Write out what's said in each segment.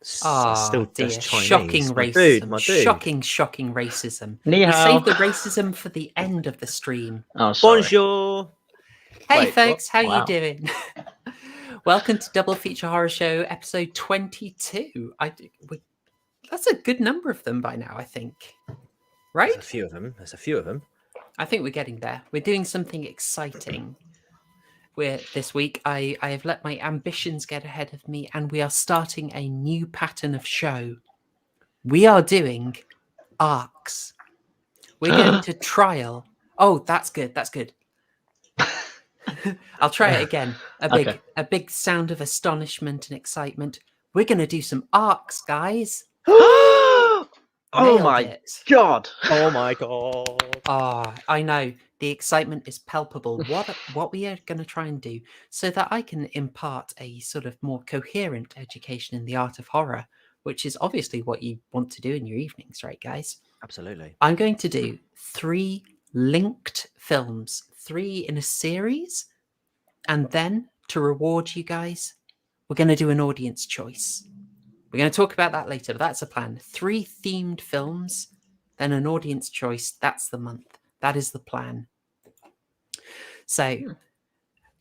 I still dear. just Chinese. Shocking My racism. dude, my dude. Shocking racism. Ni We hao. saved the racism for the end of the stream. Oh, sorry. Bonjour. Hey, Wait, folks, how Wow. you doing? Welcome to Double Feature Horror Show, episode 22. That's a good number of them by now, I think. Right? There's a few of them. I think we're getting there. We're doing something exciting. This week, I have let my ambitions get ahead of me, and we are starting a new pattern of show. We are doing arcs. We're going to trial. Oh, that's good. That's good. I'll try it again. A big sound of astonishment and excitement. We're going to do some arcs, guys. Oh Nailed my it. god! Oh my god. I know. The excitement is palpable. What we are going to try and do so that I can impart a sort of more coherent education in the art of horror, which is obviously what you want to do in your evenings, right, guys? Absolutely. I'm going to do 3 linked films, 3 in a series, and then to reward you guys, we're going to do an audience choice. We're going to talk about that later, but that's a plan. 3 themed films, then an audience choice. That's the month. That is the plan. So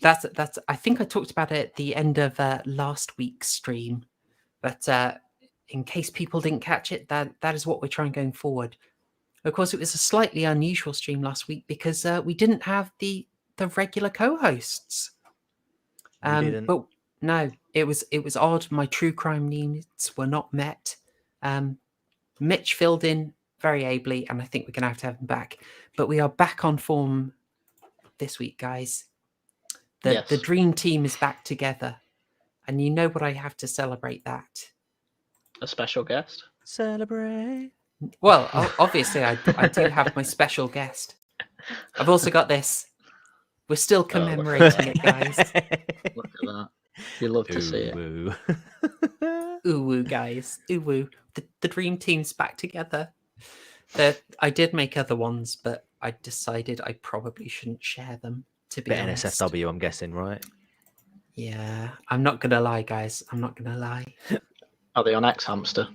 that's. I think I talked about it at the end of last week's stream, but in case people didn't catch it, that is what we're trying going forward. Of course, it was a slightly unusual stream last week because we didn't have the regular co-hosts. But no, it was odd. My true crime needs were not met. Mitch filled in very ably, and I think we're going to have him back. But we are back on form this week, guys. The dream team is back together, and you know what I have to celebrate that. A special guest. Celebrate. Well, obviously, I do have my special guest. I've also got this. We're still commemorating it, guys. Look at that. You love to see it. Ooh woo, guys. Ooh woo. The dream team's back together. I did make other ones, but I decided I probably shouldn't share them, to be honest. NSFW, I'm guessing, right? Yeah. I'm not going to lie, guys. I'm not going to lie. Are they on X Hamster?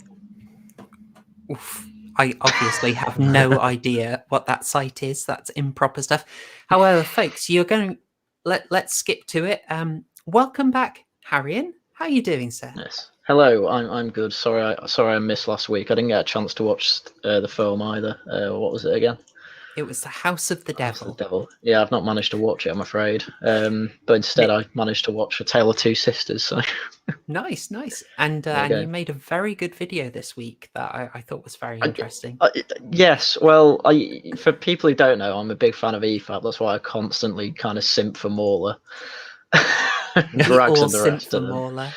Oof. I obviously have no idea what that site is. That's improper stuff. However, folks, you're going. Let's skip to it. Welcome back, Haryan. How are you doing, sir? Yes. Hello. I'm good. Sorry, I missed last week. I didn't get a chance to watch the film either. What was it again? It was The House of the Devil. Yeah, I've not managed to watch it, I'm afraid. But instead, I managed to watch A Tale of Two Sisters. So. Nice. And you made a very good video this week that I thought was very interesting. Yes. Well, for people who don't know, I'm a big fan of EFAP. That's why I constantly kind of simp for Mauler. Drags and the rest of them. Mauler.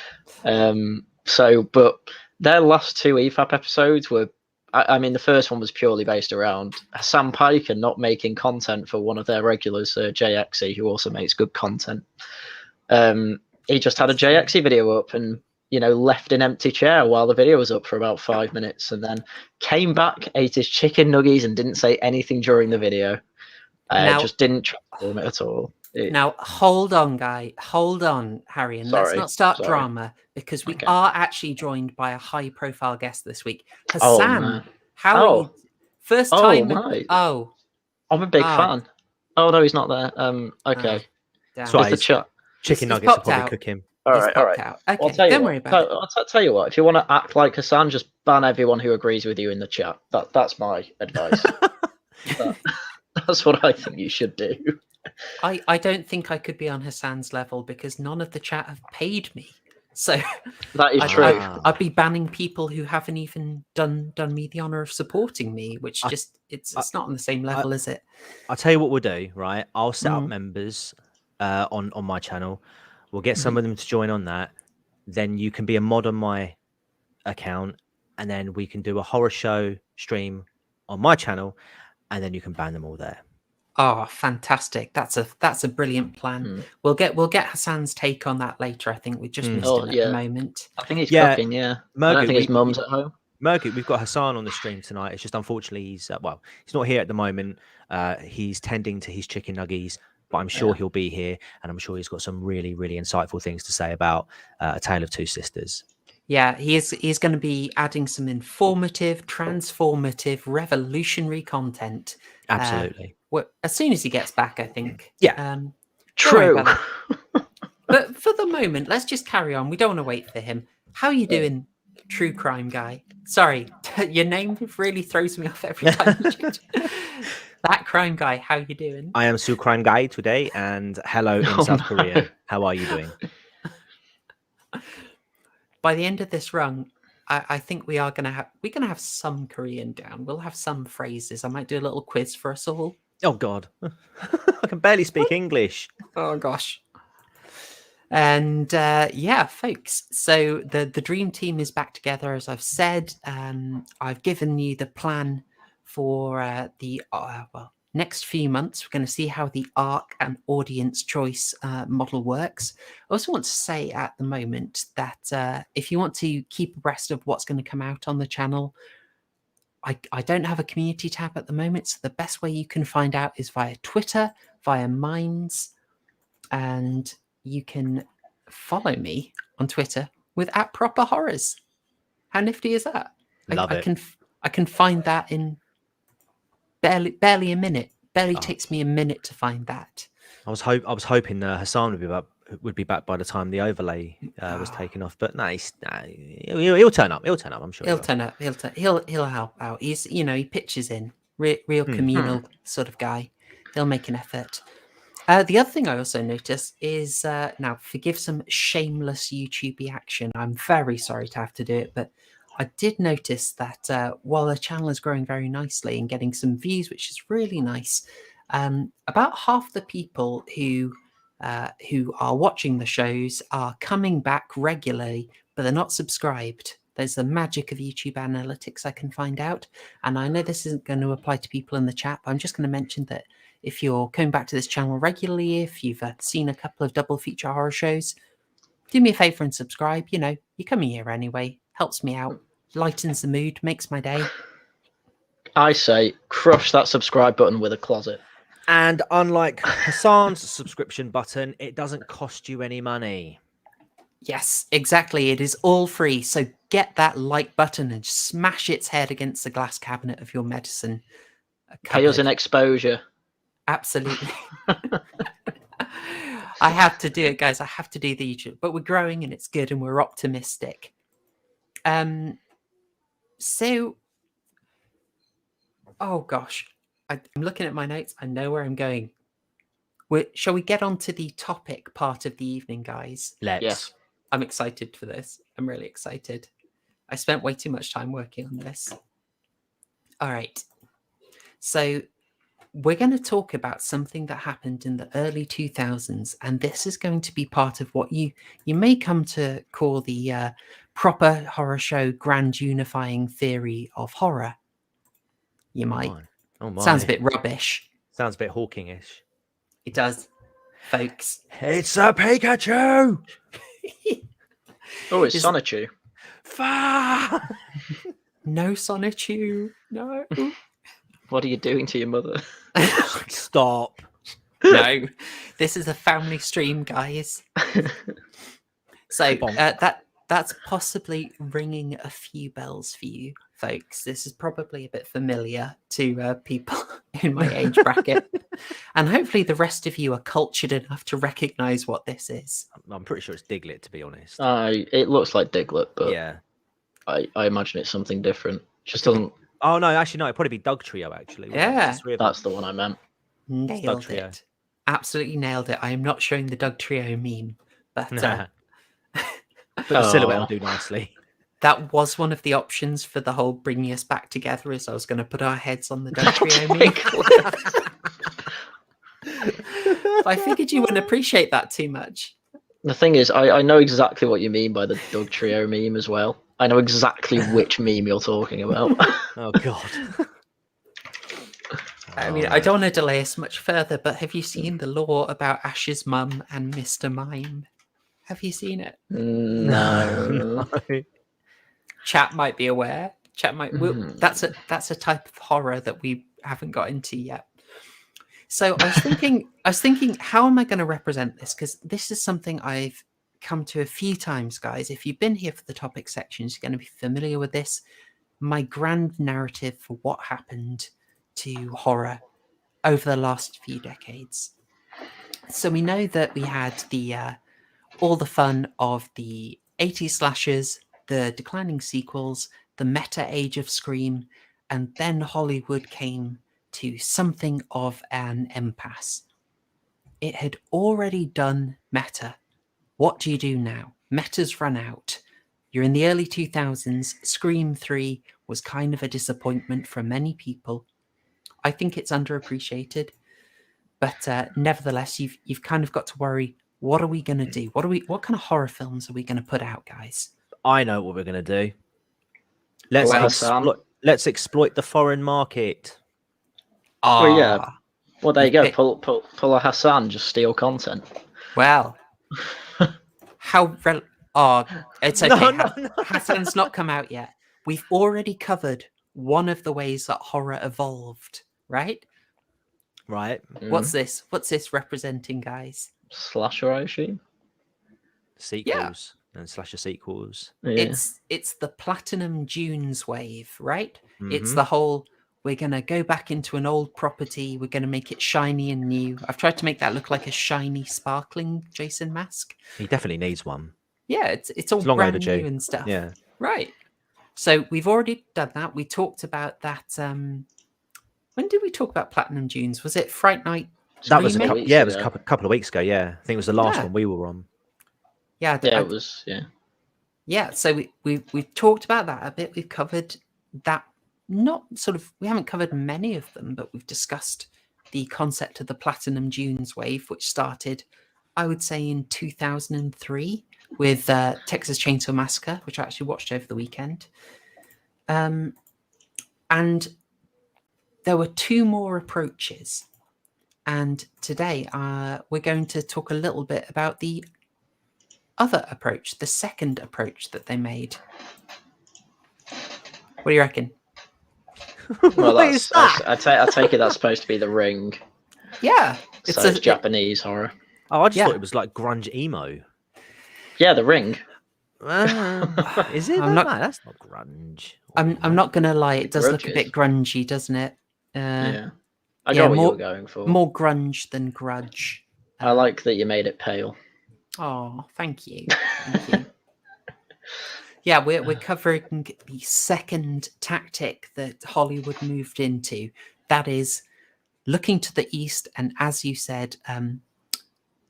But their last 2 EFAP episodes were. I mean, the first one was purely based around Sam Piker not making content for one of their regulars, JXE, who also makes good content. He just had a JXE video up and, left an empty chair while the video was up for about 5 minutes, and then came back, ate his chicken nuggies, and didn't say anything during the video. Just didn't transform it at all. Now, hold on, Haryan. Let's not start drama, because we are actually joined by a high-profile guest this week. Hassan, how are you? First time. I'm a big fan. Oh, no, he's not there. Okay. So the chat. Chicken nuggets will probably cook him. All right. Okay, don't worry about it. I'll tell you what. If you want to act like Hassan, just ban everyone who agrees with you in the chat. That's my advice. That's what I think you should do. I don't think I could be on Hassan's level because none of the chat have paid me. So that is true. I'd be banning people who haven't even done me the honor of supporting me, which it's not on the same level, is it? I'll tell you what we'll do, right? I'll set up members on my channel. We'll get some of them to join on that. Then you can be a mod on my account, and then we can do a horror show stream on my channel, and then you can ban them all there. Oh, fantastic! That's a brilliant plan. We'll get Hassan's take on that later. I think we just missed him at the moment. I think he's cooking. Yeah, I don't think his mum's at home. Murgut, we've got Hassan on the stream tonight. It's just unfortunately he's not here at the moment. He's tending to his chicken nuggies, but I'm sure he'll be here, and I'm sure he's got some really, really insightful things to say about A Tale of Two Sisters. Yeah, he's going to be adding some informative, transformative, revolutionary content. Absolutely. As soon as he gets back, I think. Yeah. Don't worry True. about that. But for the moment, let's just carry on. We don't want to wait for him. How are you doing, true crime guy? Sorry, your name really throws me off every time you change. That crime guy, how you doing? I am Su Crime Guy today, and hello in Oh, South no. Korean. How are you doing? By the end of this run, I think we're gonna have some Korean down. We'll have some phrases. I might do a little quiz for us all. Oh God, I can barely speak English. Oh gosh. And yeah, folks. So the dream team is back together, as I've said. I've given you the plan for the next few months. We're going to see how the ARC and audience choice model works. I also want to say at the moment that if you want to keep abreast of what's going to come out on the channel, I don't have a community tab at the moment, so the best way you can find out is via Twitter, via Minds, and you can follow me on Twitter with @properhorrors. How nifty is that? Love I it. can find that in barely a minute. Barely Oh. takes me a minute to find that. I was hoping Hassan would be back by the time the overlay was taken off, but no, he'll turn up. He'll turn up. I'm sure. He'll turn up. He'll help out. He's he pitches in. Real communal sort of guy. He'll make an effort. The other thing I also noticed is now forgive some shameless YouTube action. I'm very sorry to have to do it, but I did notice that while the channel is growing very nicely and getting some views, which is really nice, about half the people who are watching the shows are coming back regularly, but they're not subscribed. There's the magic of YouTube analytics I can find out. And I know this isn't going to apply to people in the chat, but I'm just going to mention that if you're coming back to this channel regularly, if you've seen a couple of double feature horror shows, do me a favor and subscribe. You're coming here anyway. Helps me out. Lightens the mood. Makes my day. I say crush that subscribe button with a closet. And unlike Hassan's subscription button, it doesn't cost you any money. Yes, exactly. It is all free. So get that like button and smash its head against the glass cabinet of your medicine Pay us cupboard. an exposure. Absolutely. I have to do it, guys. I have to do the YouTube. But we're growing and it's good and we're optimistic. So, oh gosh. I'm looking at my notes. I know where I'm going. Shall we get on to the topic part of the evening, guys? Let's. Yes. I'm excited for this. I'm really excited. I spent way too much time working on this. All right. So we're going to talk about something that happened in the early 2000s, and this is going to be part of what you may come to call the proper horror show grand unifying theory of horror. You might. Oh my. Sounds a bit rubbish. Sounds a bit Hawking-ish. It does, folks. It's a Pikachu! Oh, it's Sonichu. No Sonichu. No. What are you doing to your mother? Stop. No. This is a family stream, guys. So that's possibly ringing a few bells for you, folks. This is probably a bit familiar to people in my age bracket. And hopefully the rest of you are cultured enough to recognize what this is. I'm pretty sure it's Diglett, to be honest. It looks like Diglett, but yeah. I imagine it's something different. Just doesn't. Oh no, actually no, it'd probably be Doug Trio. Actually, Yeah, that's the one I meant. Nailed it. Absolutely nailed it. I am not showing the Doug Trio meme, but but the silhouette will do nicely. That was one of the options for the whole bringing us back together. Is I was going to put our heads on the Doug Trio meme. I figured you wouldn't appreciate that too much. The thing is, I know exactly what you mean by the Doug Trio meme as well. I know exactly which meme you're talking about. Oh God. I mean, I don't want to delay us much further, but have you seen the lore about Ash's mum and Mr. Mime? Have you seen it? No. Chat might be aware. Chat might. That's a type of horror that we haven't got into yet. So I was thinking, how am I going to represent this? Because this is something I've come to a few times, guys. If you've been here for the topic sections, you're going to be familiar with this. My grand narrative for what happened to horror over the last few decades. So we know that we had the all the fun of the 80s slashers, the declining sequels, the meta age of Scream, and then Hollywood came to something of an impasse. It had already done meta. What do you do now? Meta's run out. You're in the early 2000s. Scream 3 was kind of a disappointment for many people. I think it's underappreciated, but nevertheless, you've kind of got to worry. What are we going to do? What kind of horror films are we going to put out, guys? I know what we're going to do. Let's exploit the foreign market. Well, yeah. Well, there you go. Pull a Hassan, just steal content. Well, it's okay. No. Hassan's not come out yet. We've already covered one of the ways that horror evolved, right? Right. What's this? What's this representing, guys? Slasher, I assume. Sequels and slasher sequels. Yeah. It's the Platinum Dunes wave, right? It's the whole, we're going to go back into an old property. We're going to make it shiny and new. I've tried to make that look like a shiny, sparkling Jason mask. He definitely needs one. Yeah, it's all long brand overdue. new and stuff. Yeah. Right. So we've already done that. We talked about that. When did we talk about Platinum Dunes? Was it Fright Night? That was Remake? it was a couple of weeks ago. Yeah, I think it was the last one we were on. Yeah, it was. Yeah. Yeah, so we've talked about that a bit. We've covered that. We haven't covered many of them, but we've discussed the concept of the Platinum Dunes wave, which started, I would say, in 2003 with Texas Chainsaw Massacre, which I actually watched over the weekend. And there were two more approaches. And today we're going to talk a little bit about the other approach, the second approach that they made. What do you reckon? Well, I take it that's supposed to be the Ring. Yeah. It's Japanese horror. Oh, I just thought it was like grunge emo. Yeah, the Ring. Is it? That's not grunge. I'm not gonna lie, it does look a bit grungy, doesn't it? Yeah. I got what you were going for. More grunge than grudge. I like that you made it pale. Oh, thank you. Thank you. Yeah, we're covering the second tactic that Hollywood moved into. That is looking to the east and, as you said,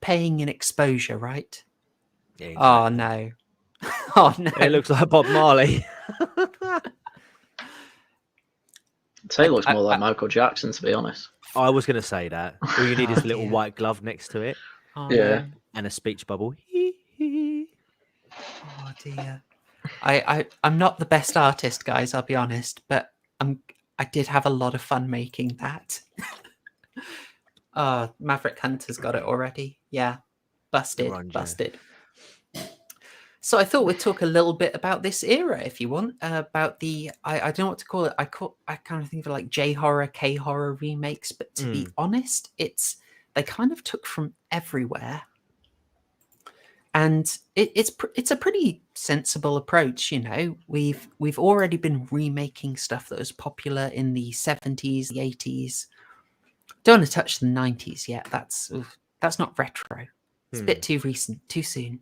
paying an exposure, right? Yeah, exactly. Oh no. Oh no. It looks like Bob Marley. It looks more like Michael Jackson, to be honest. I was going to say that. All you need is a little white glove next to it. Oh, yeah. no. And a speech bubble. Oh dear. I'm not the best artist, guys, I'll be honest, but I did have a lot of fun making that. Maverick Hunter's got it already. Yeah. Busted. So I thought we'd talk a little bit about this era, if you want, about the I don't know what to call it. I kind of think of it like J horror, K horror remakes, but to be honest, they kind of took from everywhere. And it's a pretty sensible approach, you know. We've already been remaking stuff that was popular in the 70s, the 80s. Don't want to touch the 90s yet. That's not retro. It's a bit too recent, too soon.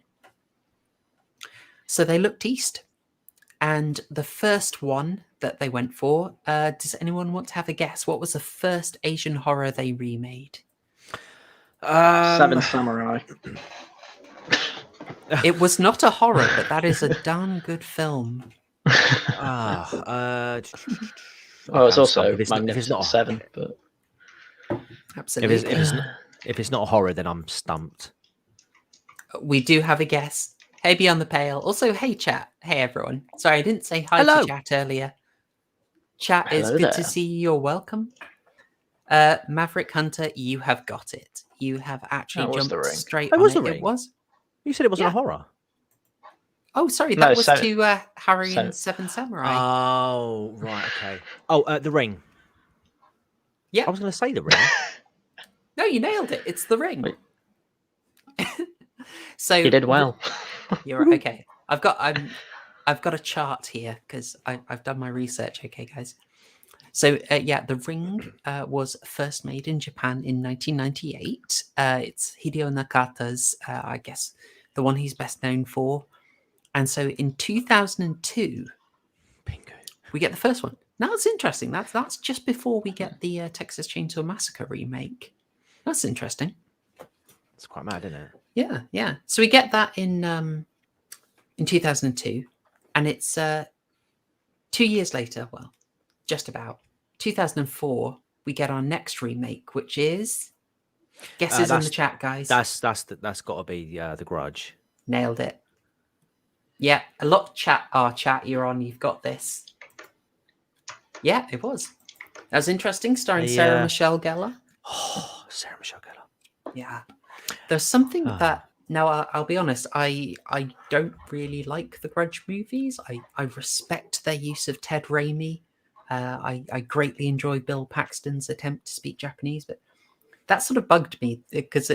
So they looked east, and the first one that they went for, does anyone want to have a guess? What was the first Asian horror they remade? Seven Samurai. It was not a horror, but that is a darn good film. Well, it's also Magnificent Seven, but absolutely. If it's not a horror, then I'm stumped. We do have a guess. Hey, Beyond the Pale. Also, hey, chat. Hey, everyone. Sorry, I didn't say hi to chat earlier. Chat, Hello it's good there. to see you. You're welcome. Maverick Hunter, you have got it. You have actually jumped straight on was it. The Ring. It was. You said it wasn't a horror. Oh, sorry. That was to Haryan Seven Samurai. Oh, right. Okay. Oh, The Ring. Yeah. I was going to say The Ring. No, you nailed it. It's The Ring. So You did well. You're right. Okay. I've got a chart here because I've done my research. Okay, guys. So yeah, the Ring was first made in Japan in 1998. It's Hideo Nakata's, I guess, the one he's best known for. And so in 2002, Bingo. we get the first one. Now it's interesting. That's just before we get the Texas Chainsaw Massacre remake. That's interesting. It's quite mad, isn't it? Yeah, yeah. So we get that in 2002, and it's 2 years later. Well, just about 2004. We get our next remake, which is guesses in the chat, guys. That's got to be The Grudge. Nailed it. Yeah, a lot of chat. Our chat, you're on. You've got this. Yeah, it was. That was interesting. Starring Sarah Michelle Gellar. Oh, Sarah Michelle Gellar. Yeah. There's something that now I'll be honest, I don't really like the Grudge movies. I respect their use of Ted Raimi. I greatly enjoy Bill Paxton's attempt to speak Japanese, but that sort of bugged me because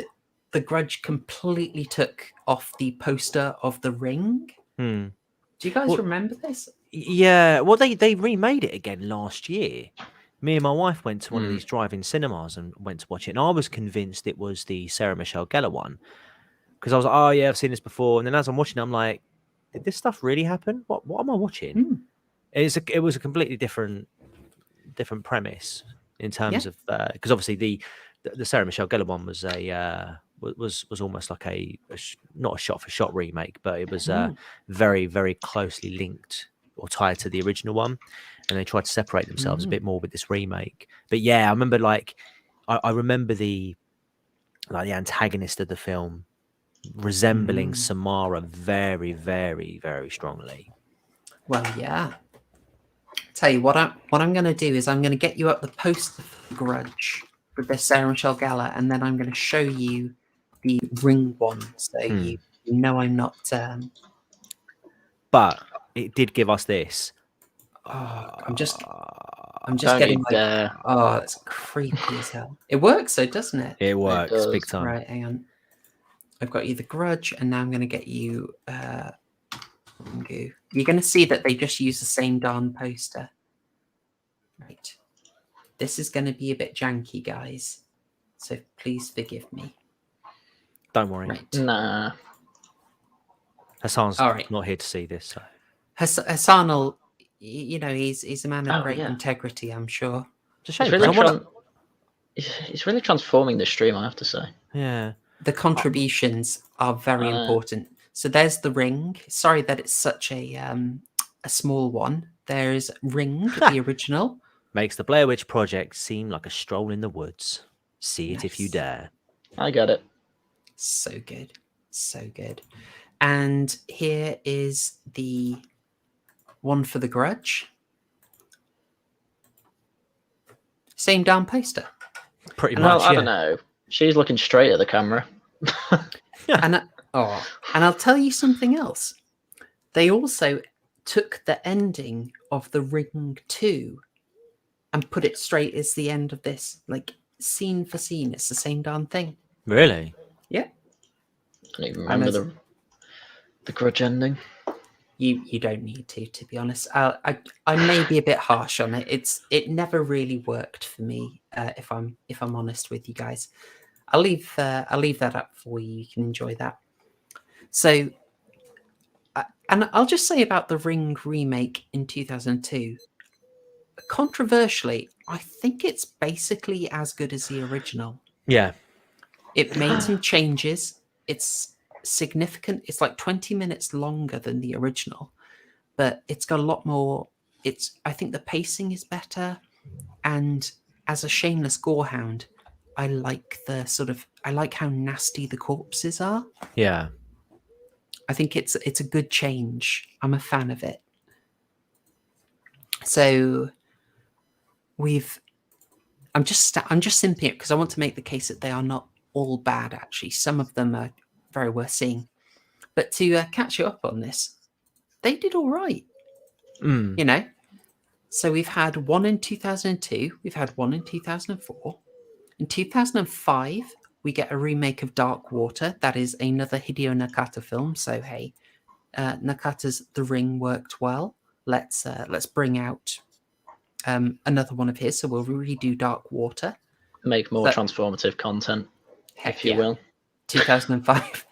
the Grudge completely took off the poster of The Ring. Do you guys remember this? Yeah, well, they remade it again last year. Me and my wife went to one of these drive-in cinemas and went to watch it, and I was convinced it was the Sarah Michelle Gellar one because I was like, "Oh yeah, I've seen this before." And then as I'm watching it, I'm like, "Did this stuff really happen? What am I watching?" It was a completely different premise in terms of because obviously the Sarah Michelle Gellar one was was almost like not a shot for shot remake, but it was very, very closely linked or tied to the original one, and they tried to separate themselves a bit more with this remake. But yeah, I remember I remember the antagonist of the film resembling Samara very, very, very strongly. Well, yeah. Tell you what I'm going to do is I'm going to get you up the poster for Grudge with the Sarah Michelle Gellar, and then I'm going to show you the Ring one, so you know I'm not. But it did give us this. I'm just getting like, oh, it's creepy as hell. It works though, doesn't it? It works big time. Right, hang on. I've got you the Grudge, and now I'm going to get you. You're going to see that they just use the same darn poster. Right. This is going to be a bit janky, guys. So please forgive me. Don't worry. Right. Nah. Hassan's not here to see this. So. Hassan will, he's a man of great integrity, I'm sure. It's a shame. He's really transforming the stream, I have to say. Yeah. The contributions are very important. So there's the Ring. Sorry that it's such a small one. There's Ring, the original. Makes the Blair Witch Project seem like a stroll in the woods. See it if you dare. I get it. So good. So good. And here is the one for the Grudge. Same damn poster. Pretty much. Well, I don't know. She's looking straight at the camera. And I'll tell you something else. They also took the ending of the Ring 2 and put it straight as the end of this, like scene for scene. It's the same darn thing. Really? Yeah. I don't even remember the Grudge ending. You don't need to be honest. I may be a bit harsh on it. It never really worked for me. If I'm honest with you guys, I'll leave that up for you. You can enjoy that. So, and I'll just say about the Ring remake in 2002. Controversially, I think it's basically as good as the original. Yeah. It made some changes. It's significant. It's like 20 minutes longer than the original, but it's got a lot more. I think the pacing is better, and as a shameless gorehound, I like how nasty the corpses are. Yeah. I think it's a good change. I'm a fan of it. So I'm just simping it because I want to make the case that they are not all bad. Actually, some of them are very worth seeing. But to catch you up on this, they did all right. So we've had one in 2002. We've had one in 2004. In 2005, we get a remake of Dark Water. That is another Hideo Nakata film. So hey, Nakata's The Ring worked well. Let's bring out another one of his. So we'll redo Dark Water. Make more transformative content, if you will. 2005.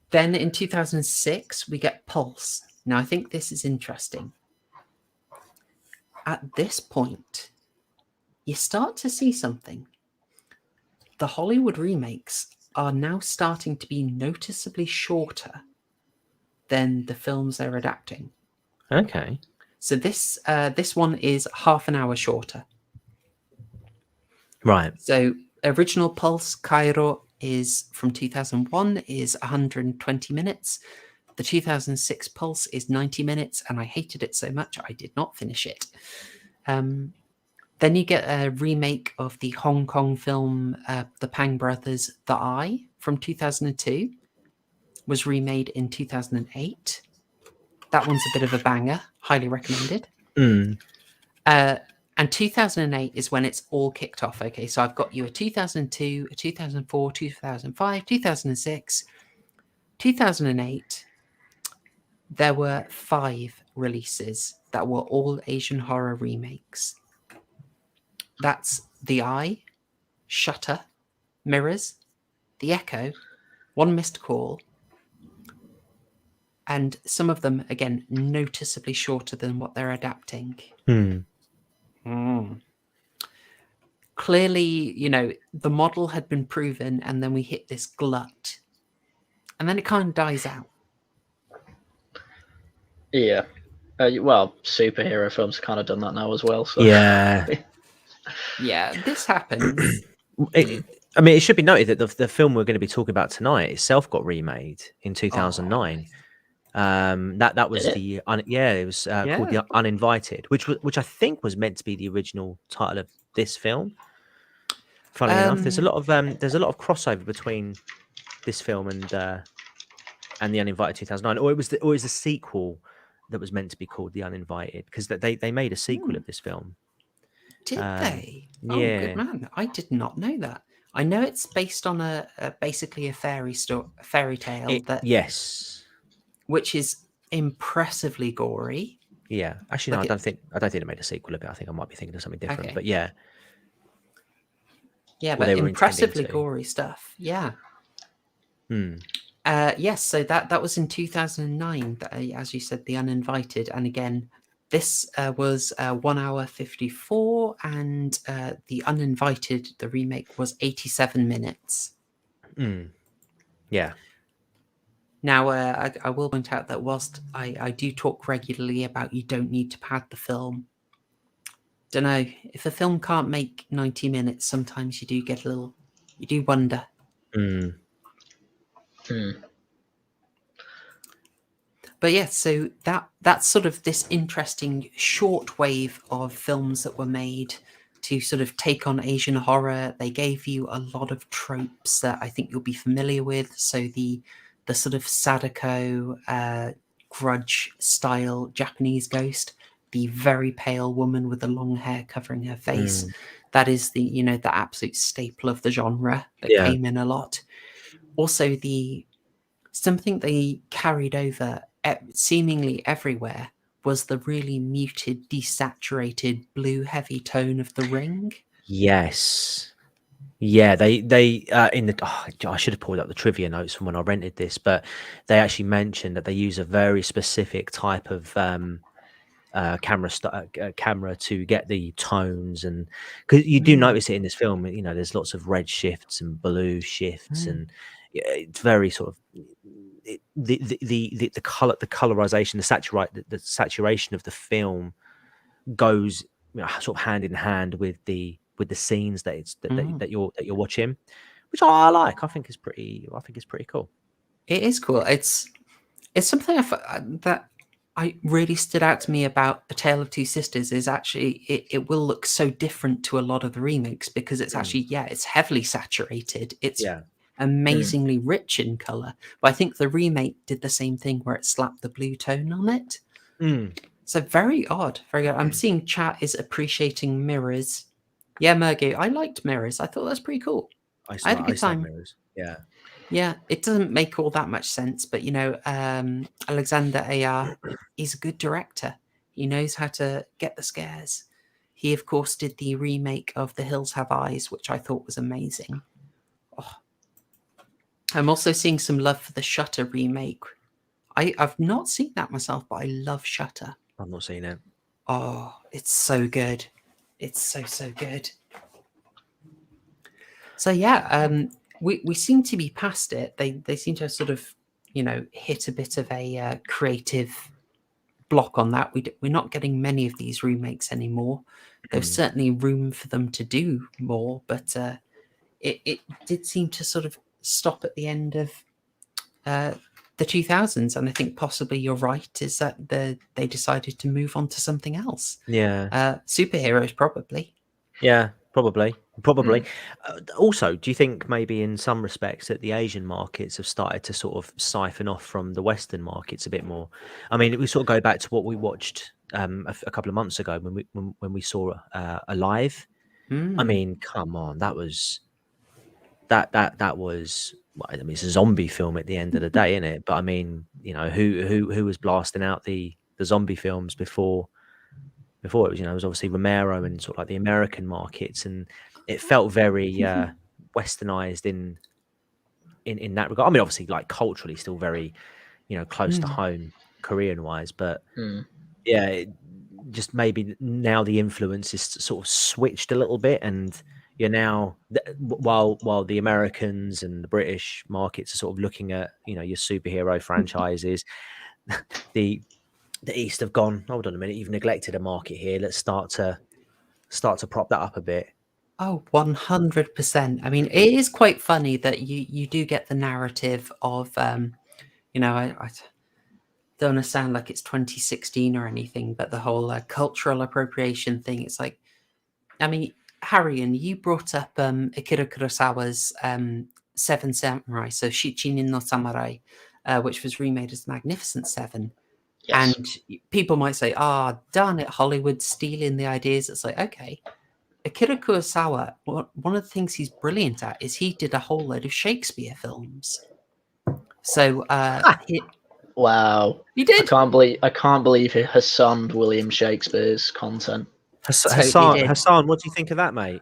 Then in 2006, we get Pulse. Now, I think this is interesting. At this point, you start to see something. The Hollywood remakes are now starting to be noticeably shorter than the films they're adapting. Okay. So this one is half an hour shorter. Right. So original Pulse Cairo is from 2001 is 120 minutes. The 2006 Pulse is 90 minutes, and I hated it so much I did not finish it. Then you get a remake of the Hong Kong film The Pang Brothers' The Eye from 2002. Was remade in 2008. That one's a bit of a banger. Highly recommended. And 2008 is when it's all kicked off. Okay, so I've got you a 2002, a 2004, 2005, 2006, 2008. There were 5 releases that were all Asian horror remakes. That's The Eye, Shutter, Mirrors, The Echo, One Missed Call, and some of them, again, noticeably shorter than what they're adapting. Clearly, you know, the model had been proven, and then we hit this glut. And then it kind of dies out. Yeah. Well, superhero films have kind of done that now as well. So. Yeah. Yeah, this happens. I mean, it should be noted that the film we're going to be talking about tonight itself got remade in 2009. That was it was called The Uninvited, which I think was meant to be the original title of this film. Funnily enough, there's a lot of crossover between this film and The Uninvited 2009, or it was the sequel that was meant to be called The Uninvited, because they made a sequel of this film. Did they? Yeah. Oh, good man! I did not know that. I know it's based on basically a fairy tale yes, which is impressively gory. Yeah, actually, no, I don't think they made a sequel of it. I think I might be thinking of something different. Okay. But yeah, but impressively gory stuff. Yeah. Yes, so that was in 2009. As you said, The Uninvited, and again, this was 1 hour 54, and The Uninvited, the remake, was 87 minutes. Yeah. Now, I will point out that whilst I do talk regularly about you don't need to pad the film, don't know, if a film can't make 90 minutes, sometimes you do wonder. But yeah, so that's sort of this interesting short wave of films that were made to sort of take on Asian horror. They gave you a lot of tropes that I think you'll be familiar with. So the sort of Sadako grudge style Japanese ghost, the very pale woman with the long hair covering her face. That is the absolute staple of the genre that came in a lot. Also, something they carried over seemingly everywhere was the really muted, desaturated blue heavy tone of The Ring. Yes. Yeah, they I should have pulled up the trivia notes from when I rented this, but they actually mentioned that they use a very specific type of camera to get the tones, and because you do notice it in this film, you know, there's lots of red shifts and blue shifts, and it's very sort of the colorization, the saturation of the film goes, you know, sort of hand in hand with the scenes that you're watching, which I like. I think is pretty cool. It is cool. It's something that I really stood out to me about A Tale of Two Sisters is actually it will look so different to a lot of the remakes because it's actually it's heavily saturated. It's amazingly rich in color. But I think the remake did the same thing where it slapped the blue tone on it. So very odd. Very good. I'm seeing chat is appreciating Mirrors. Yeah, Mergu. I liked Mirrors. I thought that was pretty cool. I I had a good like time. Mirrors. Yeah. Yeah, it doesn't make all that much sense, but Alexander Ayar, he's a good director. He knows how to get the scares. He, of course, did the remake of The Hills Have Eyes, which I thought was amazing. Oh. I'm also seeing some love for the Shutter remake. I've not seen that myself, but I love Shutter. I've not seen it. Oh, it's so good. It's so good. So yeah, we seem to be past it. They seem to have sort of hit a bit of a creative block on that. We're not getting many of these remakes anymore. There's certainly room for them to do more, but it did seem to sort of stop at the end of the 2000s, and I think possibly you're right, is that they decided to move on to something else. Yeah. Superheroes, probably. Yeah, probably. Also, do you think maybe in some respects that the Asian markets have started to sort of siphon off from the Western markets a bit more? I mean, we sort of go back to what we watched a couple of months ago when we saw Alive. I mean, come on, that was well, I mean, it's a zombie film at the end of the day, isn't it? But I mean, who was blasting out the zombie films before it was, it was obviously Romero and sort of like the American markets, and it felt very westernized in that regard. I mean, obviously, like culturally, still very, close to home Korean wise, but yeah, just maybe now the influence is sort of switched a little bit, and you're now while the Americans and the British markets are sort of looking at your superhero franchises, the East have gone, hold on a minute, you've neglected a market here. Let's start to prop that up a bit. Oh, 100%. I mean, it is quite funny that you do get the narrative of, I don't want to sound like it's 2016 or anything, but the whole cultural appropriation thing. It's like, I mean, Haryan, you brought up Akira Kurosawa's Seven Samurai, so Shichinin no Samurai, which was remade as Magnificent Seven. Yes. And people might say, darn it, Hollywood stealing the ideas. It's like, okay. Akira Kurosawa, one of the things he's brilliant at is he did a whole load of Shakespeare films. So Wow, he did. I can't believe he Hassan William Shakespeare's content. Hassan, what do you think of that, mate?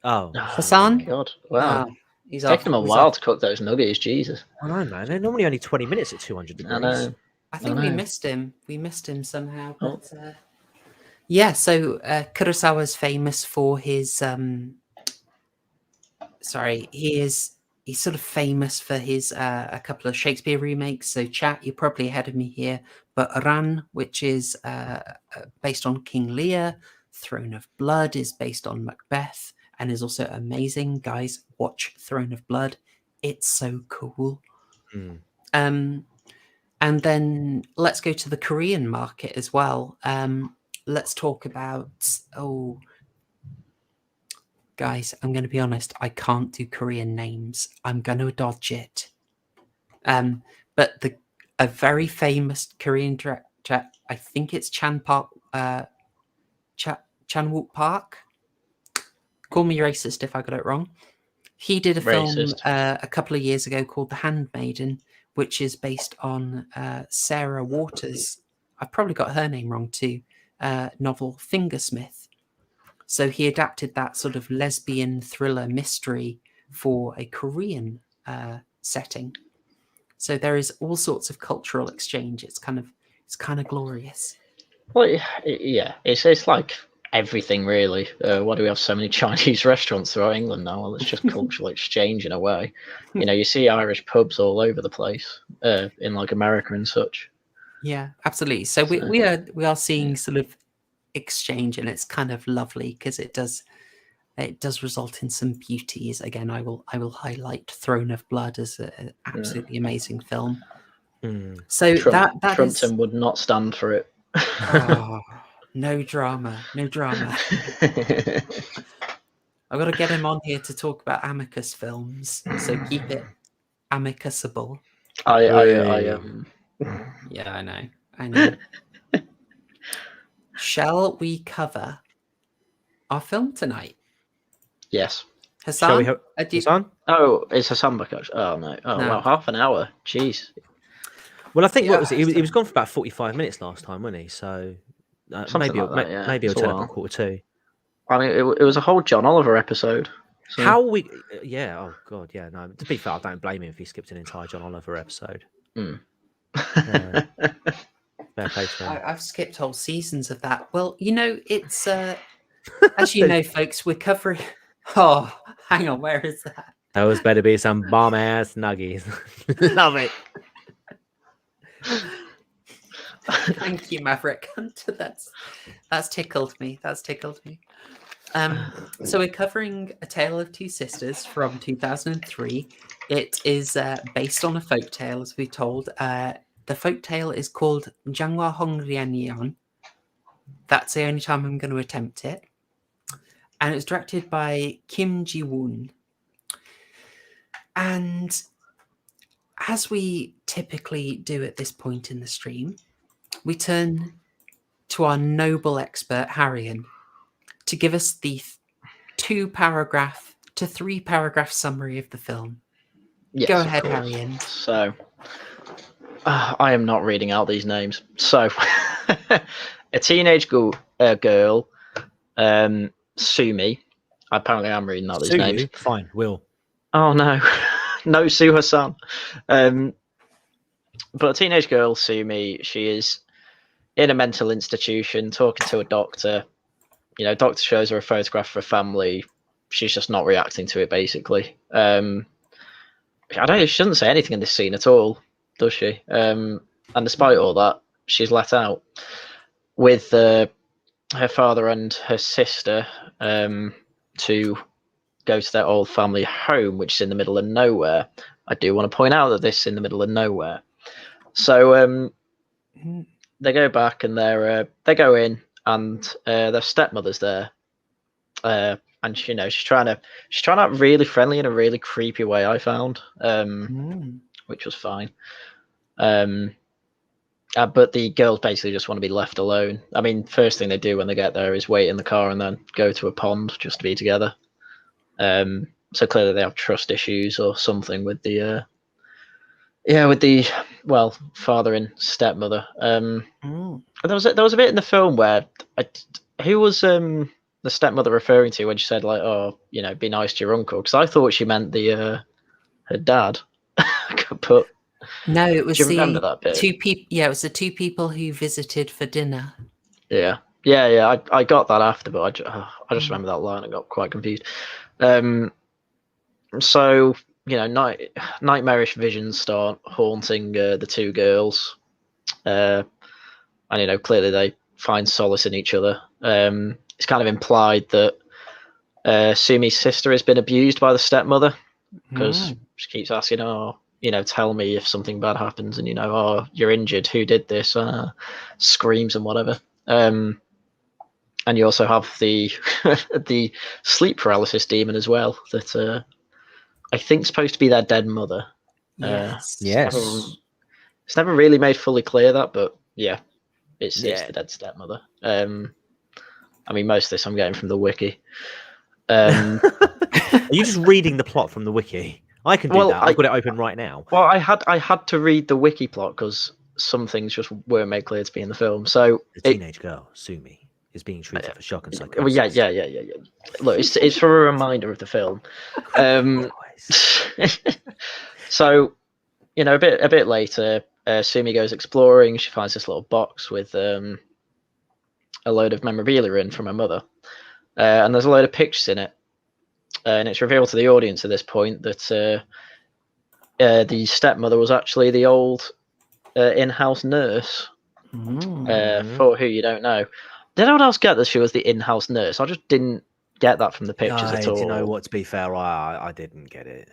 Oh, Hassan? My God, wow. He's Taking him a while to cook those nuggets, Jesus. I know, man. They're normally only 20 minutes at 200 degrees. I know. I think we missed him. We missed him somehow. But yeah, so Kurosawa's famous for his he's sort of famous for his a couple of Shakespeare remakes. So chat, you're probably ahead of me here, but Ran, which is based on King Lear, Throne of Blood is based on Macbeth and is also amazing. Guys, watch Throne of Blood. It's so cool. And then let's go to the Korean market as well. Let's talk about, guys, I'm going to be honest, I can't do Korean names. I'm going to dodge it. But a very famous Korean director, I think it's Chan-wook Park. Call me racist if I got it wrong. He did a film a couple of years ago called The Handmaiden, which is based on Sarah Waters', I've probably got her name wrong too, novel Fingersmith. So he adapted that sort of lesbian thriller mystery for a Korean setting. So there is all sorts of cultural exchange. It's kind of glorious. Well, yeah, it's like everything really. Why do we have so many Chinese restaurants throughout England now? Well, it's just cultural exchange in a way. You see Irish pubs all over the place in like America and such. Yeah, absolutely. So we are seeing sort of exchange, and it's kind of lovely because it does result in some beauties. Again, I will highlight Throne of Blood as an absolutely amazing film. So Trumpton would not stand for it. No drama. I've got to get him on here to talk about Amicus films, so keep it amicusable. Yeah, I know. Shall we cover our film tonight. Yes. Shall we Hassan, have Hassan? Oh, it's Hassan back actually. Oh no. Oh No. wow, half an hour. Jeez. Well, I think Yeah, what was it? He was gone for about 45 minutes last time, wasn't he? So Something like that, yeah. maybe he'll It's a turn up while. at 1:45. I mean, it was a whole John Oliver episode. So. How we? Yeah. Oh God. Yeah. No. To be fair, I don't blame him if he skipped an entire John Oliver episode. Fair play to him. I've skipped whole seasons of that. Well, it's as you know, folks, we're covering. Oh, hang on, where is that? Those better be some bomb ass nuggies. Love it. Thank you, Maverick Hunter. That's tickled me. That's tickled me. So we're covering A Tale of Two Sisters from 2003. It is based on a folktale, as we told. The folktale is called Jangwa Hongrianyeon. That's the only time I'm going to attempt it. And it's directed by Kim Ji-woon. And as we typically do at this point in the stream, we turn to our noble expert, Haryan, to give us the 2-paragraph to 3-paragraph summary of the film. Yes, Go of ahead, course. Haryan. So, I am not reading out these names. So, a teenage girl, Sumi. Apparently, I'm reading out these names. Fine, Will. Oh no, no, Sue Hassan. But a teenage girl, Sumi, she is in a mental institution talking to a doctor. Doctor shows her a photograph of her family. She's just not reacting to it, basically. She doesn't say anything in this scene at all, does she? And despite all that, she's let out with her father and her sister to go to their old family home, which is in the middle of nowhere. I do want to point out that this is in the middle of nowhere. So they go back and they go in, and their stepmother's there, and she's trying to act really friendly in a really creepy way, I found, which was fine. But the girls basically just want to be left alone. I mean, first thing they do when they get there is wait in the car and then go to a pond just to be together. So clearly they have trust issues or something with the father and stepmother. There was a bit in the film where who was the stepmother referring to when she said like, oh, be nice to your uncle? Because I thought she meant her dad. But no, it was do you remember that bit? 2 people. Yeah, it was the 2 people who visited for dinner. Yeah. I got that after, but I just remember that line and got quite confused. So nightmarish visions start haunting the 2 girls, and clearly they find solace in each other. It's kind of implied that Sumi's sister has been abused by the stepmother because she keeps asking, "Oh, tell me if something bad happens," and "Oh, you're injured. Who did this?" Screams and whatever. And you also have the the sleep paralysis demon as well that I think supposed to be their dead mother. Yes. It's never really made fully clear that, but yeah, it's the dead stepmother. I mean, most of this I'm getting from the wiki. Are you just reading the plot from the wiki? I can do that. I've got it open right now. Well, I had to read the wiki plot because some things just weren't made clear to be in the film. So the teenage girl Sumi is being treated for shock and psychosis. Well, yeah. Look, it's for a reminder of the film. So, a bit later, Sumi goes exploring. She finds this little box with a load of memorabilia in from her mother, and there's a load of pictures in it. And it's revealed to the audience at this point that the stepmother was actually the old in-house nurse. For who you don't know. Did anyone else get that she was the in-house nurse? I just didn't get that from the pictures at all. Do you know what? To be fair, I didn't get it.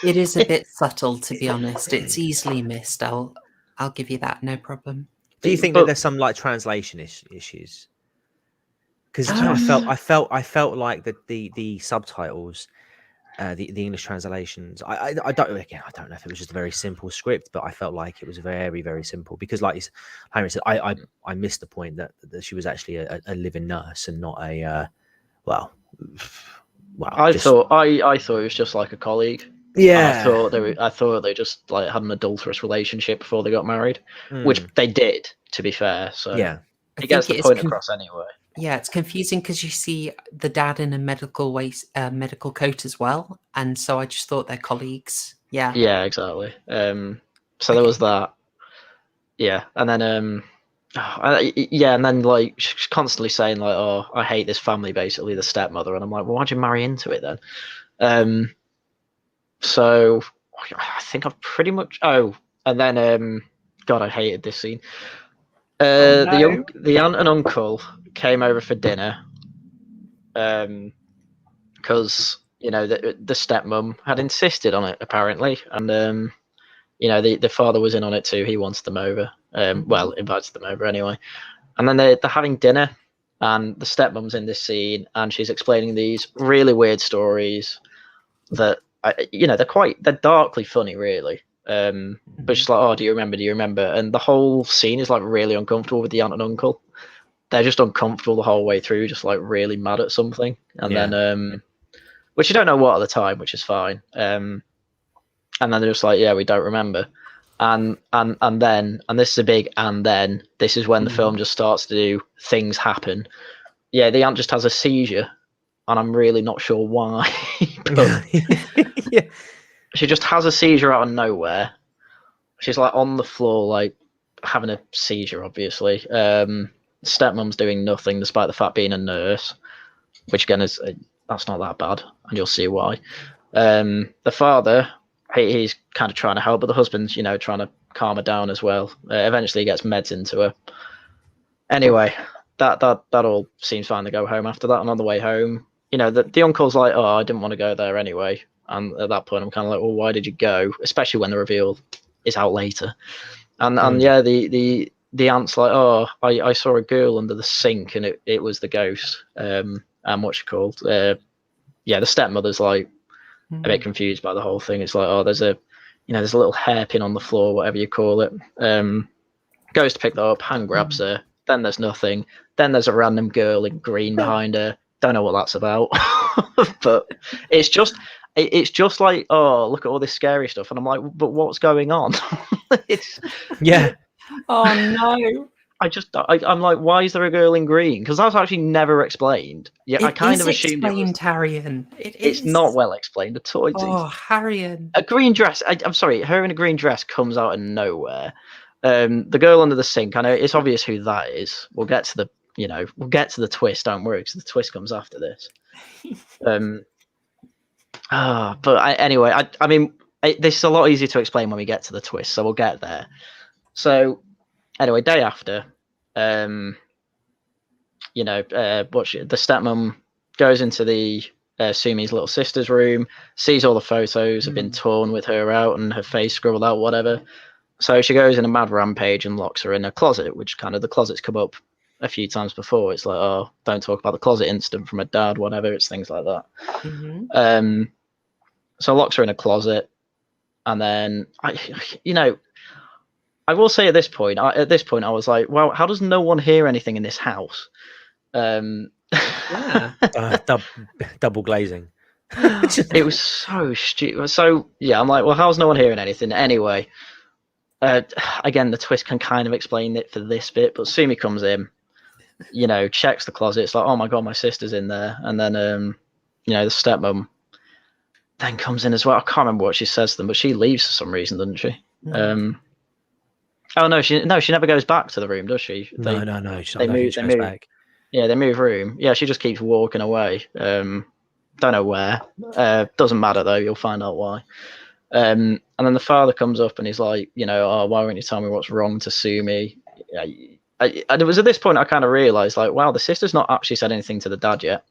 It is a bit subtle, to be honest. It's easily missed. I'll give you that, no problem. Do you think that there's some like translation issues? Because I felt like the subtitles, the English translations. I don't know if it was just a very simple script, but I felt like it was very, very simple. Because like Harry said, I missed the point that she was actually a living nurse and not a well, I thought it was just like a colleague. yeah. I thought they just like had an adulterous relationship before they got married, which Mm. they did, to be fair. So Yeah. it gets the point across anyway. Yeah, it's confusing because you see the dad in a medical coat as well, and so I just thought they're colleagues. Yeah. Yeah, exactly. So there was that. Yeah, and then and then like she's constantly saying like, "Oh, I hate this family," basically the stepmother, and I'm like, "Well, why'd you marry into it then?" So I think I've pretty much. Oh, and then God, I hated this scene. The aunt and uncle came over for dinner, because the stepmom had insisted on it apparently, and the father was in on it too. He wants them over. Well, invited them over anyway. And then they're having dinner, and the stepmom's in this scene, and she's explaining these really weird stories that they're darkly funny, really. But she's like, "Oh, do you remember? Do you remember?" And the whole scene is like really uncomfortable with the aunt and uncle. They're just uncomfortable the whole way through, just like really mad at something, and then which you don't know what at the time, which is fine. And then they're just like, "Yeah, we don't remember." And then this is a big and then this is when the film just starts to do things happen. Yeah, the aunt just has a seizure, and I'm really not sure why. But Yeah. she just has a seizure out of nowhere. She's like on the floor, like having a seizure, obviously. Stepmom's doing nothing despite the fact being a nurse, which again is that's not that bad, and you'll see why. The father, he's kind of trying to help, but the husband's trying to calm her down as well. Eventually, he gets meds into her. Anyway, that all seems fine to go home after that. And on the way home, the uncle's like, "Oh, I didn't want to go there anyway." And at that point, I'm kind of like, "Well, why did you go?" Especially when the reveal is out later. And yeah, the aunt's like, "Oh, I saw a girl under the sink, and it was the ghost." And what's she called? Yeah, the stepmother's like a bit confused by the whole thing. It's like, "Oh, there's a little hairpin on the floor, whatever you call it." Goes to pick that up, hand grabs her. Then there's nothing. Then there's a random girl in green behind her. Don't know what that's about, but it's just like, "Oh, look at all this scary stuff," and I'm like, "But what's going on?" It's Yeah. Oh no. I'm like, why is there a girl in green? Because that's actually never explained. Yeah, I kind of assumed it was. Haryan. It's not well explained at all. Oh, Haryan. A green dress. I'm sorry, her in a green dress comes out of nowhere. The girl under the sink. I know it's obvious who that is. We'll get to the twist. Don't worry, because the twist comes after this. Anyway, I mean, this is a lot easier to explain when we get to the twist, so we'll get there. So, anyway, day after, the stepmom goes into the Sumi's little sister's room, sees all the photos have been torn with her out and her face scribbled out, whatever. So she goes in a mad rampage and locks her in a closet, which kind of the closet's come up a few times before. It's like, "Oh, don't talk about the closet incident from her dad," whatever. It's things like that. So locks her in a closet, and then I will say at this point I was like, "Well, how does no one hear anything in this house?" Yeah. Double glazing. It was so stupid. So yeah, I'm like, "Well, how's no one hearing anything?" Anyway, again, the twist can kind of explain it for this bit, but Sumi comes in, checks the closet. It's like, "Oh my god, my sister's in there," and then the stepmom then comes in as well. I can't remember what she says to them, but she leaves for some reason, doesn't she? Oh no, she never goes back to the room, does she? No. They move back. Yeah, they move room. Yeah, she just keeps walking away. Don't know where. Doesn't matter though. You'll find out why. And then the father comes up and he's like, "Oh, why won't you tell me what's wrong to Sumi?" And it was at this point I kind of realised, like, wow, the sister's not actually said anything to the dad yet.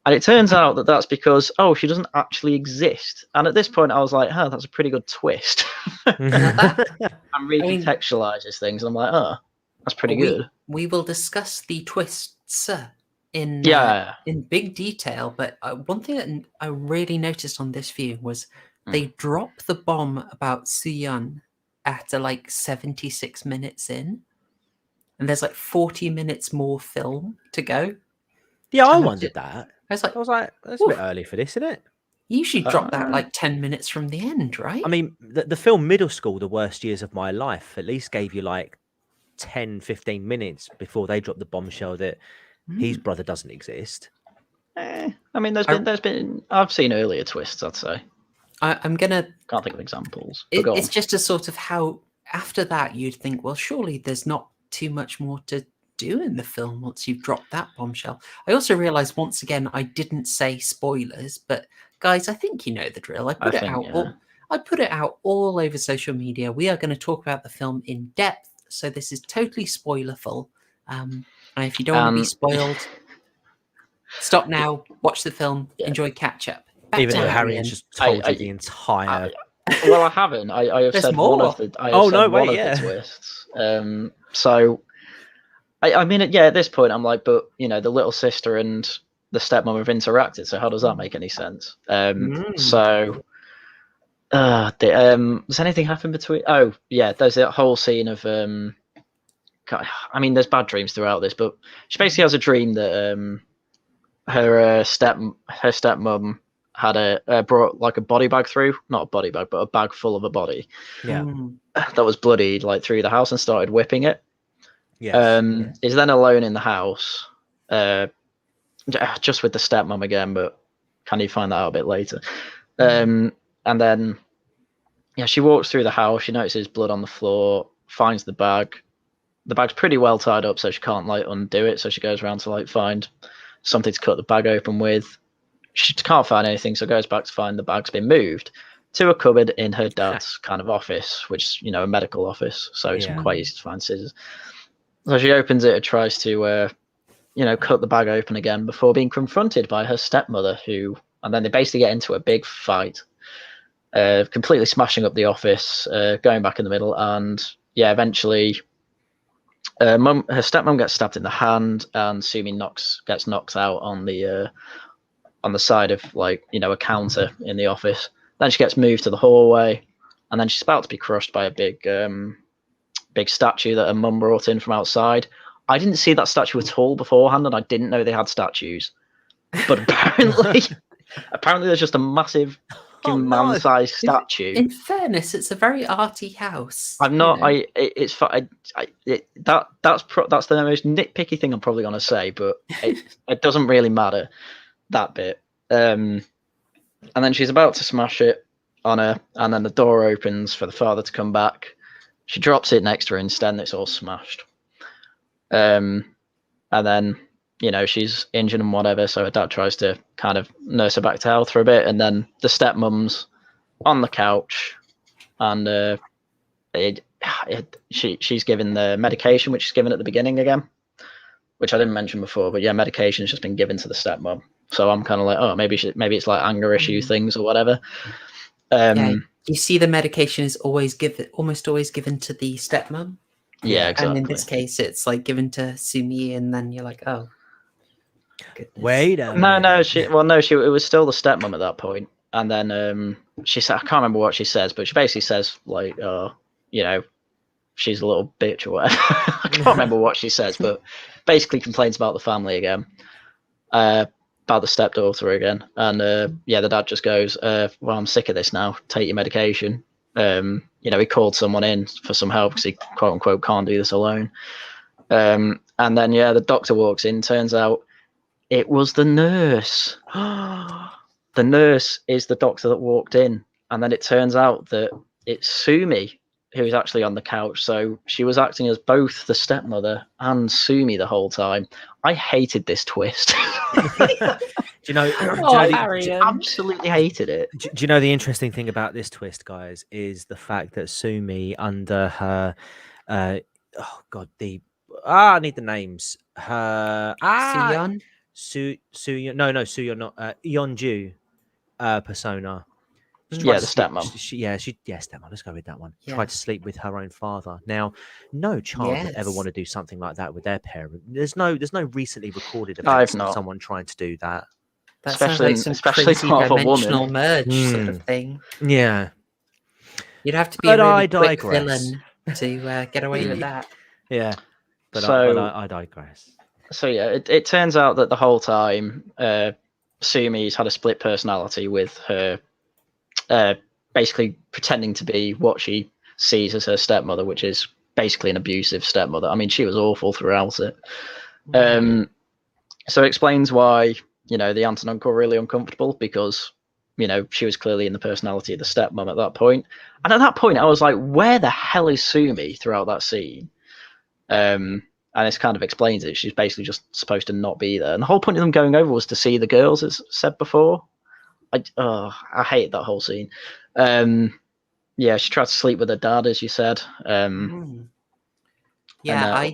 And it turns out that that's because, she doesn't actually exist. And at this point, I was like, that's a pretty good twist. And recontextualizes things. And I'm like, that's pretty good. We will discuss the twists in big detail. But one thing that I really noticed on this view was they drop the bomb about Suyun at like 76 minutes in. And there's like 40 minutes more film to go. Yeah, I And wondered that. I was like, I was like, that's a bit early for this, isn't it? you should drop that like 10 minutes from the end, right? I mean, the film Middle School, The Worst Years of My Life, at least gave you like 10, 15 minutes before they dropped the bombshell that his brother doesn't exist. I mean, there's been I've seen earlier twists, I'd say. I'm gonna. Can't think of examples. But go It's on. just a sort of how after that you'd think, well, surely there's not too much more to do in the film once you've dropped that bombshell. I also realised once again I didn't say spoilers, but guys, I think you know the drill. I put it out all over social media. We are going to talk about the film in depth, so this is totally spoilerful. And if you don't want to be spoiled, stop now, watch the film, enjoy catch up. Even though Haryan's just told you the entire. Well, I haven't. I have said one of the. The twists. So, I mean, at this point, I'm like, but the little sister and the stepmom have interacted. So how does that make any sense? So, does anything happen between? Oh, yeah. There's that whole scene of. I mean, there's bad dreams throughout this, but she basically has a dream that her stepmom had brought like a body bag through, not a body bag, but a bag full of a body. Yeah. That was bloodied like through the house and started whipping it. Yes. Is then alone in the house, just with the stepmom again, but can you find that out a bit later? And then, she walks through the house. She notices blood on the floor, finds the bag. The bag's pretty well tied up, so she can't like undo it. So she goes around to like find something to cut the bag open with. She can't find anything, so goes back to find the bag's been moved to a cupboard in her dad's kind of office, which is a medical office, so it's quite easy to find scissors. So she opens it and tries to cut the bag open again before being confronted by her stepmother, and then they basically get into a big fight, completely smashing up the office, going back in the middle, and eventually her stepmom gets stabbed in the hand, and Sumi gets knocked out on the side of a counter in the office. Then she gets moved to the hallway, and then she's about to be crushed by a big statue that her mum brought in from outside. I didn't see that statue at all beforehand, and I didn't know they had statues. But apparently there's just a massive man-sized statue. In fairness, it's a very arty house. I'm not. That's the most nitpicky thing I'm probably going to say, but it doesn't really matter that bit. And then she's about to smash it on her, and then the door opens for the father to come back. She drops it next to her instead, and it's all smashed. And then she's injured and whatever, so her dad tries to kind of nurse her back to health for a bit, and then the stepmom's on the couch, and she's given the medication, which she's given at the beginning again, which I didn't mention before, but medication's just been given to the stepmom. So I'm kind of like, oh, maybe it's like anger issue things or whatever. You see, the medication is almost always given to the stepmom. Yeah, exactly. And in this case, it's like given to Sumi, and then you're like, oh, goodness. Wait a minute. No, it was still the stepmom at that point. And then she said, I can't remember what she says, but she basically says like, she's a little bitch or whatever. I can't remember what she says, but basically complains about the family again, about the stepdaughter again. And the dad just goes, well, I'm sick of this now. Take your medication. He called someone in for some help because he quote unquote can't do this alone. And then the doctor walks in. Turns out it was the nurse. The nurse is the doctor that walked in, and then it turns out that it's Sumi who's actually on the couch. So she was acting as both the stepmother and Sumi the whole time. I hated this twist. Absolutely hated it. Do you know the interesting thing about this twist, guys, is the fact that Sumi, under her, I need the names. Her Suyeon? Suyeon, not Yeonju persona. The stepmom. Stepmom. Let's go with that one. Tried to sleep with her own father. Now, no child would ever want to do something like that with their parent. There's no recently recorded events of someone trying to do that. That especially part of a woman merge sort of thing. Yeah, you'd have to be a really quick villain to get away with that. Yeah, but I digress. So yeah, it turns out that the whole time, Sumi's had a split personality with her, basically pretending to be what she sees as her stepmother, which is basically an abusive stepmother. I mean, she was awful throughout it. So it explains why, the aunt and uncle were really uncomfortable, because, she was clearly in the personality of the stepmom at that point. And at that point, I was like, where the hell is Sumi throughout that scene? And this kind of explains it. She's basically just supposed to not be there. And the whole point of them going over was to see the girls, as said before. I hate that whole scene. Yeah, she tried to sleep with her dad, as you said. Yeah,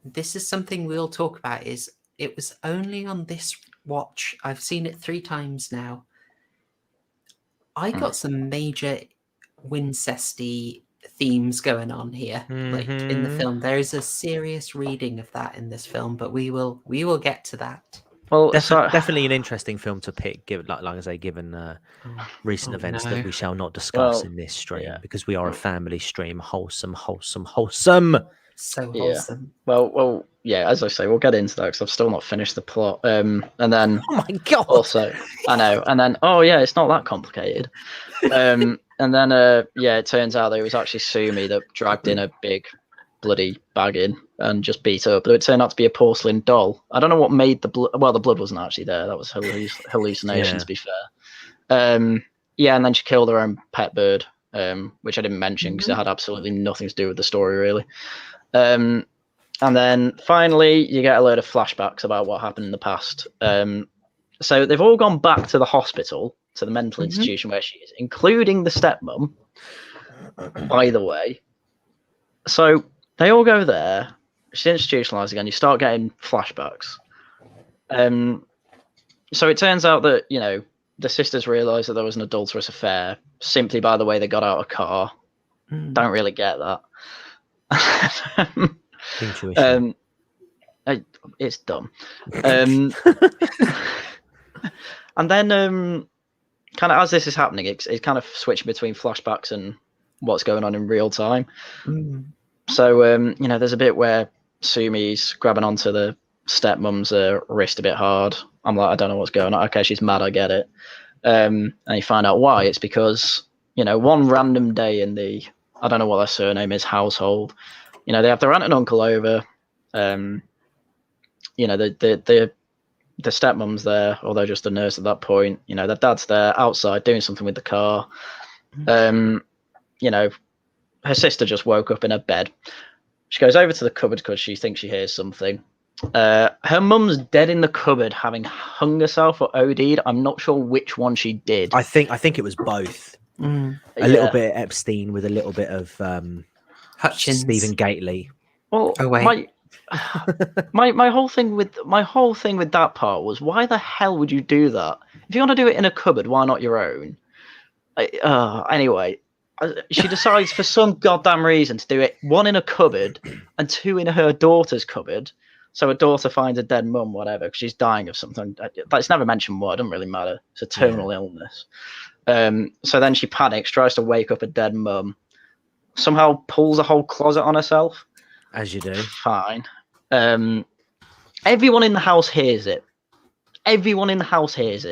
this is something we'll talk about. Is it was only on this watch. I've seen it 3 times now. I got some major Wincesty themes going on here, like in the film. There is a serious reading of that in this film, but we will get to that. Well, definitely an interesting film to pick, given, like I say, given recent events that we shall not discuss in this stream, because we are a family stream. Wholesome. So wholesome. Yeah. Well, yeah. As I say, we'll get into that because I've still not finished the plot. And then, oh my god, also, I know. And then, oh yeah, it's not that complicated. And then, it turns out that it was actually Sumi that dragged in a big bloody bag in and just beat her up. But it turned out to be a porcelain doll. I don't know what made the blood. Well, the blood wasn't actually there. That was hallucination, to be fair. Yeah, and then she killed her own pet bird, which I didn't mention because it had absolutely nothing to do with the story, really. And then finally, you get a load of flashbacks about what happened in the past. So they've all gone back to the hospital, to the mental institution where she is, including the stepmom, by the way. So they all go there. She's institutionalized again. You start getting flashbacks. So it turns out that, the sisters realised that there was an adulterous affair simply by the way they got out of a car. Don't really get that. It's dumb. And then kind of as this is happening, it's kind of switching between flashbacks and what's going on in real time. So there's a bit where Sumi's grabbing onto the stepmom's wrist a bit hard. I'm like, I don't know what's going on. Okay, she's mad, I get it. And you find out why. It's because one random day in the, I don't know what their surname is, household, they have their aunt and uncle over. The stepmom's there, although just a nurse at that point. Their dad's there outside doing something with the car. Her sister just woke up in her bed. She goes over to the cupboard because she thinks she hears something. Her mum's dead in the cupboard, having hung herself or OD'd. I'm not sure which one she did. I think it was both. A little bit of Epstein with a little bit of Hutchins, Stephen Gately. Well, my whole thing with that part was, why the hell would you do that? If you want to do it in a cupboard, why not your own? Anyway, she decides for some goddamn reason to do it, 1 in a cupboard and 2 in her daughter's cupboard. So her daughter finds a dead mum, whatever, because she's dying of something. It's never mentioned what. It doesn't really matter. It's a terminal illness. So then she panics, tries to wake up a dead mum, somehow pulls a whole closet on herself. As you do. Fine. Everyone in the house hears it. Everyone in the house hears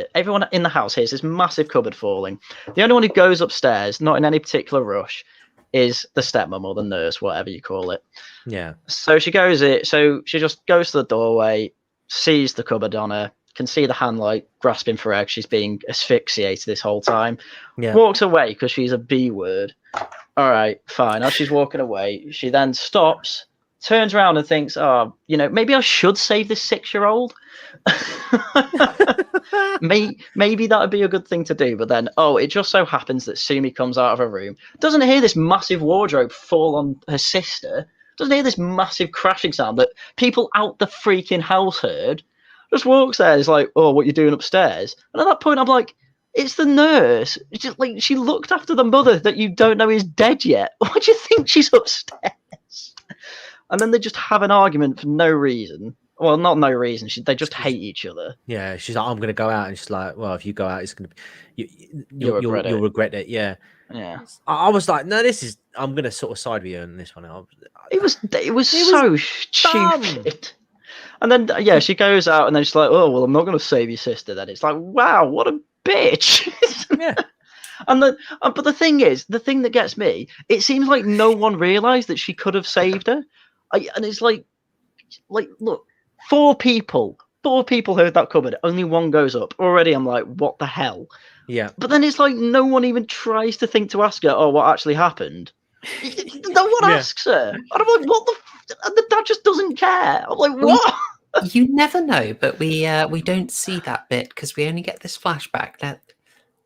this massive cupboard falling. The only one who goes upstairs, not in any particular rush, is the stepmom or the nurse, whatever you call it. Yeah. So she just goes to the doorway, sees the cupboard on her, can see the hand like grasping for eggs. She's being asphyxiated this whole time. Yeah. Walks away because she's a B word. All right, fine. As she's walking away, she then stops, turns around and thinks, maybe I should save this 6-year-old. Maybe that would be a good thing to do. But then, it just so happens that Sumi comes out of her room, doesn't hear this massive wardrobe fall on her sister, doesn't hear this massive crashing sound that people out the freaking house heard, just walks there, is like, oh, what you doing upstairs? And at that point, I'm like, it's the nurse. It's just like, she looked after the mother that you don't know is dead yet. Why do you think she's upstairs? And then they just have an argument for no reason. Well, not no reason. They just hate each other. Yeah, she's like, I'm going to go out. And she's like, well, if you go out, it's going to be... You'll regret it. Yeah. Yeah. I was like, no, I'm going to sort of side with you on this one. It was so stupid. And then yeah, she goes out and then she's like, "Oh well, I'm not going to save your sister." Then it's like, wow, what a bitch. Yeah. And but the thing is, the thing that gets me, it seems like no one realised that she could have saved her. And it's like look, four people heard that cupboard. Only one goes up. Already, I'm like, what the hell? Yeah. But then it's like no one even tries to think to ask her, oh, what actually happened? No one asks her. And I'm like, what the? And the dad just doesn't care. I'm like, what? You never know, but we don't see that bit because we only get this flashback. That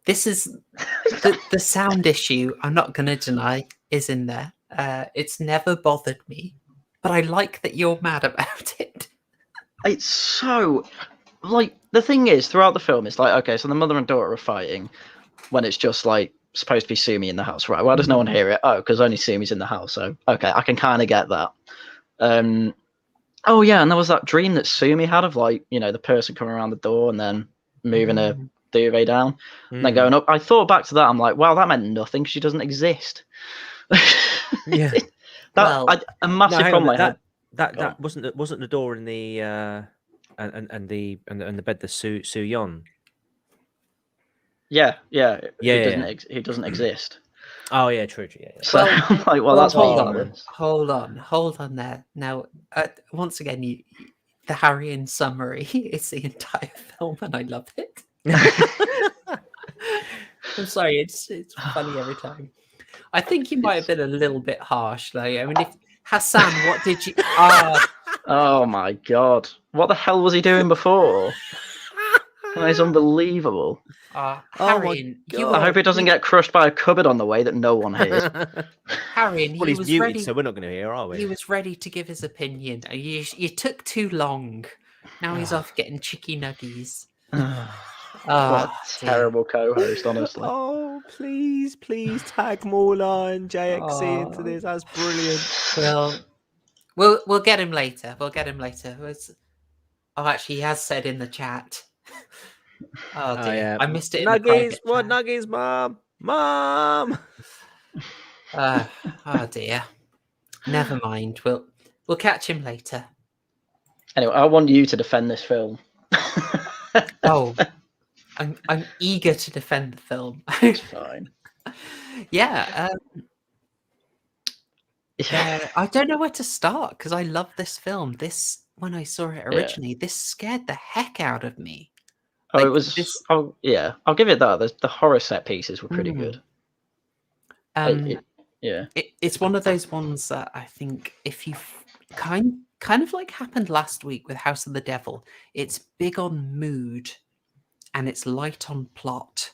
this is the sound issue. I'm not going to deny is in there. It's never bothered me, but I like that you're mad about it. It's so like the thing is throughout the film, it's like okay, so the mother and daughter are fighting when it's just like supposed to be Sumi in the house, right? Why does no one hear it? Oh, because only Sumi's in the house. So okay, I can kind of get that. Oh yeah, and there was that dream that Sumi had of like the person coming around the door and then moving a duvet down and then going up. I thought back to that. I'm like, wow, that meant nothing. She doesn't exist. Yeah. A massive problem I had. That wasn't the door in the and the bed that Soo Yeon. Yeah. He doesn't exist. Oh yeah, true. Yeah. So I'm like, well, that's hold on there. Now, once again, the Haryan summary is the entire film, and I love it. I'm sorry, it's funny every time. I think you might have been a little bit harsh, though. I mean, if Hassan, what did you? Oh my god, what the hell was he doing before? That is unbelievable. Haryan, I hope he doesn't get crushed by a cupboard on the way that no one hears. Haryan, well, he's muted, ready, so we're not going to hear, are we? He was ready to give his opinion. You took too long. Now he's off getting chicky nuggies. What a terrible co-host, honestly. Oh, please tag Mola and JXC into this. That's brilliant. Well, we'll get him later. Actually, he has said in the chat. Oh dear, yeah. I missed it. Nuggies, what nuggies, mom? Oh dear. Never mind. We'll catch him later. Anyway, I want you to defend this film. Oh, I'm eager to defend the film. It's fine. Yeah. I don't know where to start because I love this film. When I saw it originally, this scared the heck out of me. It was. I'll give it that. The horror set pieces were pretty good. It's one of those ones that I think if you kind of like happened last week with House of the Devil, it's big on mood and it's light on plot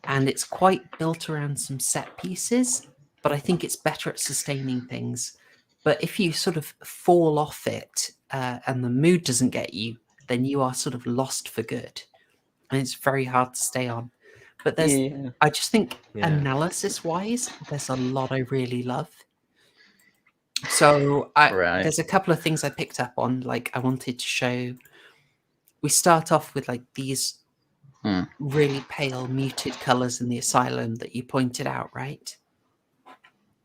and it's quite built around some set pieces, but I think it's better at sustaining things. But if you sort of fall off it and the mood doesn't get you, then you are sort of lost for good. And it's very hard to stay on. But I just think analysis-wise, there's a lot I really love. So there's a couple of things I picked up on. Like I wanted to show, we start off with like these really pale, muted colors in the asylum that you pointed out, right?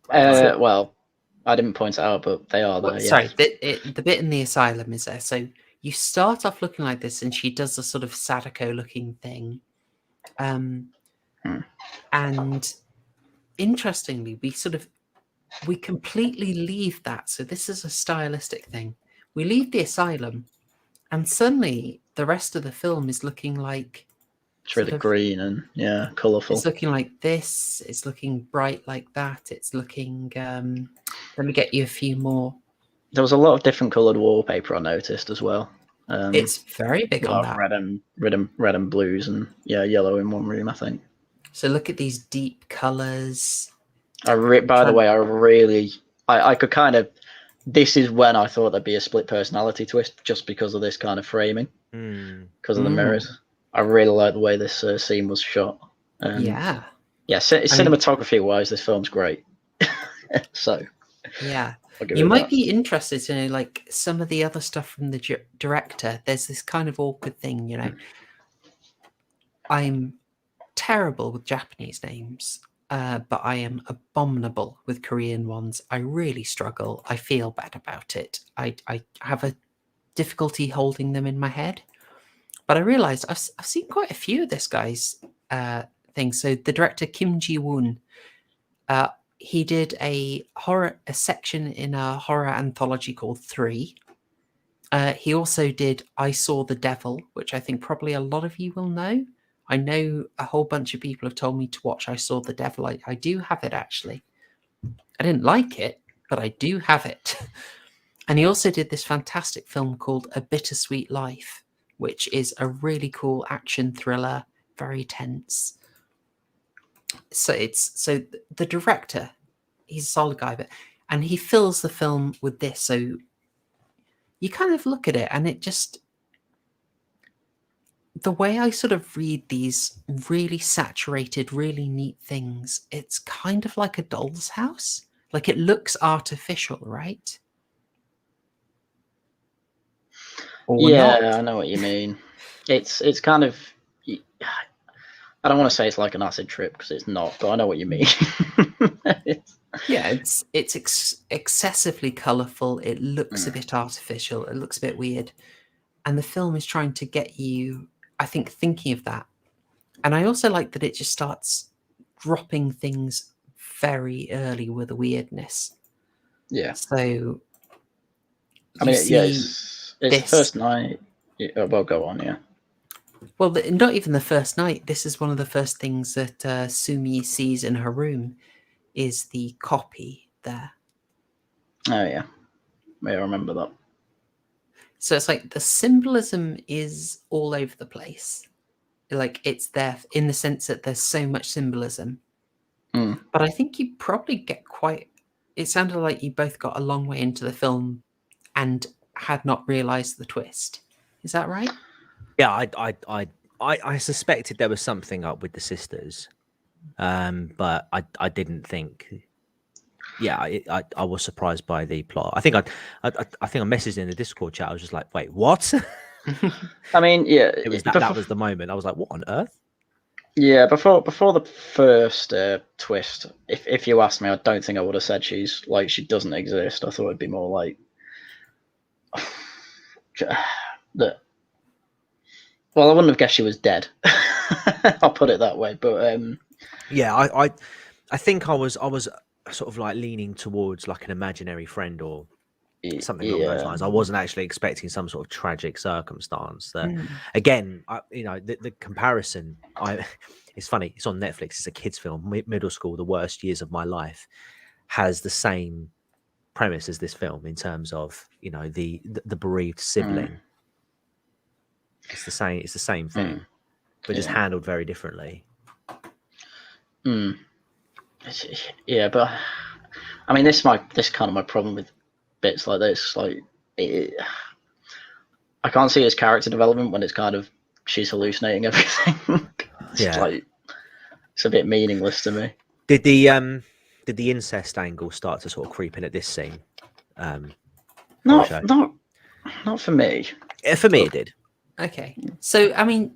Well, I didn't point it out, but they are there. Sorry, the bit in the asylum is there. So you start off looking like this, and she does a sort of Sadako-looking thing. And interestingly, we completely leave that. So this is a stylistic thing. We leave the asylum, and suddenly the rest of the film is looking like it's really green and colourful. It's looking like this. It's looking bright like that. It's looking. Let me get you a few more. There was a lot of different coloured wallpaper I noticed as well. It's very big on that. Red and blues and yellow in one room, I think. So look at these deep colours. By the way, I could kind of. This is when I thought there'd be a split personality twist, just because of this kind of framing, because of the mirrors. I really like the way this scene was shot. Cinematography wise, this film's great. So you might be interested to know like some of the other stuff from the director. There's this kind of awkward thing, I'm terrible with Japanese names, but I am abominable with Korean ones. I really struggle. I feel bad about it. I have a difficulty holding them in my head. But I realized I've seen quite a few of this guy's things. So the director Kim Ji-woon, he did a section in a horror anthology called 3. He also did I Saw the Devil, which I think probably a lot of you will know. I know a whole bunch of people have told me to watch I Saw the Devil. I do have it, actually. I didn't like it, but I do have it. And he also did this fantastic film called A Bittersweet Life, which is a really cool action thriller, very tense. So the director, he's a solid guy, and he fills the film with this. So you kind of look at it, and it just, the way I sort of read these really saturated, really neat things, it's kind of like a doll's house. Like, it looks artificial, right? Or Yeah, not. I know what you mean. It's kind of, I don't want to say it's like an acid trip because it's not, but I know what you mean. Yeah, it's excessively colourful. It looks a bit artificial. It looks a bit weird. And the film is trying to get you, I think, thinking of that. And I also like that it just starts dropping things very early with the weirdness. Yeah. So I mean, yeah, it's the first night. Yeah, well, go on, yeah. Well, not even the first night. This is one of the first things that Sumi sees in her room, is the copy there. Oh, yeah. I remember that. So it's like the symbolism is all over the place. Like, it's there in the sense that there's so much symbolism. But I think you probably get it sounded like you both got a long way into the film and had not realised the twist. Is that right? Yeah, I suspected there was something up with the sisters, but I didn't think. Yeah, I was surprised by the plot. I think I messaged in the Discord chat. I was just like, wait, what? I mean, yeah, it was that was the moment. I was like, what on earth? Yeah, before the first twist, if you asked me, I don't think I would have said she doesn't exist. I thought it'd be more like that. Well, I wouldn't have guessed she was dead. I'll put it that way. But yeah, I think I was sort of like leaning towards like an imaginary friend or something along those lines. I wasn't actually expecting some sort of tragic circumstance. That again, the comparison. It's funny. It's on Netflix. It's a kids' film. Middle School, the worst years of my life, has the same premise as this film in terms of the bereaved sibling. It's the same. It's the same thing, but just handled very differently. Yeah, but I mean, this kind of my problem with bits like this. Like, I can't see his character development when it's kind of she's hallucinating everything. It's a bit meaningless to me. Did the incest angle start to sort of creep in at this scene? Not for me. For me, it did. Okay, so I mean,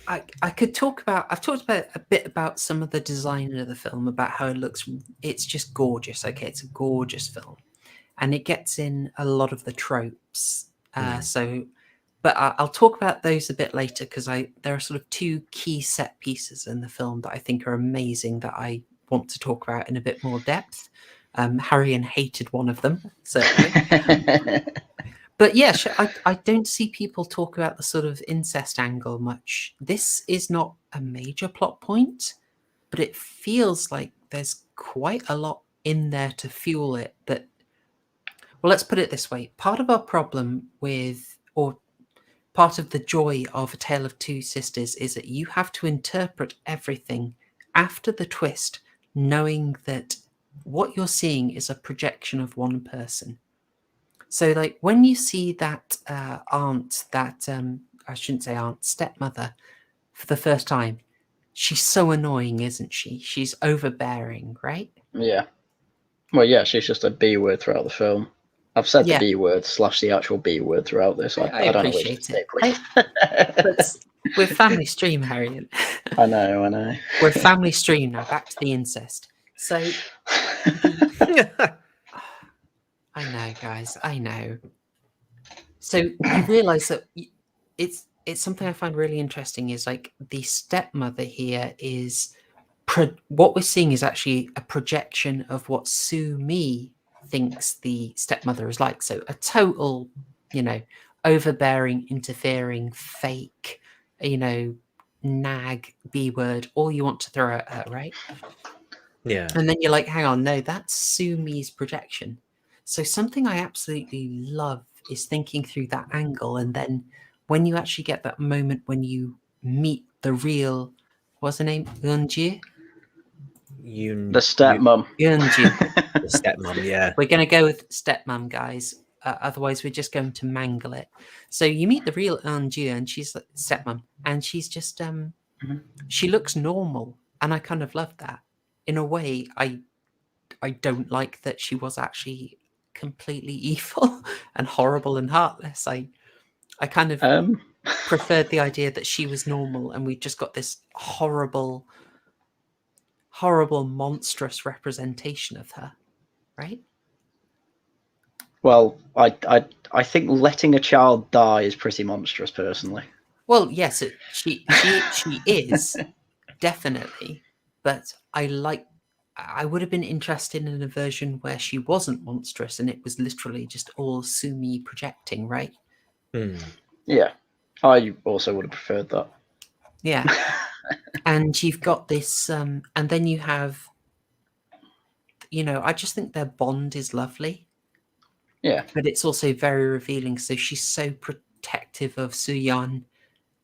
I've talked about a bit about some of the design of the film, about how it looks. It's just gorgeous. Okay, it's a gorgeous film, and it gets in a lot of the tropes. But I'll talk about those a bit later, because there are sort of two key set pieces in the film that I think are amazing that I want to talk about in a bit more depth. Haryan hated one of them, certainly. But yeah, I don't see people talk about the sort of incest angle much. This is not a major plot point, but it feels like there's quite a lot in there to fuel it. Well, let's put it this way. Part of our problem or part of the joy of A Tale of Two Sisters is that you have to interpret everything after the twist, knowing that what you're seeing is a projection of one person. So, like, when you see that stepmother for the first time, she's so annoying, isn't she? She's overbearing, right? Yeah. Well, yeah, she's just a B word throughout the film. I've said the B word / the actual B word throughout this. I don't appreciate know it. But we're family stream, Haryan. I know. We're family stream now. Back to the incest. So, I know, guys. I know. So you realise that it's something I find really interesting is like the stepmother here is what we're seeing is actually a projection of what Sue Me thinks the stepmother is like. So a total, overbearing, interfering, fake, nag, B word, all you want to throw at her, right? Yeah. And then you're like, hang on, no, that's Sue Me's projection. So something I absolutely love is thinking through that angle. And then when you actually get that moment when you meet the real, what's her name? Eunji? The stepmom. Eunji. The stepmom, yeah. We're going to go with stepmom, guys. Otherwise, we're just going to mangle it. So you meet the real Eunji, and she's like stepmom, and she's just she looks normal, and I kind of love that. In a way, I don't like that she was actually completely evil and horrible and heartless. I kind of preferred the idea that she was normal, and we just got this horrible, monstrous representation of her, right? Well, I think letting a child die is pretty monstrous, personally. Well, yes, she is definitely, but I would have been interested in a version where she wasn't monstrous and it was literally just all Sumi projecting, right? Yeah, I also would have preferred that. Yeah. And you've got this, and then you have, I just think their bond is lovely. Yeah. But it's also very revealing. So she's so protective of Suyeon,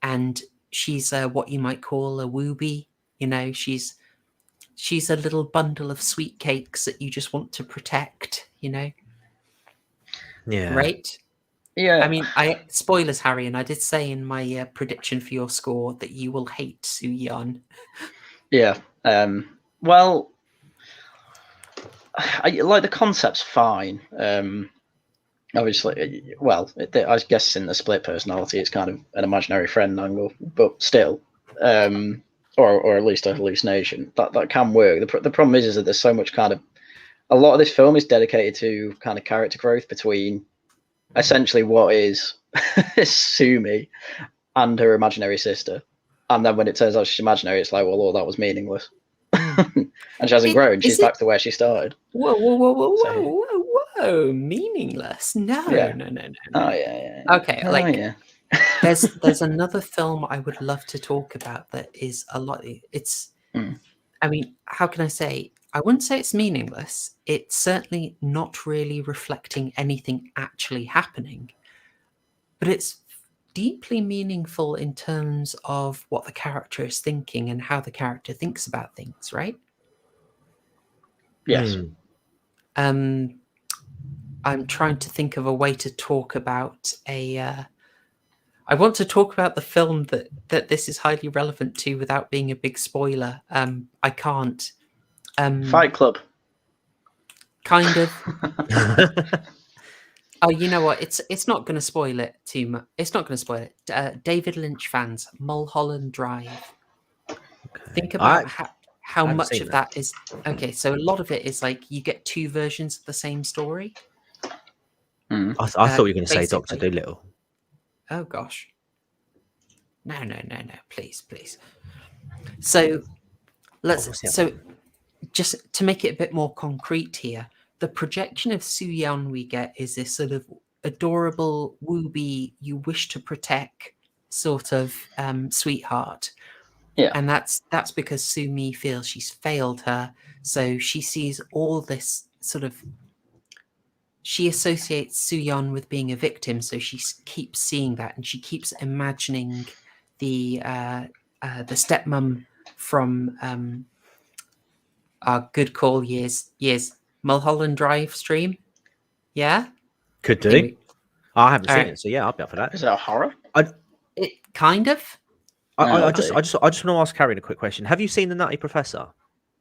and she's what you might call a wooby. She's a little bundle of sweet cakes that you just want to protect, Yeah. Right? Yeah. I mean, spoilers, Harry, and I did say in my prediction for your score that you will hate Suyeon. Yeah. Well, the concept's fine. Obviously, well, I guess in the split personality, it's kind of an imaginary friend angle, but still, or at least a hallucination that can work. The problem is that there's so much kind of a lot of this film is dedicated to kind of character growth between essentially what is Sumi and her imaginary sister, and then when it turns out she's imaginary, it's like, well, all that was meaningless, and she hasn't grown. She's back to where she started. Whoa! Meaningless? No. Oh yeah. Okay, there's another film I would love to talk about that is a lot. It's, I mean, how can I say? I wouldn't say it's meaningless. It's certainly not really reflecting anything actually happening, but it's deeply meaningful in terms of what the character is thinking and how the character thinks about things, right? Yes. I'm trying to think of a way to talk about I want to talk about the film that this is highly relevant to without being a big spoiler. I can't. Fight Club. Kind of. Oh, you know what? It's not going to spoil it too much. It's not going to spoil it. David Lynch fans, Mulholland Drive. Okay. Think about how much of that is... Okay, so a lot of it is like you get two versions of the same story. I thought you were going to say Dr. Dolittle. Oh, gosh. No. Please. So, So, just to make it a bit more concrete here, the projection of Suyeon we get is this sort of adorable, wooby, you wish to protect sort of sweetheart. Yeah. And that's because Sumi feels she's failed her. So she sees all this sort of... She associates Suyeon with being a victim, so she keeps seeing that, and she keeps imagining the stepmom from our good call years Mulholland Drive stream. Yeah, could do. I haven't seen it, so yeah, I'll be up for that. Is it a horror? It kind of. I just want to ask Harry a quick question. Have you seen The Nutty Professor?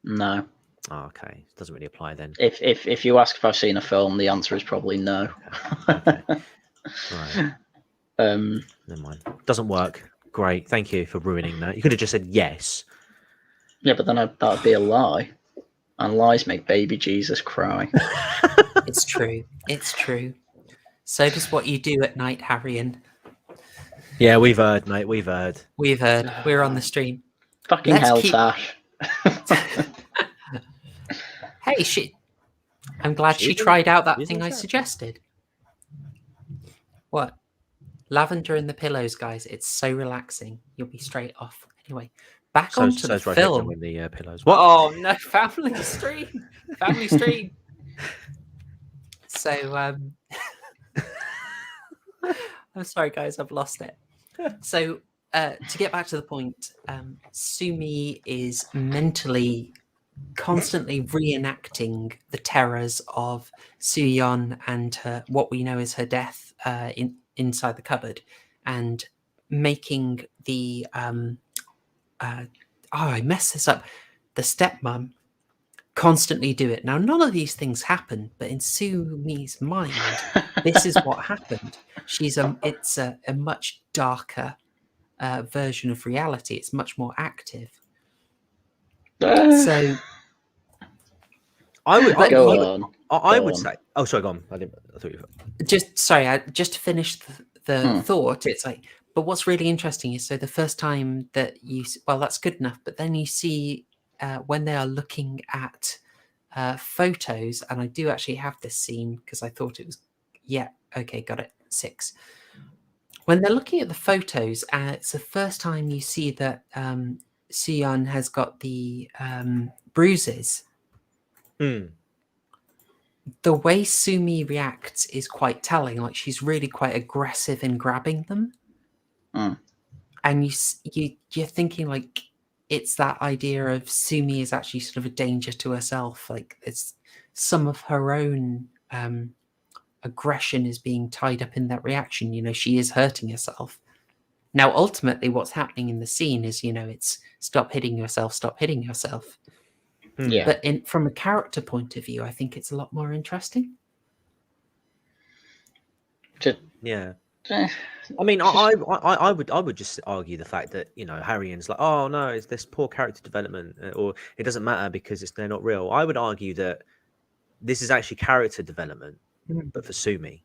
No. Oh, okay, doesn't really apply then. If you ask if I've seen a film, the answer is probably no. Okay. Right. Never mind. Doesn't work. Great. Thank you for ruining that. You could have just said yes. Yeah, but then that would be a lie, and lies make baby Jesus cry. It's true. So does what you do at night, Haryan. Yeah, we've heard, mate. We've heard. We've heard. We're on the stream. Fucking Let's hell, keep- Tash. Hey, I'm glad she She's in- tried out that she's in thing I chat. suggested. What? Lavender in the pillows, guys. It's so relaxing. You'll be straight off. Anyway, back onto the film. With the pillows. What? Oh no, family stream. Family stream. So I'm sorry guys, I've lost it. So to get back to the point, Sumi is mentally constantly reenacting the terrors of Suyeon and her, what we know is her death inside the cupboard, and making the I messed this up. The stepmom constantly do it. Now, none of these things happen, but in Sumi's mind, this is what happened. It's a much darker version of reality. It's much more active. So I would on. say. Oh, sorry, go on. I thought you. Just to finish the thought. It's like, but what's really interesting is, so the first time that that's good enough, but then you see when they are looking at photos, and I do actually have this scene because I thought it was, got it, 6. When they're looking at the photos, it's the first time you see that Suyeon has got the bruises. The way Sumi reacts is quite telling. Like, she's really quite aggressive in grabbing them, and you're thinking, like, it's that idea of Sumi is actually sort of a danger to herself. Like, it's some of her own aggression is being tied up in that reaction. You know, she is hurting herself. Now, ultimately, what's happening in the scene is, it's stop hitting yourself, stop hitting yourself. Yeah. But from a character point of view, I think it's a lot more interesting. Yeah. I mean, I would just argue the fact that, Haryan's like, oh no, it's this poor character development, or it doesn't matter because they're not real. I would argue that this is actually character development, but for Sumi,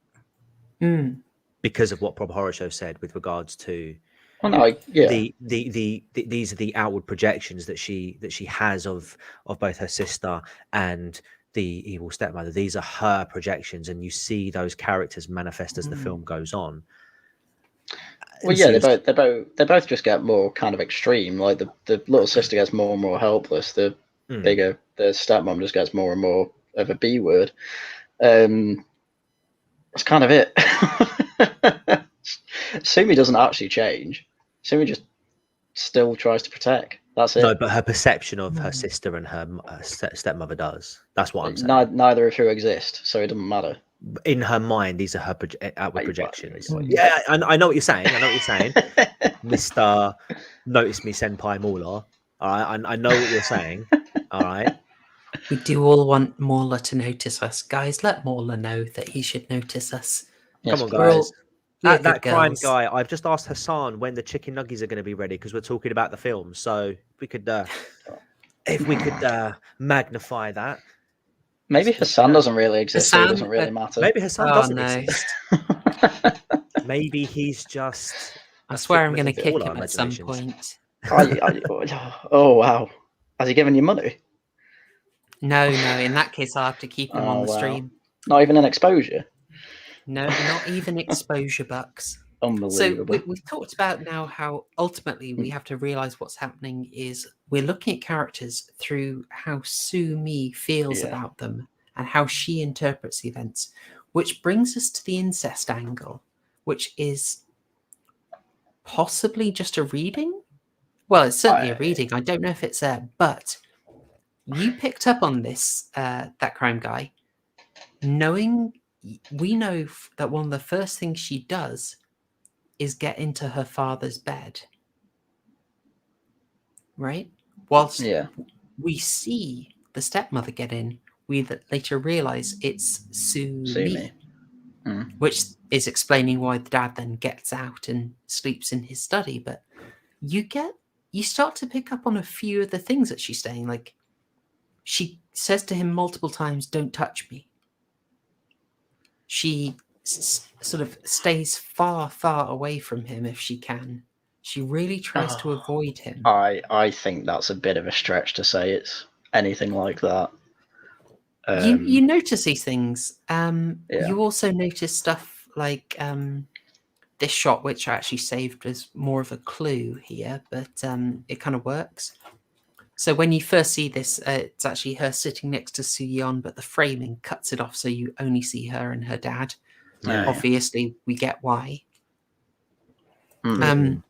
because of what Prob Horrorshow said with regards to these are the outward projections that she has of both her sister and the evil stepmother. These are her projections, and you see those characters manifest as the film goes on. Well, yeah, they both just get more kind of extreme. Like the little sister gets more and more helpless. The stepmom just gets more and more of a B word. That's kind of it. Sumi doesn't actually change. Sumi just still tries to protect. That's it. No, but her perception of her sister and her stepmother does. That's what I'm saying. Neither of who exist, so it doesn't matter. In her mind, these are her outward projections. Yeah, I know what you're saying. Mr. Notice Me Senpai Mauler. All right, I know what you're saying. All right. We do all want Mauler to notice us. Guys, let Mauler know that he should notice us. Yes, come on, guys. That crime girls. guy, I've just asked Hassan when the chicken nuggets are going to be ready because we're talking about the film. So if we could magnify that. Maybe Hassan doesn't really exist, so it doesn't really matter. Maybe Hassan doesn't exist. Maybe he's just... I swear I'm going to kick him at some point. Oh, wow. Has he given you money? No. In that case, I'll have to keep him on the stream. Not even an exposure? No, not even exposure bucks. Unbelievable. So we've talked about now how ultimately we have to realize what's happening is we're looking at characters through how Sumi feels about them and how she interprets the events, which brings us to the incest angle, which is possibly just a reading. Well, it's certainly a reading. I don't know if it's there, but you picked up on this, that crime guy, knowing we know that one of the first things she does is get into her father's bed, right? Whilst we see the stepmother get in, we later realize it's Sumi. Which is explaining why the dad then gets out and sleeps in his study. But you start to pick up on a few of the things that she's saying. Like, she says to him multiple times, "Don't touch me." She sort of stays far, far away from him if she can. She really tries to avoid him. I think that's a bit of a stretch to say it's anything like that. You notice these things. Yeah. You also notice stuff like this shot, which I actually saved as more of a clue here, but it kind of works. So when you first see this, it's actually her sitting next to Soo-yeon, but the framing cuts it off, so you only see her and her dad. Yeah. Obviously, we get why. Mm.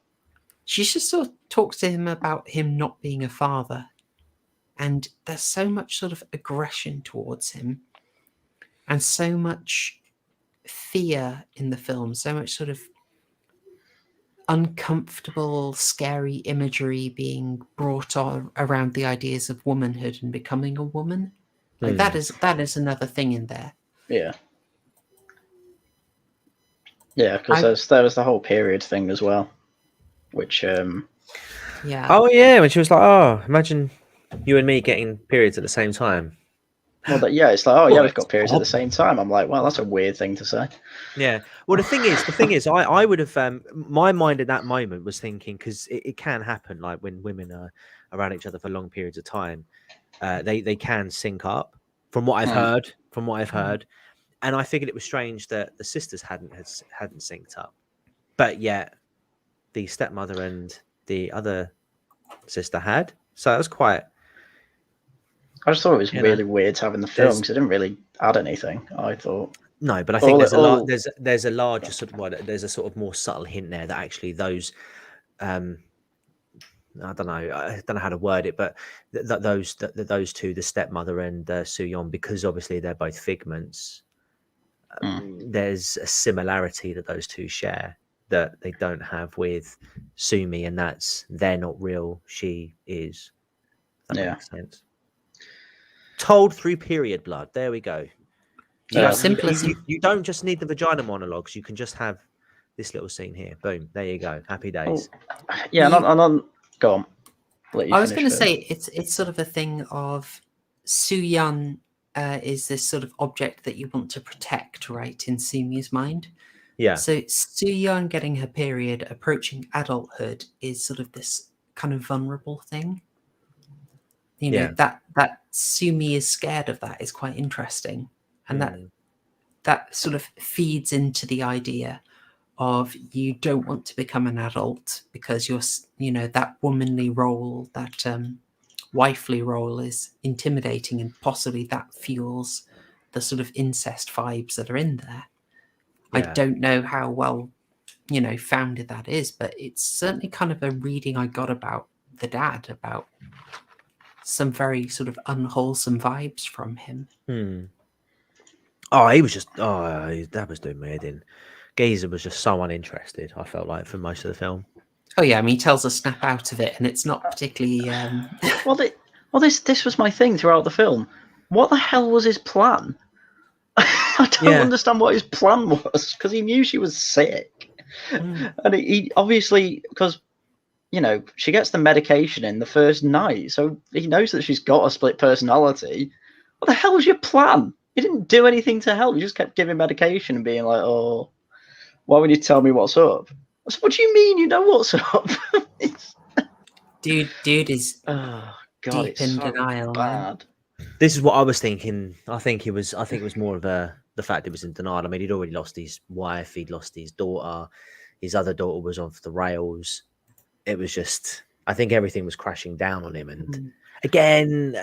She just sort of talks to him about him not being a father. And there's so much sort of aggression towards him and so much fear in the film, so much sort of uncomfortable, scary imagery being brought on around the ideas of womanhood and becoming a woman. Like that is another thing in there. Yeah. Yeah, because there was the whole period thing as well, which Yeah. Oh yeah, when she was like, "Oh, imagine you and me getting periods at the same time." well, it's like, oh yeah, Well, we've got periods at the same time. I'm like, well, that's a weird thing to say. Yeah. Well, the thing is, I would have my mind at that moment was thinking, because it can happen, like when women are around each other for long periods of time, they can sync up. From what I've heard, and I figured it was strange that the sisters hadn't synced up, but yet the stepmother and the other sister had. So it was quite. I just thought it was really weird having the film because it didn't really add anything. I thought. No, but I think there's a larger sort of there's a sort of more subtle hint there that actually those I don't know how to word it, but those two, the stepmother and Soo-yeon, because obviously they're both figments, there's a similarity that those two share that they don't have with Sumi, and that's they're not real, she is. That makes sense. Told through period blood. There we go. You don't just need the vagina monologues. You can just have this little scene here. Boom. There you go. Happy days. Yeah, go on. I was going to say it's sort of a thing of Soo-yeon is this sort of object that you want to protect, right, in Sumi's mind. Yeah. So Soo-yeon getting her period, approaching adulthood, is sort of this kind of vulnerable thing. You know, that Sumi is scared of that is quite interesting. And that sort of feeds into the idea of you don't want to become an adult because you're, that womanly role, that wifely role is intimidating, and possibly that fuels the sort of incest vibes that are in there. I don't know how well, founded that is, but it's certainly kind of a reading I got about the dad, about some very sort of unwholesome vibes from him. Oh, he was just that was doing my head in. Geezer was just so uninterested, I felt like, for most of the film. Oh yeah, I mean, he tells her snap out of it, and it's not particularly this was my thing throughout the film. What the hell was his plan? I don't understand what his plan was, because he knew she was sick. And he obviously, because she gets the medication in the first night, so he knows that she's got a split personality. What the hell was your plan? You didn't do anything to help. You just kept giving medication and being like, "Oh, why would you tell me what's up?" I said, "What do you mean you know what's up?" Dude is deep in denial, man. This is what I was thinking. I think it was more of the fact it was in denial. I mean, he'd already lost his wife, he'd lost his daughter, his other daughter was off the rails. It was just, I think everything was crashing down on him. And again,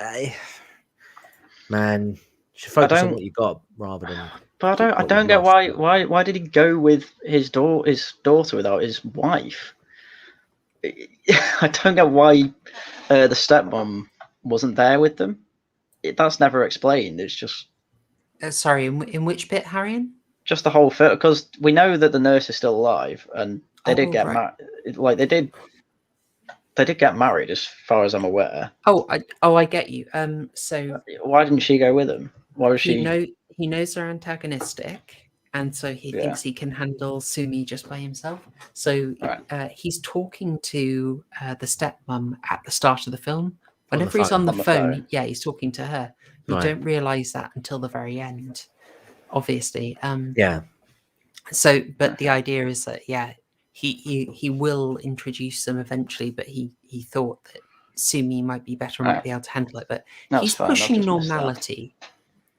man, you should focus on what you got rather than. But I don't get why did he go with his daughter without his wife? I don't get why the stepmom wasn't there with them. That's never explained. It's just sorry, in which bit, Haryan? Just the whole film, because we know that the nurse is still alive, and they did get married. Like they did get married, as far as I'm aware. I get you. So why didn't she go with him? Why was she? He knows they're antagonistic, and so he thinks he can handle Sumi just by himself. So he's talking to the stepmom at the start of the film. Whenever he's on the phone, he's talking to her. You don't realise that until the very end, obviously. So, but the idea is that he will introduce them eventually, but he thought that Sumi might be better and might be able to handle it. But That's he's fine, I've pushing just missed that. normality.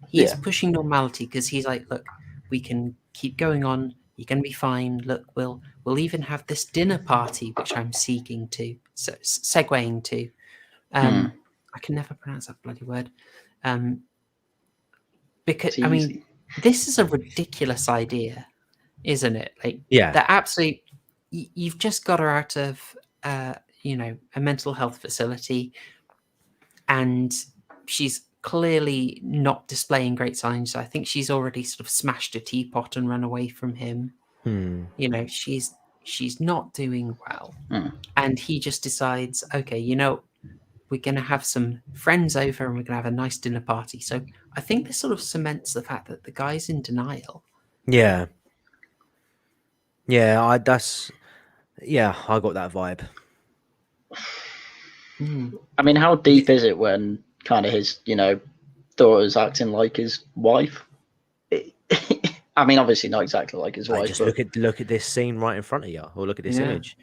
He is Yeah. pushing normality because he's like, look, we can keep going on. You're going to be fine. Look, we'll even have this dinner party, which I'm segueing to. I can never pronounce that bloody word. Because It's I mean, easy. this is a ridiculous idea, isn't it? Like, Yeah. that absolutely. You've just got her out of, you know, a mental health facility, and she's clearly not displaying great signs. I think she's already sort of smashed a teapot and run away from him. You know, she's not doing well. And he just decides, okay, you know, we're going to have some friends over and we're going to have a nice dinner party. So I think this sort of cements the fact that the guy's in denial. Yeah. Yeah, I got that vibe. I mean, how deep is it when kind of his, you know, daughter's acting like his wife? I mean, obviously not exactly like his wife. Just but look at this scene right in front of you, or look at this image.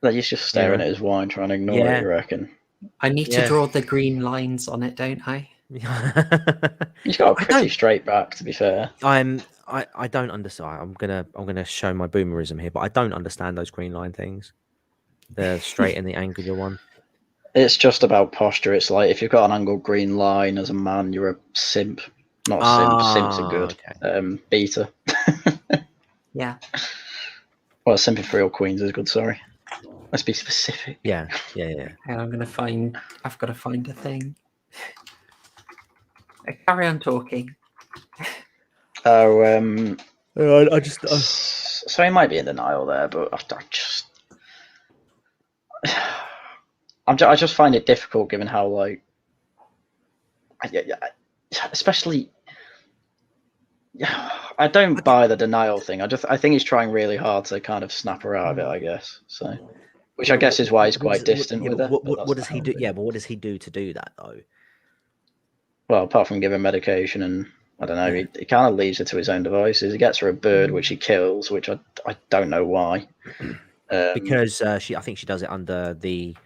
Like, he's just staring at his wine, trying to ignore it. You reckon? I need to draw the green lines on it, don't I? He's got a pretty straight back, to be fair. I don't understand. I'm gonna show my boomerism here, but I don't understand those green line things. The straight and the angular one. It's just about posture. It's like if you've got an angled green line as a man, you're a simp. Not a simp. Simps are good. Okay. Beta. Yeah. Well, simping for real queens is good. Sorry. Let's be specific. Yeah. And I've got to find a thing. Carry on talking. Oh, I just. So he might be in denial there, but I just find it difficult given how, like, especially, I don't buy the denial thing. I think he's trying really hard to kind of snap her out of it, I guess. So, which I guess is why he's quite distant with her. What does he do? Yeah, but what does he do to do that though? Well, apart from giving medication and I don't know, he kind of leaves her to his own devices. He gets her a bird, which he kills, which I don't know why. Because I think she does it under the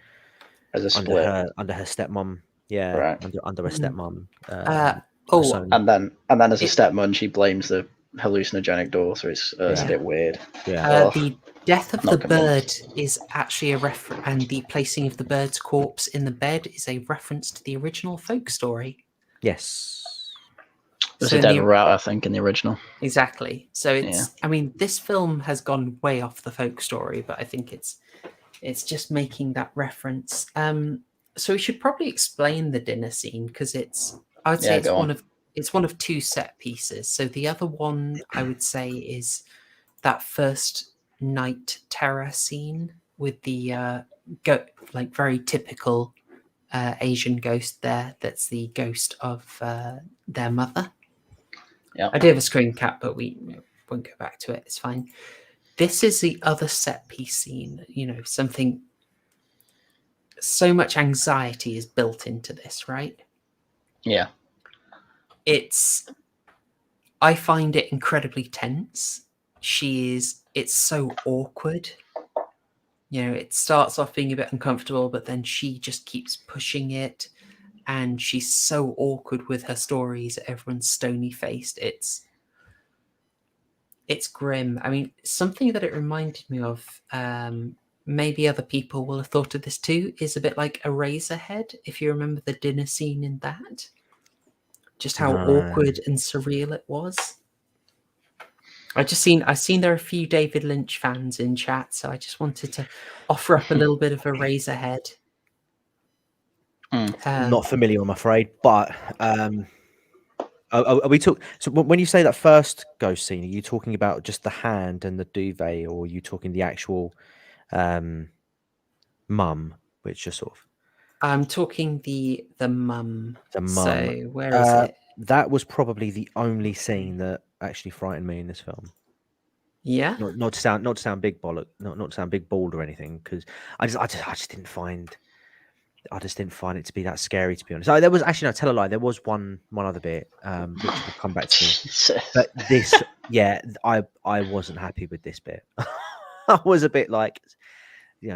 as a split under her stepmom. Yeah, right. under her stepmom. And then as a stepmom, she blames the hallucinogenic daughter. It's a bit weird. Yeah. The death of the bird is actually a reference, and the placing of the bird's corpse in the bed is a reference to the original folk story. Yes. There's a dead rat, I think, in the original. Exactly. So it's. I mean, this film has gone way off the folk story, but I think it's just making that reference. So we should probably explain the dinner scene because I would say it's one of two set pieces. So the other one I would say is that first night terror scene with the like very typical Asian ghost there. That's the ghost of their mother. Yeah, I do have a screen cap, but we won't go back to it. It's fine. This is the other set piece scene. You know, something. So much anxiety is built into this, right? Yeah. I find it incredibly tense. It's so awkward. You know, it starts off being a bit uncomfortable, but then she just keeps pushing it. And she's so awkward with her stories. Everyone's stony faced. It's grim. I mean, something that it reminded me of, maybe other people will have thought of this too, is a bit like Eraserhead, if you remember the dinner scene in that. Just how awkward and surreal it was. I've seen there are a few David Lynch fans in chat, so I just wanted to offer up a little bit of Eraserhead. Not familiar, I'm afraid, but are we talking? So when you say that first ghost scene, are you talking about just the hand and the duvet, or are you talking the actual mum, which just sort of? I'm talking the mum. The mum. So where is it? That was probably the only scene that actually frightened me in this film. Yeah. Not to sound big bollock, not to sound big bald or anything, because I just didn't find I just didn't find it to be that scary, to be honest. There was actually no, tell a lie. There was one other bit, which will come back to me. Jesus. But this, yeah, I wasn't happy with this bit. I was a bit like,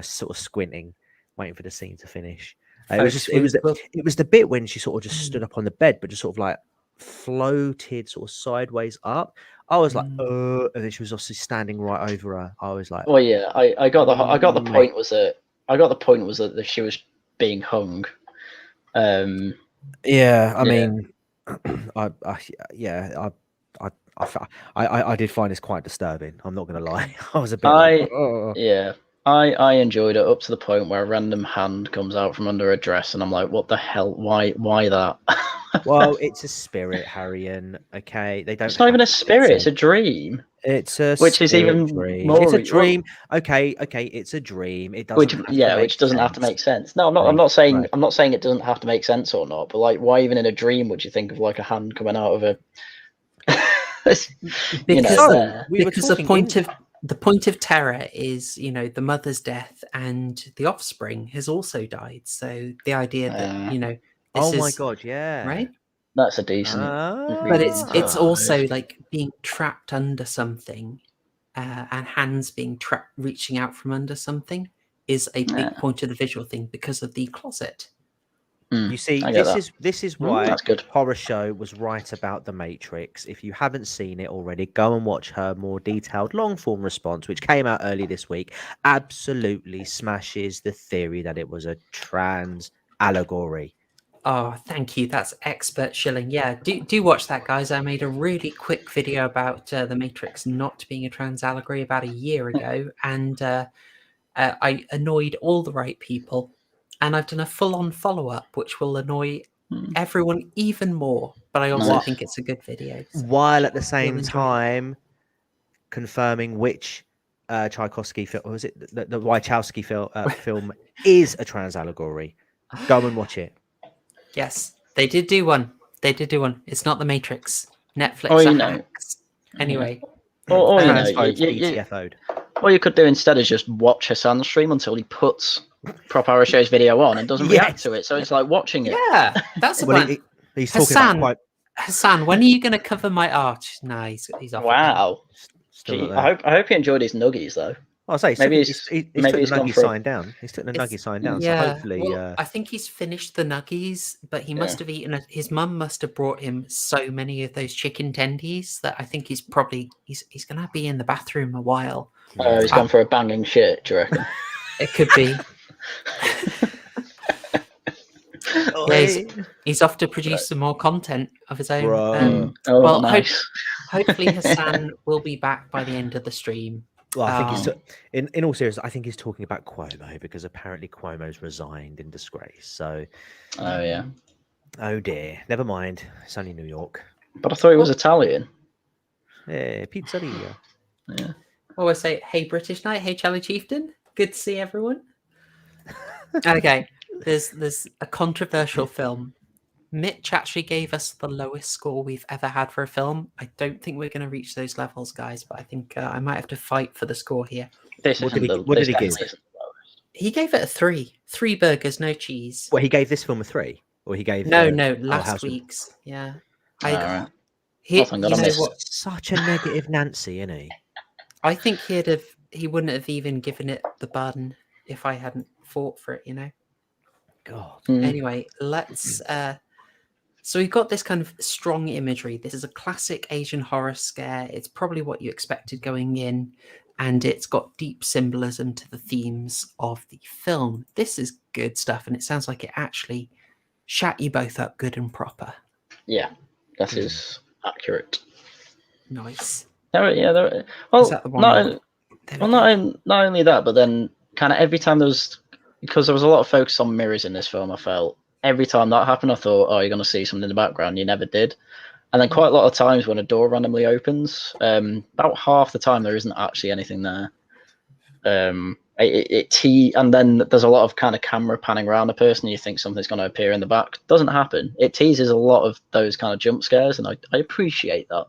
sort of squinting, waiting for the scene to finish. It was the bit when she sort of just stood up on the bed, but just sort of like floated sort of sideways up. I was like, and then she was obviously standing right over her. I was like, Well, yeah, I got the mate. point was that she was being hung. Yeah, I Yeah. mean, I did find this quite disturbing. I'm not going to lie. I was a bit. I enjoyed it up to the point where a random hand comes out from under a dress, and I'm like, what the hell? Why that? Well, it's a spirit, Haryan. Okay, they don't. It's not even a spirit; it's a dream. It's a which is even dream. more. It's a dream. Okay, it's a dream. It doesn't. Which doesn't have to make sense. No, I'm not saying. Right. I'm not saying it doesn't have to make sense or not. But like, why even in a dream would you think of like a hand coming out of a? Because the point of terror is, the mother's death, and the offspring has also died. So the idea that oh my god, yeah, right. That's a decent. But it's also like being trapped under something, and hands being reaching out from under something is a big point of the visual thing because of the closet. You see, this is why Horrorshow was right about The Matrix. If you haven't seen it already, go and watch her more detailed long form response, which came out early this week. Absolutely smashes the theory that it was a trans allegory. Oh, thank you. That's expert shilling. Yeah, do watch that, guys. I made a really quick video about The Matrix not being a trans allegory about a year ago, and I annoyed all the right people. And I've done a full-on follow-up, which will annoy everyone even more. But I also think it's a good video. So while at the same time confirming which Tchaikovsky film, was it the Wachowski film is a trans allegory. Go and watch it. Yes, they did do one. It's not The Matrix. Netflix hacks. Anyway. What you could do instead is just watch Hassan's stream until he puts Prop Horrorshow's video on and doesn't react to it. So it's like watching it. Yeah, that's the plan. He's talking about Hassan, when are you going to cover my art? Nah, he's off. Wow. I hope he enjoyed his nuggies though. I'll say maybe he's took the nuggie sign down. He's took the nuggie sign down. Yeah, so hopefully, I think he's finished the nuggies, but he must have eaten. His mum must have brought him so many of those chicken tendies that I think he's going to be in the bathroom a while. Oh, he's gone for a banging shit. Do you reckon? It could be. He's off to produce some more content of his own. Nice. Hopefully Hassan will be back by the end of the stream. Well, I think in all seriousness, I think he's talking about Cuomo because apparently Cuomo's resigned in disgrace. So, oh dear, never mind. It's only New York. But I thought he was Italian. Yeah, pizzeria. Yeah. Oh, I say, hey British Knight, hey Charlie Chieftain, good to see everyone. Okay, there's a controversial film. Mitch actually gave us the lowest score we've ever had for a film. I don't think we're going to reach those levels, guys, but I think I might have to fight for the score here. What did he give? He gave it a 3. 3 burgers, no cheese. Well, he gave this film a 3? Or he gave... No, last week's. Yeah. Such a negative Nancy, isn't he? I think he wouldn't have even given it the bun if I hadn't fought for it, God. Anyway, let's... So we've got this kind of strong imagery. This is a classic Asian horror scare. It's probably what you expected going in, and it's got deep symbolism to the themes of the film. This is good stuff, and it sounds like it actually shat you both up good and proper. Yeah, that is accurate. Nice. Not only that, but then kind of every time because there was a lot of focus on mirrors in this film, I felt. Every time that happened, I thought, oh, you're going to see something in the background. You never did. And then quite a lot of times when a door randomly opens, about half the time there isn't actually anything there. And then there's a lot of kind of camera panning around a person. And you think something's going to appear in the back. Doesn't happen. It teases a lot of those kind of jump scares, and I appreciate that.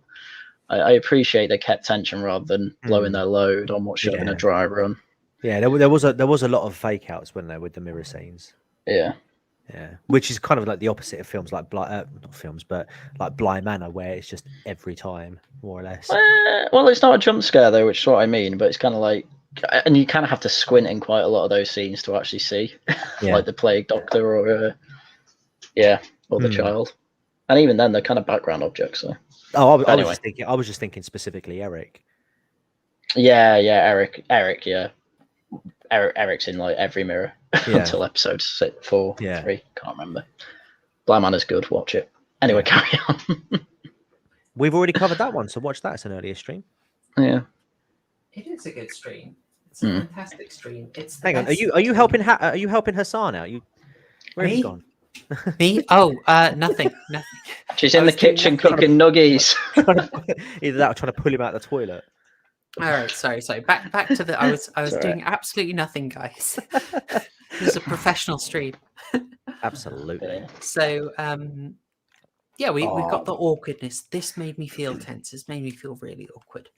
I appreciate they kept tension rather than blowing their load on what should have been a dry run. Yeah, there was a lot of fake outs, wasn't there, with the mirror scenes. Yeah. Yeah, which is kind of like the opposite of films like not films, but like Bly Manor, where it's just every time, more or less. Well, it's not a jump scare though, which is what I mean. But it's kind of like, and you kind of have to squint in quite a lot of those scenes to actually see, Yeah. like the plague doctor or or the child. And even then, they're kind of background objects. So. I Anyway. was just thinking specifically Eric. Yeah, Eric, yeah. Eric's in like every mirror until episode 4, 3. Can't remember. Bly Manor's good. Watch it. Anyway, carry on. We've already covered that one, so watch that. It's an earlier stream. Yeah. It is a good stream. It's a fantastic stream. It's Hang on. Are you helping? Are you helping Hassan out? Where have you gone? Me? Oh, nothing. She's in the kitchen cooking nuggies. Either that or trying to pull him out of the toilet. All right, sorry. Back to the. I was doing absolutely nothing, guys. This is a professional stream. Absolutely. So, we've got the awkwardness. This made me feel tense. This made me feel really awkward.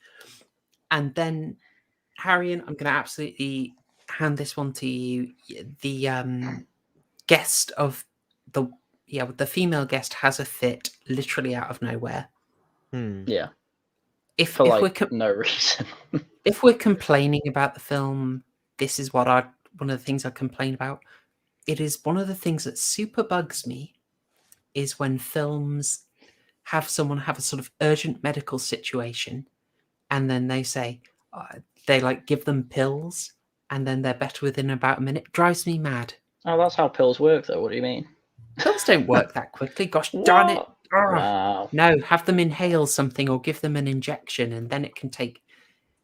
And then, Haryan, I'm going to absolutely hand this one to you. The guest of the female guest has a fit literally out of nowhere. Yeah. If For we're no reason. if we're complaining about the film, this is one of the things I complain about. It is one of the things that super bugs me is when films have someone have a sort of urgent medical situation and then they say they like give them pills and then they're better within about a minute. Drives me mad. Oh, that's how pills work though. What do you mean? Pills don't work that quickly. Gosh darn it. Wow. No, have them inhale something or give them an injection and then it can take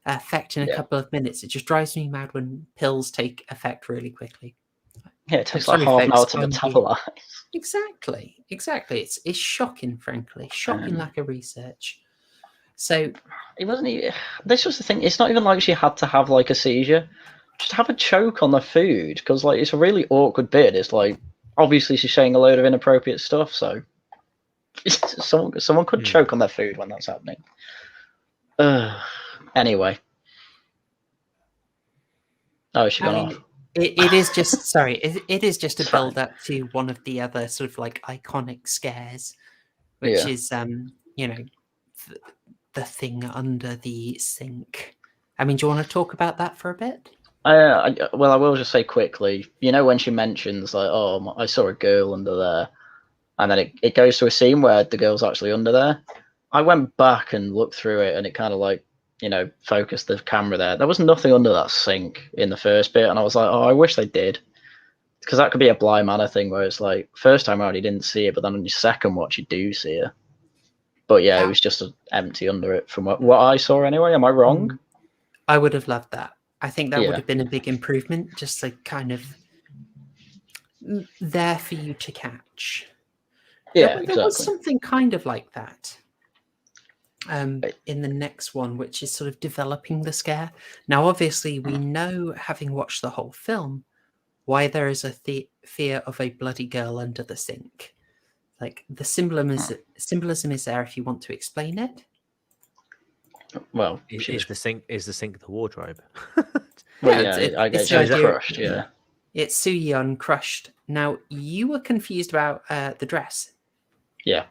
effect in a couple of minutes. It just drives me mad when pills take effect really quickly. Yeah, it takes like half an hour to metabolize. Exactly. It's shocking, frankly. Shocking lack of research. So it wasn't even, this was the thing, it's not even like she had to have like a seizure. Just have a choke on the food, because like it's a really awkward bit. It's like obviously she's saying a load of inappropriate stuff, so someone could choke on their food when that's happening. Anyway. Oh, she gone off. It is just sorry. It is just a build up to one of the other sort of like iconic scares, which is the thing under the sink. I mean, do you want to talk about that for a bit? Well, I will just say quickly. You know when she mentions like, "Oh, I saw a girl under there," and then it goes to a scene where the girl's actually under there. I went back and looked through it, and it kind of like, focused the camera there. There was nothing under that sink in the first bit, and I was like, oh, I wish they did, because that could be a Bly Manor thing where it's like first time around you didn't see it, but then on your second watch you do see it. But yeah, it was just empty under it from what I saw anyway. Am I wrong? I would have loved that. I think that would have been a big improvement, just like kind of there for you to catch. Yeah, there was something kind of like that in the next one, which is sort of developing the scare. Now, obviously, we know, having watched the whole film, why there is a fear of a bloody girl under the sink. Like the symbolism is there if you want to explain it. Well, is the sink the wardrobe? Well, I guess she's crushed. Yeah, it's Soo-yeon crushed. Now you were confused about the dress. Yeah,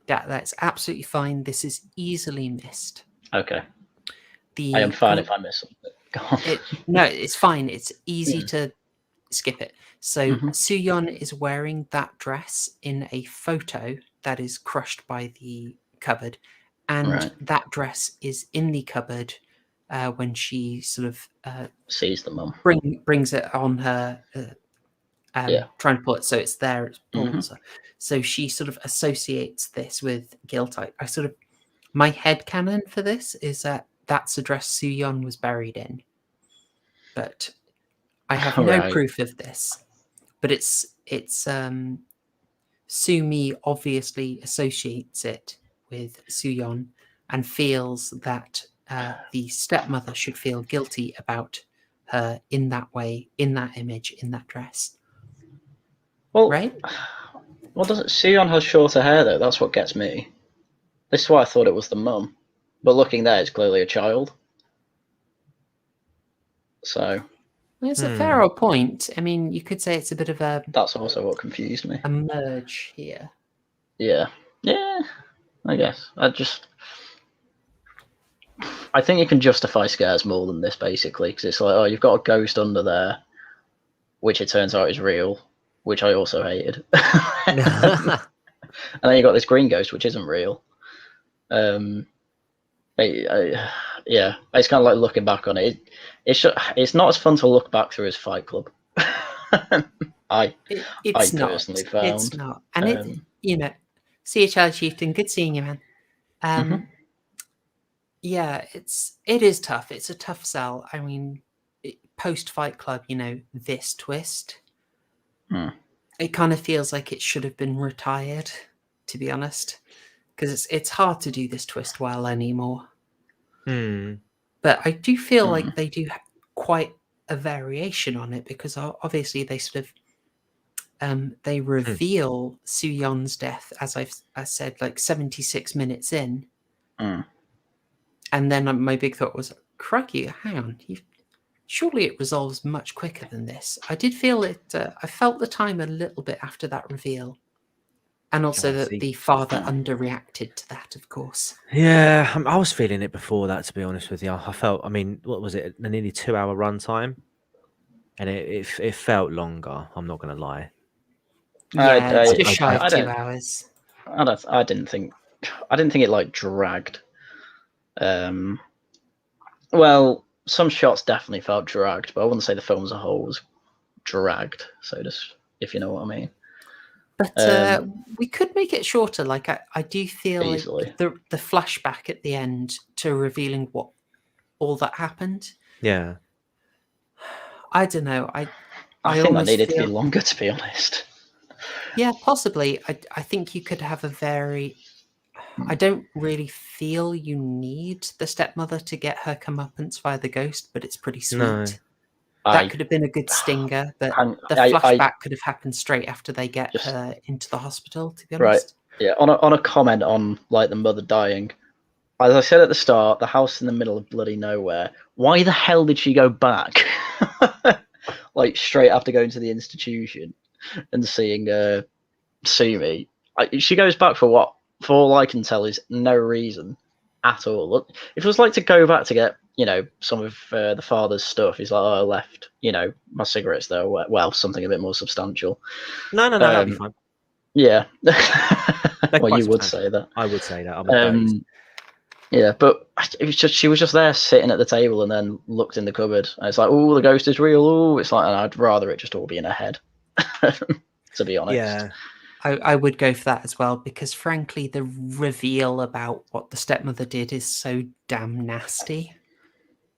that's absolutely fine. This is easily missed. Okay, I am fine if I miss something. No, it's fine. It's easy to skip it. So Soo-yeon is wearing that dress in a photo that is crushed by the cupboard. And that dress is in the cupboard when she sort of sees the mum. Brings it on her, trying to pull it. So it's there. It pulls her. So she sort of associates this with guilt. My headcanon for this is that that's a dress Soo-yeon was buried in. But I have no proof of this. But it's Soo-mi obviously associates it with Soo-yeon and feels that the stepmother should feel guilty about her in that way, in that image, in that dress. Well, right? Well, doesn't Soo-yeon has shorter hair though? That's what gets me. This is why I thought it was the mum, but looking there, it's clearly a child. So, It's a fairer point. I mean, you could say it's a bit of That's also what confused me. a merge here. Yeah, I guess. I think you can justify scares more than this, basically, because it's like, oh, you've got a ghost under there, which it turns out is real, which I also hated. And then you got this green ghost, which isn't real. Yeah, it's kind of like looking back on it. It's not as fun to look back through as Fight Club. I personally found. It's not, and see you, Charlie Chieftain. Good seeing you, man. Yeah, it is tough. It's a tough sell. I mean, post Fight Club, this twist, it kind of feels like it should have been retired, to be honest, because it's hard to do this twist well anymore. But I do feel like they do quite a variation on it, because obviously they sort of they reveal Soo-yeon's death, as I said, like 76 minutes in. And then my big thought was, crikey, hang on, surely it resolves much quicker than this. I did feel it. I felt the time a little bit after that reveal, and also that the father underreacted to that, of course. Yeah, I was feeling it before that, to be honest with you. I felt, I mean, what was it? A nearly 2-hour runtime, and it felt longer. I'm not going to lie. Yeah, it's just shy of 2 hours. I didn't think it like dragged. Well, some shots definitely felt dragged, but I wouldn't say the film as a whole was dragged. So just, if you know what I mean. But we could make it shorter. Like I do feel easily. Like the flashback at the end to revealing what all that happened. Yeah. I don't know. I think that needed to be longer, to be honest. Yeah, possibly. I think you could have a very. I don't really feel you need the stepmother to get her comeuppance via the ghost, but it's pretty sweet. No. That could have been a good stinger, but the flashback could have happened straight after they get her into the hospital, to be honest. Right. Yeah, on a comment on like the mother dying, as I said at the start, the house in the middle of bloody nowhere. Why the hell did she go back? Like straight after going to the institution and seeing Sumi. She goes back for what? For all I can tell is no reason at all. Look, if it was like to go back to get, some of the father's stuff, he's like, oh, I left, my cigarettes there. Well, something a bit more substantial. No, that'd be fine. Yeah. Well, you would say that. I would say that. Yeah, but it was she was just there sitting at the table and then looked in the cupboard. And it's like, oh, the ghost is real. Oh, it's like, and I'd rather it just all be in her head, to be honest. Yeah. I would go for that as well, because frankly, the reveal about what the stepmother did is so damn nasty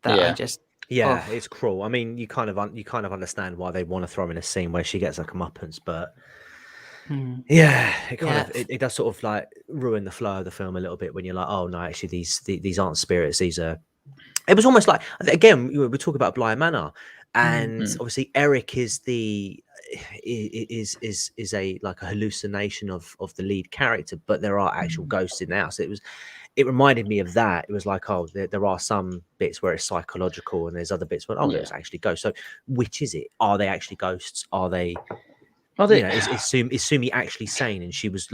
that I just it's cruel. I mean, you kind of understand why they want to throw in a scene where she gets her comeuppance, but it does sort of like ruin the flow of the film a little bit when you're like, oh no, actually these aren't spirits. These are. It was almost like, again, we talk about Bly Manor, and obviously Eric is a like a hallucination of the lead character, but there are actual ghosts in the house. It reminded me of that. It was like, oh, there are some bits where it's psychological, and there's other bits where there's actually ghosts. So which is it? Are they actually ghosts? Are they? Is Sumi actually sane? And she was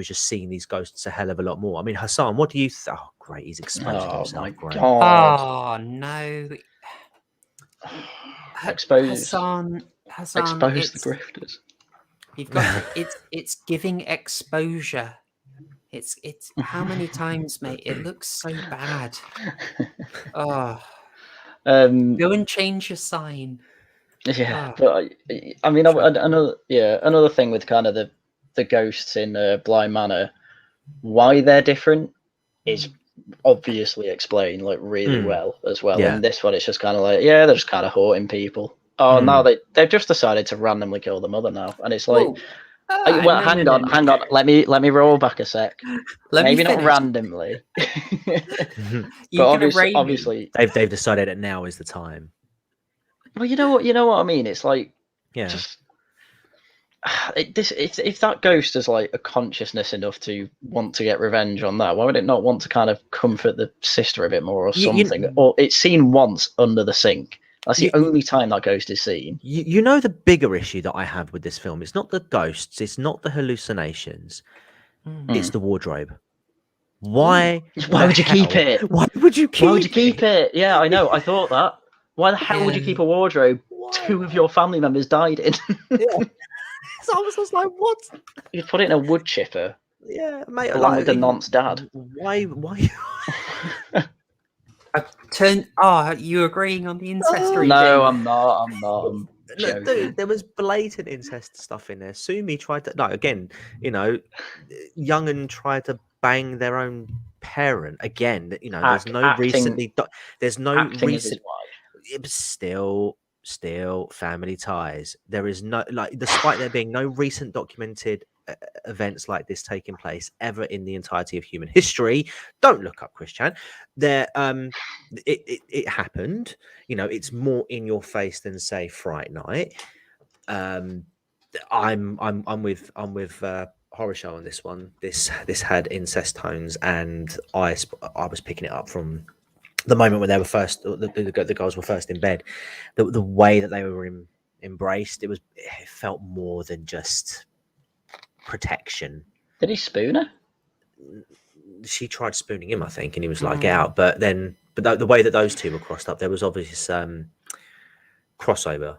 just seeing these ghosts a hell of a lot more. I mean, Hassan, what do you? Oh, great, he's exposed himself. My great. God. Oh no! Hassan expose the grifters. You've got it's giving exposure. It's how many times, mate? It looks so bad. Oh, go and change your sign. Yeah, but I mean, another thing with kind of the ghosts in Bly Manor, why they're different is obviously explained like really well as well. Yeah. In this one, it's just kind of like, they're just kind of haunting people. Oh, now they've just decided to randomly kill the mother now, and it's like, hang on, let me roll back a sec. Maybe not randomly, but obviously they've decided that now is the time. Well, you know what I mean. It's like, just if that ghost is like a consciousness enough to want to get revenge on that, why would it not want to kind of comfort the sister a bit more or something? Or it's seen once under the sink. That's the only time that ghost is seen. You know the bigger issue that I have with this film. It's not the ghosts. It's not the hallucinations. It's the wardrobe. Why? Why would you keep it? Why would you keep? Why would you keep it? Yeah, I know. I thought that. Why the hell would you keep a wardrobe? Two of your family members died in. So I was just like, what? You put it in a wood chipper. Yeah, mate. Along with the nonce dad. Why? You agreeing on the incest reading? No, I'm not. I'm No, dude, there was blatant incest stuff in there. Sumi tried to Young tried to bang their own parent again. There's no acting recent. It was still family ties. There is no despite there being no recent documented events like this taking place ever in the entirety of human history. Don't look up Chris Chan. There, it happened. It's more in your face than say Fright Night. I'm with Horrorshow on this one. This had incest tones, and I was picking it up from the moment when they were first, the girls were first in bed. The way that they were embraced, it felt more than just protection. Did he spoon her? She tried spooning him, I think, and he was like, "Get out." But the way that those two were crossed up, there was obvious crossover.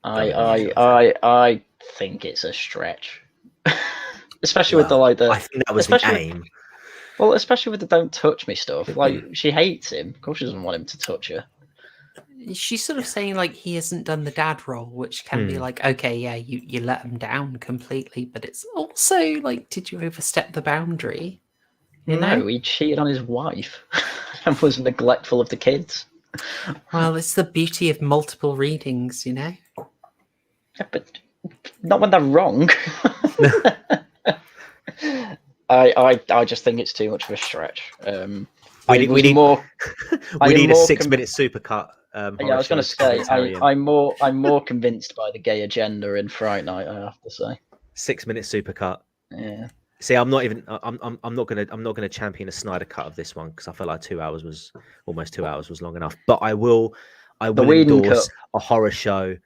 I think it's a stretch, especially with the I think that was the aim. Well, especially with the "don't touch me" stuff. Like, she hates him. Of course, she doesn't want him to touch her. She's sort of saying like he hasn't done the dad role, which can be like, okay, yeah, you let him down completely, but it's also like, did you overstep the boundary? No, he cheated on his wife and was neglectful of the kids. Well, it's the beauty of multiple readings, Yeah, but not when they're wrong. I just think it's too much of a stretch. We need a 6-minute supercut. Yeah, I was going to say I'm more convinced by the gay agenda in Fright Night. I have to say, 6-minute supercut. Yeah. See, I'm not gonna champion a Snyder cut of this one because I felt like 2 hours was almost 2 hours was long enough. But I will endorse a Horrorshow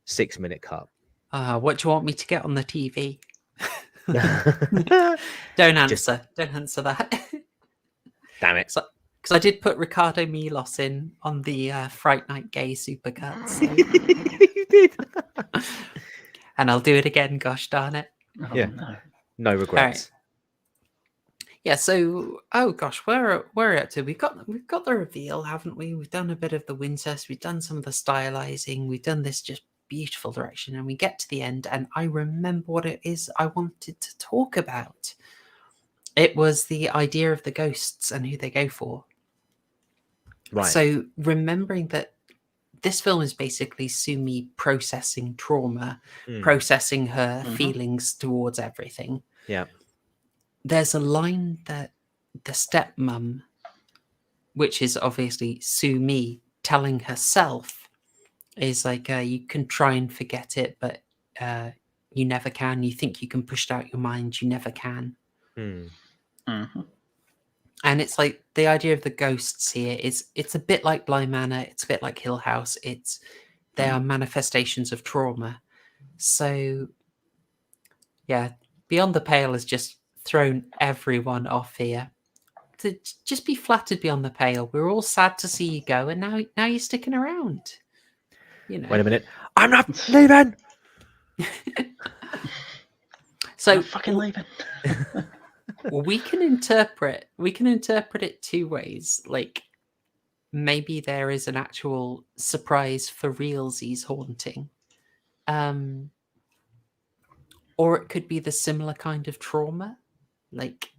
6-minute cut. What do you want me to get on the TV? Don't answer that. Damn it. Because I did put Ricardo Milos in on the Fright Night gay supercut. So. You did. And I'll do it again, gosh darn it. Yeah. No regrets. Right. Yeah, so where are we up to? We've got the reveal, haven't we? We've done a bit of the Wincest, we've done some of the stylizing, we've done this just beautiful direction, and we get to the end, and I remember what it is I wanted to talk about. It was the idea of the ghosts and who they go for. Right. So remembering that this film is basically Sumi processing trauma, processing her feelings towards everything. Yeah. There's a line that the stepmom, which is obviously Sumi telling herself, is like, you can try and forget it, but you never can. You think you can push it out your mind, you never can. And it's like the idea of the ghosts here is it's a bit like Bly Manor, it's a bit like Hill House. They are manifestations of trauma. So yeah, Beyond the Pale has just thrown everyone off here. To just be flattered Beyond the Pale. We're all sad to see you go, and now you're sticking around. Wait a minute. I'm not leaving. So I'm fucking leaving. we can interpret it two ways. Like, maybe there is an actual surprise for realsies haunting, or it could be the similar kind of trauma. Like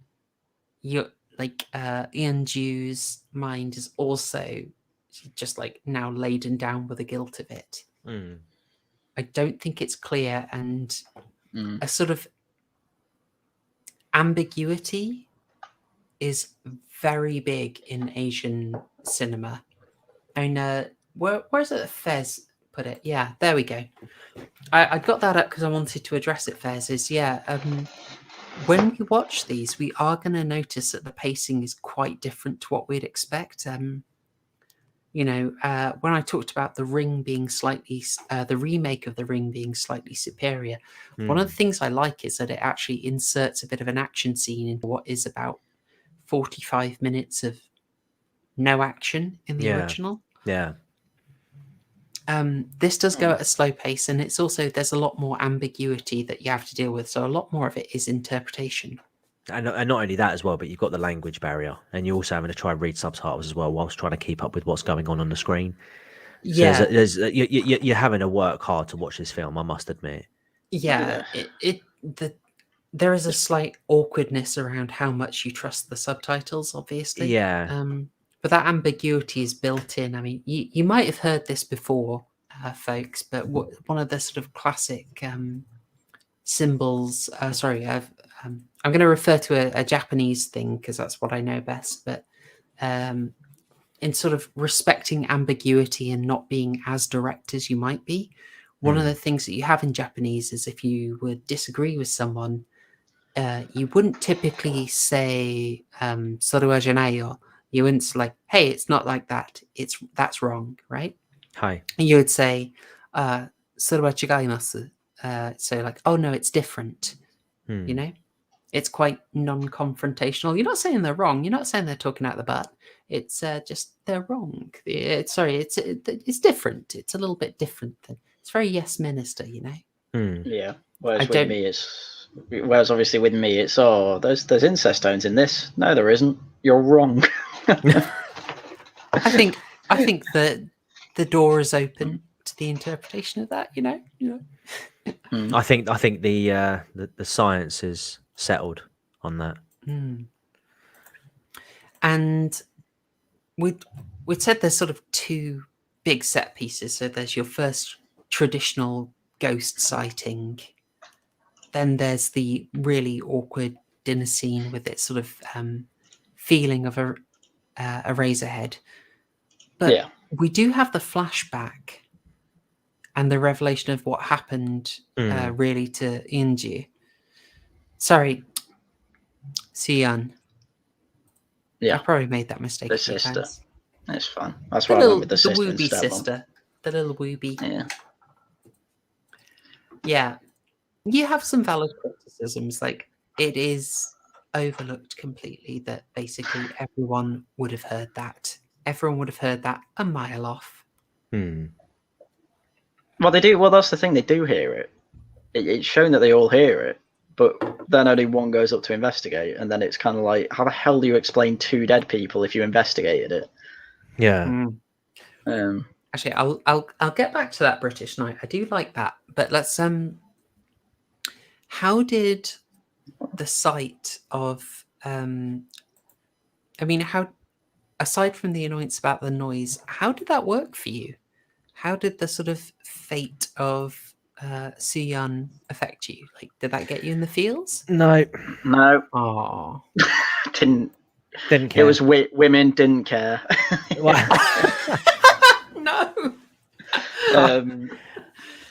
Ian Dew's mind is also just like now laden down with the guilt of it. I don't think it's clear, and a sort of ambiguity is very big in Asian cinema. And where's it Fez put it? Yeah, there we go. I got that up because I wanted to address it, Fez. When we watch these, we are going to notice that the pacing is quite different to what we'd expect. you know, when I talked about the Ring being the remake of the Ring being slightly superior, one of the things I like is that it actually inserts a bit of an action scene into what is about 45 minutes of no action in the original. Yeah. This does go at a slow pace, and it's also, there's a lot more ambiguity that you have to deal with. So a lot more of it is interpretation. And not only that as well, but you've got the language barrier, and you're also having to try and read subtitles as well whilst trying to keep up with what's going on the screen. So Yeah, you're having to work hard to watch this film, I must admit. yeah. There is a slight awkwardness around how much you trust the subtitles, obviously. Yeah. But that ambiguity is built in. I mean, you might have heard this before, folks, but one of the sort of classic symbols. I'm going to refer to a Japanese thing because that's what I know best. But in sort of respecting ambiguity and not being as direct as you might be, one of the things that you have in Japanese is if you would disagree with someone, you wouldn't typically say "soru wa janai yo." You wouldn't say like, "Hey, it's not like that. That's wrong," right? Hi. And you would say "soru wa chigaimasu." So like, "Oh no, it's different." You know, it's quite non-confrontational. You're not saying they're wrong. You're not saying they're talking out the butt. It's just they're wrong. It's different. It's a little bit different. It's very yes minister, you know. Yeah. Whereas obviously with me, it's there's incest tones in this. No, there isn't. You're wrong. I think that the door is open to the interpretation of that. You know. I think the science is settled on that. And we'd said there's sort of two big set pieces. So there's your first traditional ghost sighting. Then there's the really awkward dinner scene with its sort of feeling of a Razorhead. But we do have the flashback and the revelation of what happened really to Inju. Sorry, Sian. Yeah, I probably made that mistake. The sister. Times. It's fine. That's why I went with the sister. The wooby sister. The little wooby. Yeah. Yeah. You have some valid criticisms. Like, it is overlooked completely that basically everyone would have heard that. Everyone would have heard that a mile off. Well, they do. Well, that's the thing. They do hear it. It's shown that they all hear it, but then only one goes up to investigate, and then it's kind of like, how the hell do you explain two dead people if you investigated it? Yeah. Actually, I'll get back to that British night. I do like that, but let's how did the sight of how, aside from the annoyance about the noise, how did that work for you? How did the sort of fate of Suyun affect you? Like, did that get you in the feels? No. Oh, Didn't care. It was women didn't care. No.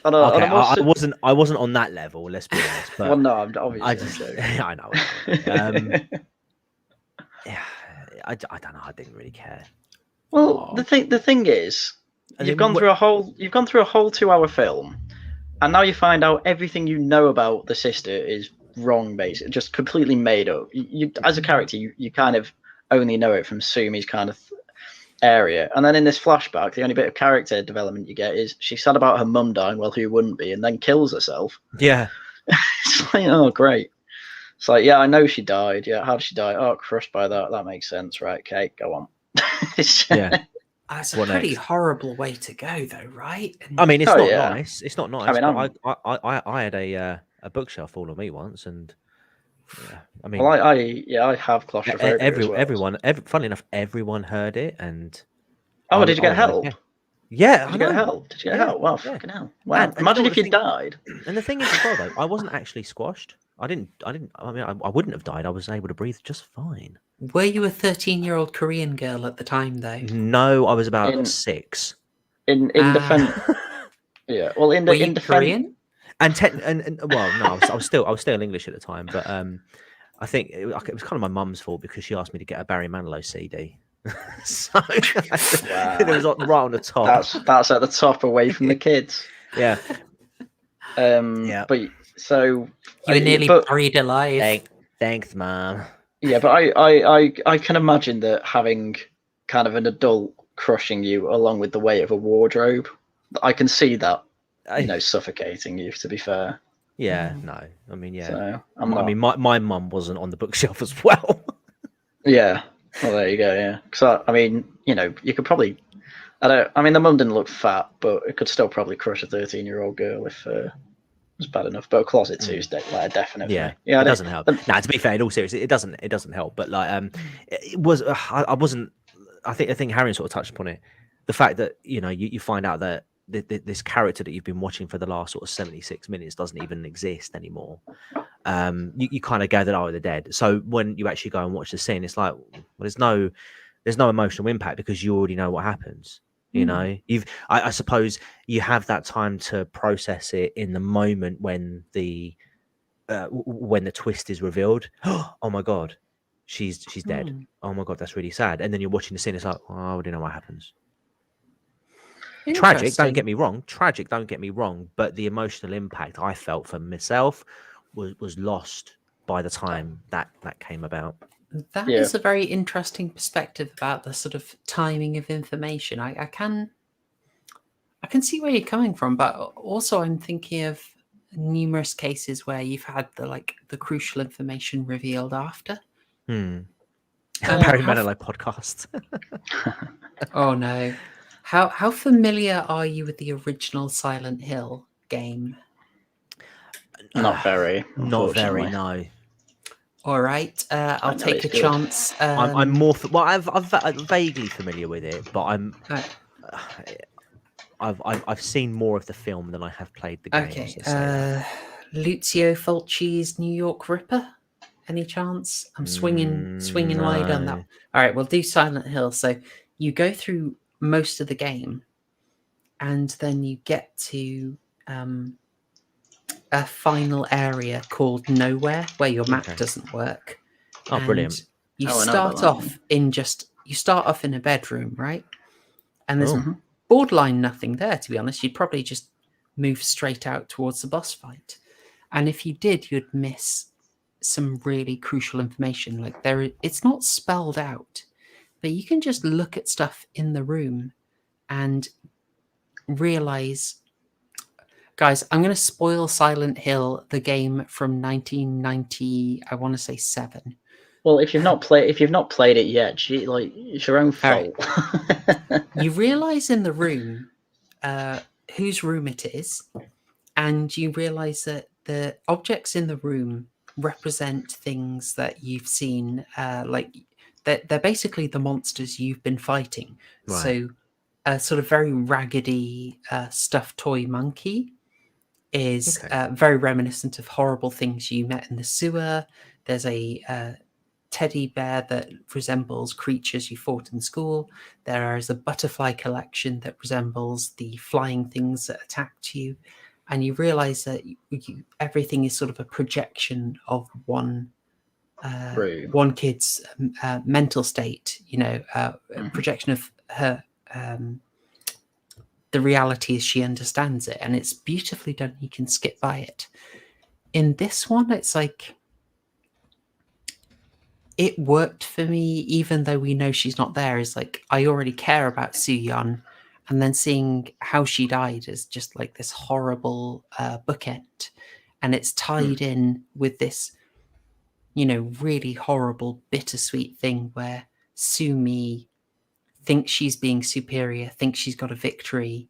I wasn't on that level. Let's be honest. But well, no, I'm obviously. I know. Yeah, I don't know. I didn't really care. Well, the thing is, you've gone through a whole 2-hour film, and now you find out everything you know about the sister is wrong, basically, just completely made up. You as a character, you kind of only know it from Sumi's kind of area, and then in this flashback, the only bit of character development you get is she's sad about her mum dying. Well, who wouldn't be? And then kills herself. Yeah. It's like, oh, great. It's like, yeah, I know she died. Yeah, how did she die? Oh, crushed by that. That makes sense, right? Okay, go on. Yeah. That's a pretty horrible way to go, though, right? I mean, it's not nice. It's not nice. I mean, I had a bookshelf fall on me once, and I mean, well, I have claustrophobia. Funnily enough, everyone heard it, and did you get help? Yeah, Did you get help? Did you get help? Wow, fucking hell! Wow, and imagine if you died. And the thing is, as well, though, I wasn't actually squashed. I mean, I wouldn't have died. I was able to breathe just fine. Were you a 13-year-old Korean girl at the time, though? No, I was about 6. In defense, yeah. Well, in defense, Korean? And well, no, I was still English at the time, but I think it was kind of my mum's fault because she asked me to get a Barry Manilow CD, So it was like right on the top. That's at the top, away from the kids. Yeah. But so You were nearly buried alive. Thanks, Mom. Yeah, but I can imagine that having kind of an adult crushing you along with the weight of a wardrobe, I can see that, suffocating you, to be fair. Yeah, no. I mean, yeah. So, my mum wasn't on the bookshelf as well. Yeah. Well, there you go, yeah. Because, I mean, you could probably... the mum didn't look fat, but it could still probably crush a 13-year-old girl if it was bad enough. But Closet 2 is definitely. Yeah, it doesn't help. No, to be fair, in all seriousness, it doesn't help. But like, it was. I wasn't. I think Harry sort of touched upon it. The fact that you find out that this character that you've been watching for the last sort of 76 minutes doesn't even exist anymore. You kind of gather, they're dead. So when you actually go and watch the scene, it's like, well, there's no emotional impact because you already know what happens. I suppose you have that time to process it in the moment when the twist is revealed. Oh my god, she's dead. Oh my god, that's really sad. And then you're watching the scene, it's like, oh, I already know what happens. Tragic, don't get me wrong, but the emotional impact I felt for myself was lost by the time that came about. That is a very interesting perspective about the sort of timing of information. I can see where you're coming from, but also I'm thinking of numerous cases where you've had the crucial information revealed after. Barry Manilow podcast. Oh no. How familiar are you with the original Silent Hill game? Not very. Not very, no. All right, I'll take a chance. I'm more. I'm vaguely familiar with it, but I've seen more of the film than I have played the game. Okay. Lucio Fulci's New York Ripper. Any chance? I'm swinging wide on that. All right, we'll do Silent Hill. So you go through most of the game, and then you get to a final area called Nowhere, where your map doesn't work. Oh, and brilliant! You start off in a bedroom, right? And there's borderline nothing there. To be honest, you'd probably just move straight out towards the boss fight. And if you did, you'd miss some really crucial information. Like it's not spelled out, but you can just look at stuff in the room and realize. Guys, I'm going to spoil Silent Hill, the game from 1990. I want to say 7. Well, if you've not played it yet, it's your own fault. Right. You realize in the room whose room it is, and you realize that the objects in the room represent things that you've seen. They're basically the monsters you've been fighting. Right. So, a sort of very raggedy stuffed toy monkey is very reminiscent of horrible things you met in the sewer. There's a teddy bear that resembles creatures you fought in school. There is a butterfly collection that resembles the flying things that attacked you. And you realize that everything is sort of a projection of one kid's mental state, a projection of her... the reality as she understands it, and it's beautifully done. You can skip by it. In this one, it's like it worked for me, even though we know she's not there. Is like I already care about Soo-yeon, and then seeing how she died is just like this horrible bookend, and it's tied in with this, really horrible, bittersweet thing where Sumi thinks she's being superior, thinks she's got a victory,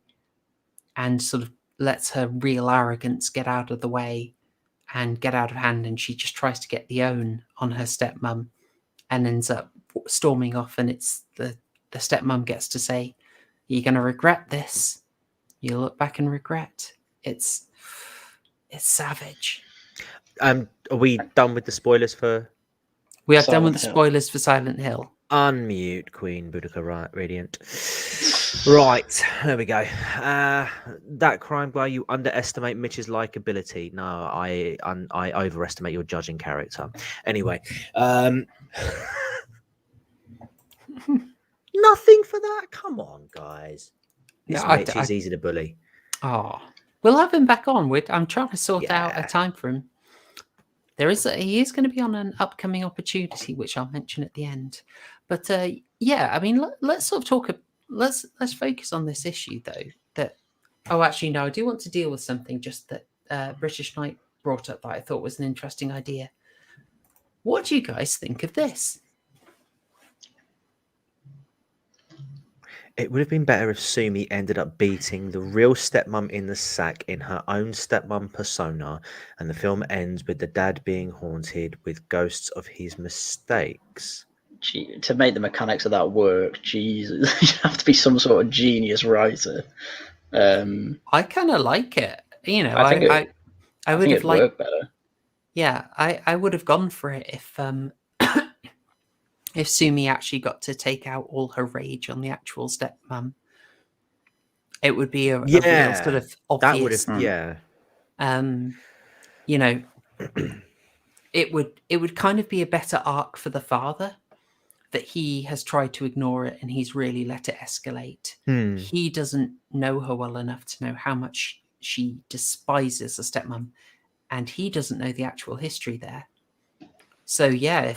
and sort of lets her real arrogance get out of the way and get out of hand, and she just tries to get the own on her stepmom and ends up storming off, and it's the stepmom gets to say, you're going to regret this. You look back and regret. It's savage. Are we done with the spoilers for... We are done with the spoilers for Silent Hill. Unmute Queen Boudica Radiant. Right, there we go. That crime guy, you underestimate Mitch's likability. No, I overestimate your judging character. Anyway, Nothing for that. Come on, guys. This Yeah, mate is easy to bully. Oh, we'll have him back on. I'm trying to sort out a Yeah. time for him. He is going to be on an upcoming opportunity, which I'll mention at the end. But yeah, I mean, let's sort of talk. Let's focus on this issue though. That actually no, I do want to deal with something just that British Knight brought up that I thought was an interesting idea. What do you guys think of this? It would have been better if Sumi ended up beating the real stepmom in the sack in her own stepmom persona, and the film ends with the dad being haunted with ghosts of his mistakes. To make the mechanics of that work, Jesus, you have to be some sort of genius writer. I kind of like it. You know, I think I would have liked. work better. Yeah, I would have gone for it if Sumi actually got to take out all her rage on the actual stepmom. It would be a real sort of obvious. That would have, yeah. You know, it would kind of be a better arc for the father, that he has tried to ignore it and he's really let it escalate. He doesn't know her well enough to know how much she despises the stepmom, and he doesn't know the actual history there. So yeah,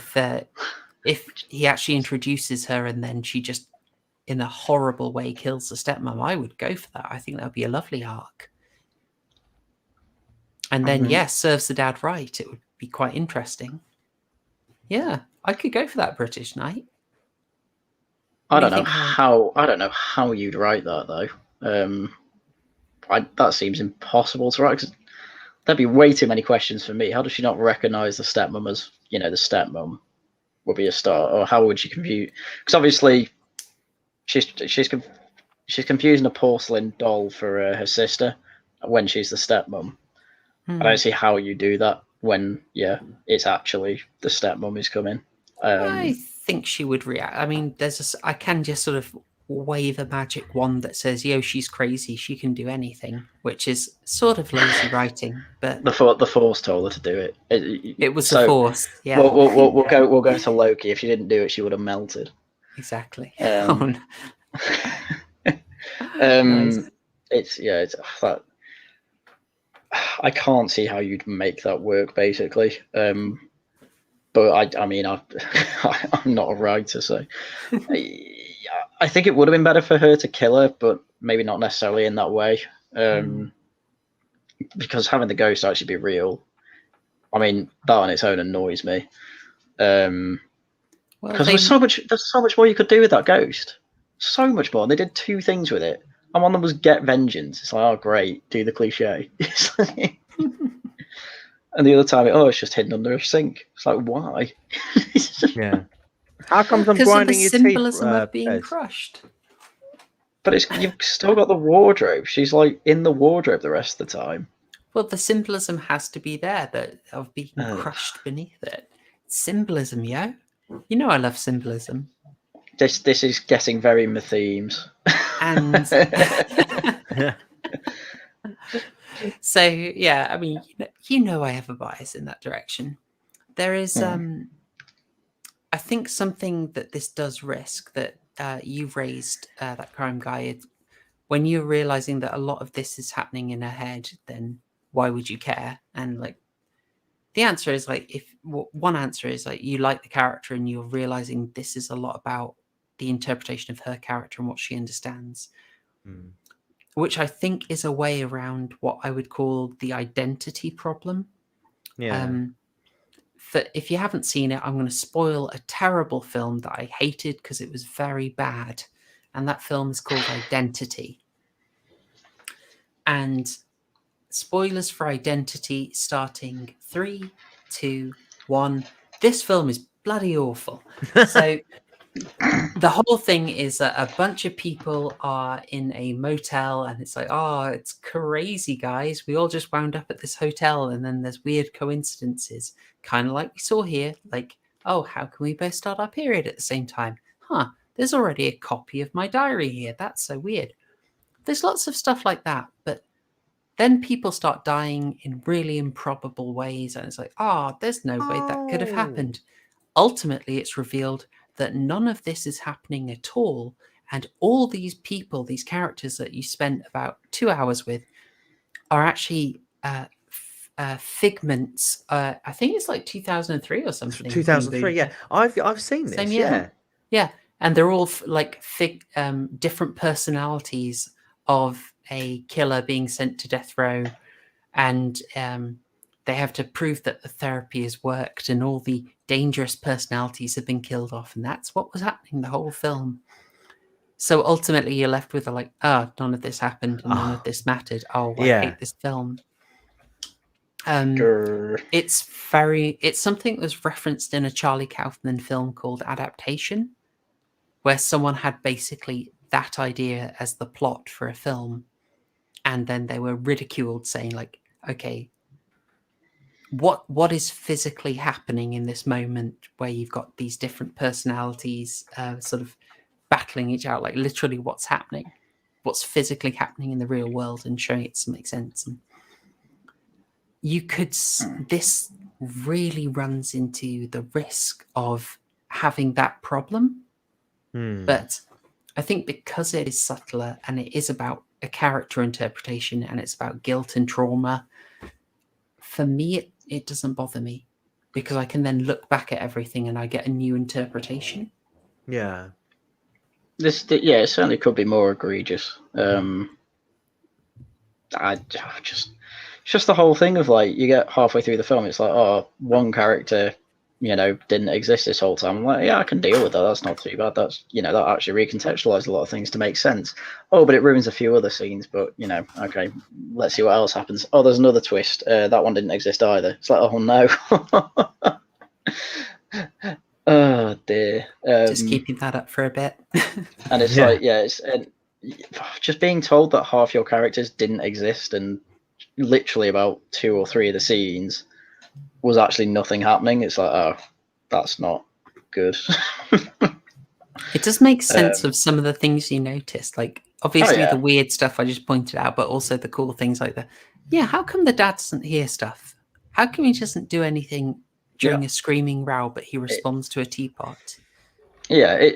if he actually introduces her and then she just in a horrible way kills the stepmom, I would go for that. I think that would be a lovely arc. And then serves the dad right. It would be quite interesting. Yeah, I could go for that, British Knight. I don't know how you'd write that though. That seems impossible to write, because there'd be way too many questions for me. How does she not recognize the stepmom as, the stepmom would be a start? Or how would she confuse? Because obviously she's confusing a porcelain doll for her sister when she's the stepmom. I don't see how you do that when it's actually the stepmom is coming. I think she would react. I mean, I can just sort of wave a magic wand that says, "Yo, she's crazy. She can do anything," which is sort of lazy writing. But the Force told her to do it. It was the Force. Yeah, we'll go to Loki. If she didn't do it, she would have melted. Exactly. Nice. It's that. I can't see how you'd make that work, basically. But I mean, I'm not a writer, so I think it would have been better for her to kill her, but maybe not necessarily in that way. Because having the ghost actually be real, I mean, that on its own annoys me. Because there's so much more you could do with that ghost. So much more. And they did two things with it. And one of them was get vengeance. It's like, oh great, do the cliche. And the other time, it's just hidden under a sink. It's like, why? Yeah. How comes I'm because of the grinding your symbolism teeth, of being Bez? crushed. But you've still got the wardrobe. She's like in the wardrobe the rest of the time. Well, the symbolism has to be there of being crushed beneath it. Symbolism, yo. You know I love symbolism. This is getting very themes. And so yeah, I mean, you know I have a bias in that direction. There is I think something that this does risk that you've raised, that crime guy, when you're realizing that a lot of this is happening in her head, then why would you care? And like the answer is one answer is like you like the character and you're realizing this is a lot about the interpretation of her character and what she understands, which I think is a way around what I would call the identity problem. If you haven't seen it, I'm going to spoil a terrible film that I hated because it was very bad, and that film is called Identity. And spoilers for Identity starting 3, 2, 1. This film is bloody awful. So the whole thing is that a bunch of people are in a motel and it's like, it's crazy, guys. We all just wound up at this hotel and then there's weird coincidences, kind of like we saw here. Like, how can we both start our period at the same time? There's already a copy of my diary here. That's so weird. There's lots of stuff like that, but then people start dying in really improbable ways and it's like, there's no way that could have happened. Ultimately, it's revealed that none of this is happening at all, and all these people, these characters that you spent about 2 hours with, are actually figments. I think it's like 2003 or something. 2003. Yeah, I've seen this. Same year. Yeah, and they're all like different personalities of a killer being sent to death row, and they have to prove that the therapy has worked, and all the dangerous personalities have been killed off, and that's what was happening the whole film. So ultimately, you're left with like, none of this happened, and none of this mattered. Oh, I hate this film. It's something that was referenced in a Charlie Kaufman film called Adaptation, where someone had basically that idea as the plot for a film, and then they were ridiculed, saying like, okay, what is physically happening in this moment where you've got these different personalities sort of battling each out, like literally what's happening, what's physically happening in the real world, and showing it to make sense. And you could this really runs into the risk of having that problem. But I think because it is subtler and it is about a character interpretation and it's about guilt and trauma, for me it doesn't bother me, because I can then look back at everything and I get a new interpretation. Yeah. It certainly could be more egregious. It's just the whole thing of like, you get halfway through the film, it's like, oh, one character, didn't exist this whole time. I'm like, yeah, I can deal with that. That's not too bad. That's, that actually recontextualized a lot of things to make sense. Oh, but it ruins a few other scenes. But, okay, let's see what else happens. Oh, there's another twist. That one didn't exist either. It's like, oh no. Oh dear. Just keeping that up for a bit. And it's like, just being told that half your characters didn't exist, and literally about 2 or 3 of the scenes was actually nothing happening. It's like, oh, that's not good. It does make sense of some of the things you noticed, like obviously the weird stuff I just pointed out, but also the cool things like how come the dad doesn't hear stuff? How come he doesn't do anything during a screaming row, but he responds to a teapot? Yeah,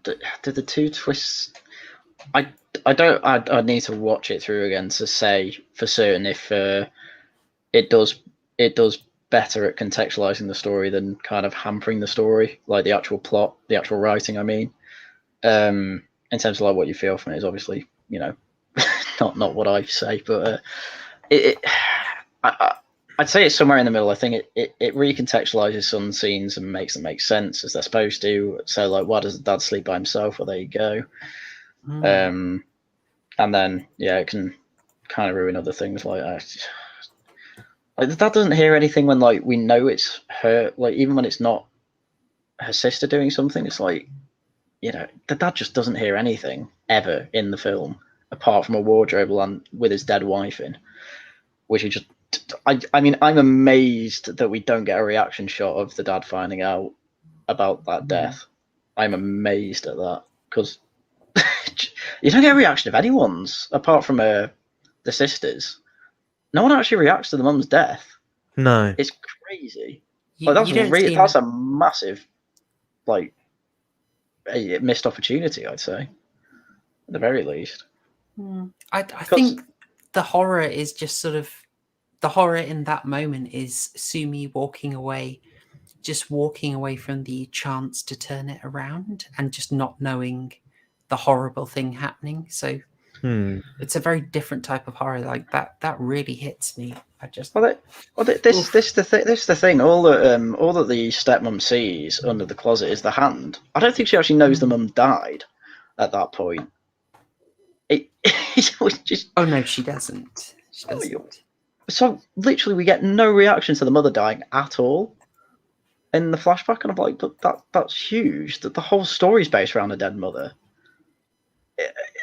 did the 2 twists. I'd need to watch it through again to say for certain if it does better at contextualizing the story than kind of hampering the story, like the actual plot, the actual writing. I mean, in terms of like what you feel from it is obviously not what I say, but I'd say it's somewhere in the middle. I think it recontextualizes some scenes and makes them make sense as they're supposed to. So like, why does the dad sleep by himself? Well, there you go. And then it can kind of ruin other things like the dad doesn't hear anything when like we know it's her, like even when it's not her sister doing something. It's like, the dad just doesn't hear anything ever in the film apart from a wardrobe and with his dead wife in, which he just I mean, I'm amazed that we don't get a reaction shot of the dad finding out about that death. I'm amazed at that, because you don't get a reaction of anyone's apart from the sisters. No one actually reacts to the mum's death. No, it's crazy. That's a massive, like, a missed opportunity, I'd say, at the very least. I think the horror is just sort of. The horror in that moment is Sumi walking away from the chance to turn it around and just not knowing the horrible thing happening. So it's a very different type of horror. Like that really hits me. This the thing. All that the stepmom sees under the closet is the hand. I don't think she actually knows the mum died at that point. It was just. Oh no, she doesn't. She doesn't. So literally, we get no reaction to the mother dying at all in the flashback, and I'm like, that's huge. That the whole story's based around a dead mother,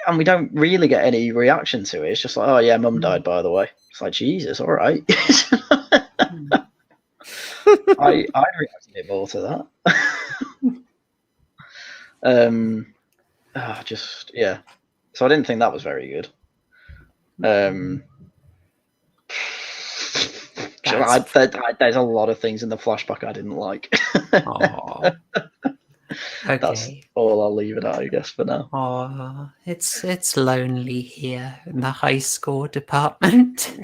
and we don't really get any reaction to it. It's just like, oh yeah, mum died, by the way. It's like, Jesus, all right. I'd react a bit more to that. So I didn't think that was very good. There's a lot of things in the flashback I didn't like. Aw. Okay. That's all I'll leave it at, I guess, for now. Oh, it's lonely here in the high score department.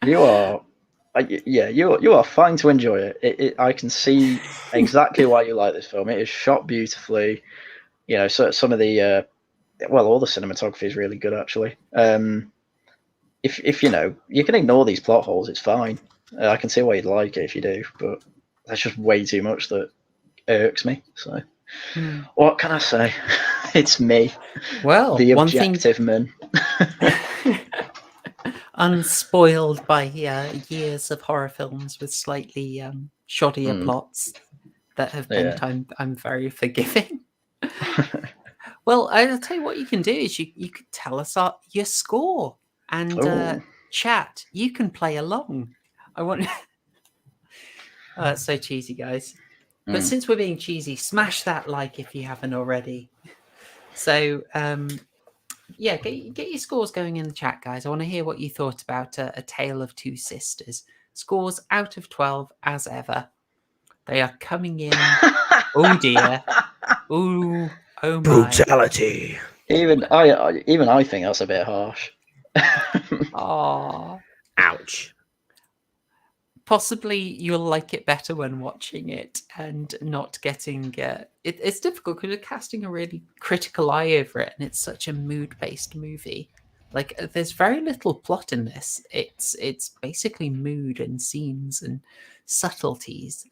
You are, you are fine to enjoy it. I can see exactly why you like this film. It is shot beautifully. You know, so some of the all the cinematography is really good actually. If you know, you can ignore these plot holes, it's fine. I can see why you'd like it if you do, but there's just way too much that irks me. So, what can I say? It's me, Well, the one objective man. Unspoiled by years of horror films with slightly shoddier plots that have meant I'm very forgiving. Well, I'll tell you what you can do is you could tell us your score and chat. You can play along. I want. Oh, that's so cheesy, guys. But since we're being cheesy, smash that like if you haven't already. So, yeah, get your scores going in the chat, guys. I want to hear what you thought about A Tale of Two Sisters. Scores out of 12 as ever. They are coming in. Oh dear. Ooh. Oh my. Brutality. Even I think that's a bit harsh. Aww. Ouch. Possibly you'll like it better when watching it and not getting it's difficult because you're casting a really critical eye over it, and it's such a mood-based movie. Like, there's very little plot in this. It's basically mood and scenes and subtleties.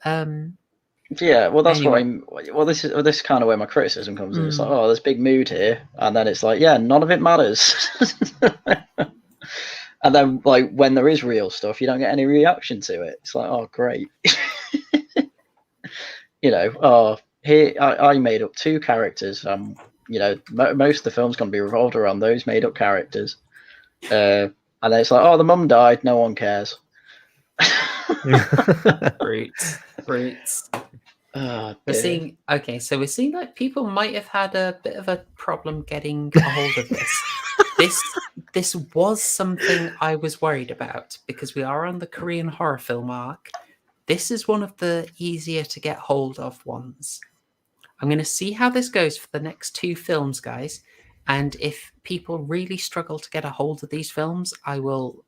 Yeah, well, that's Anyway. this is kind of where my criticism comes in. It's like, oh, there's big mood here, and then it's like, yeah, none of it matters. And then, like, when there is real stuff, you don't get any reaction to it. It's like, oh, great. You know, oh, here I made up two characters. You know, most of the film's going to be revolved around those made up characters. And then it's like, oh, the mum died. No one cares. Brutes. Oh, We're seeing like people might have had a bit of a problem getting a hold of this. This was something I was worried about because we are on the Korean horror film arc. This is one of the easier to get hold of ones. I'm going to see how this goes for the next two films, guys. And if people really struggle to get a hold of these films, I will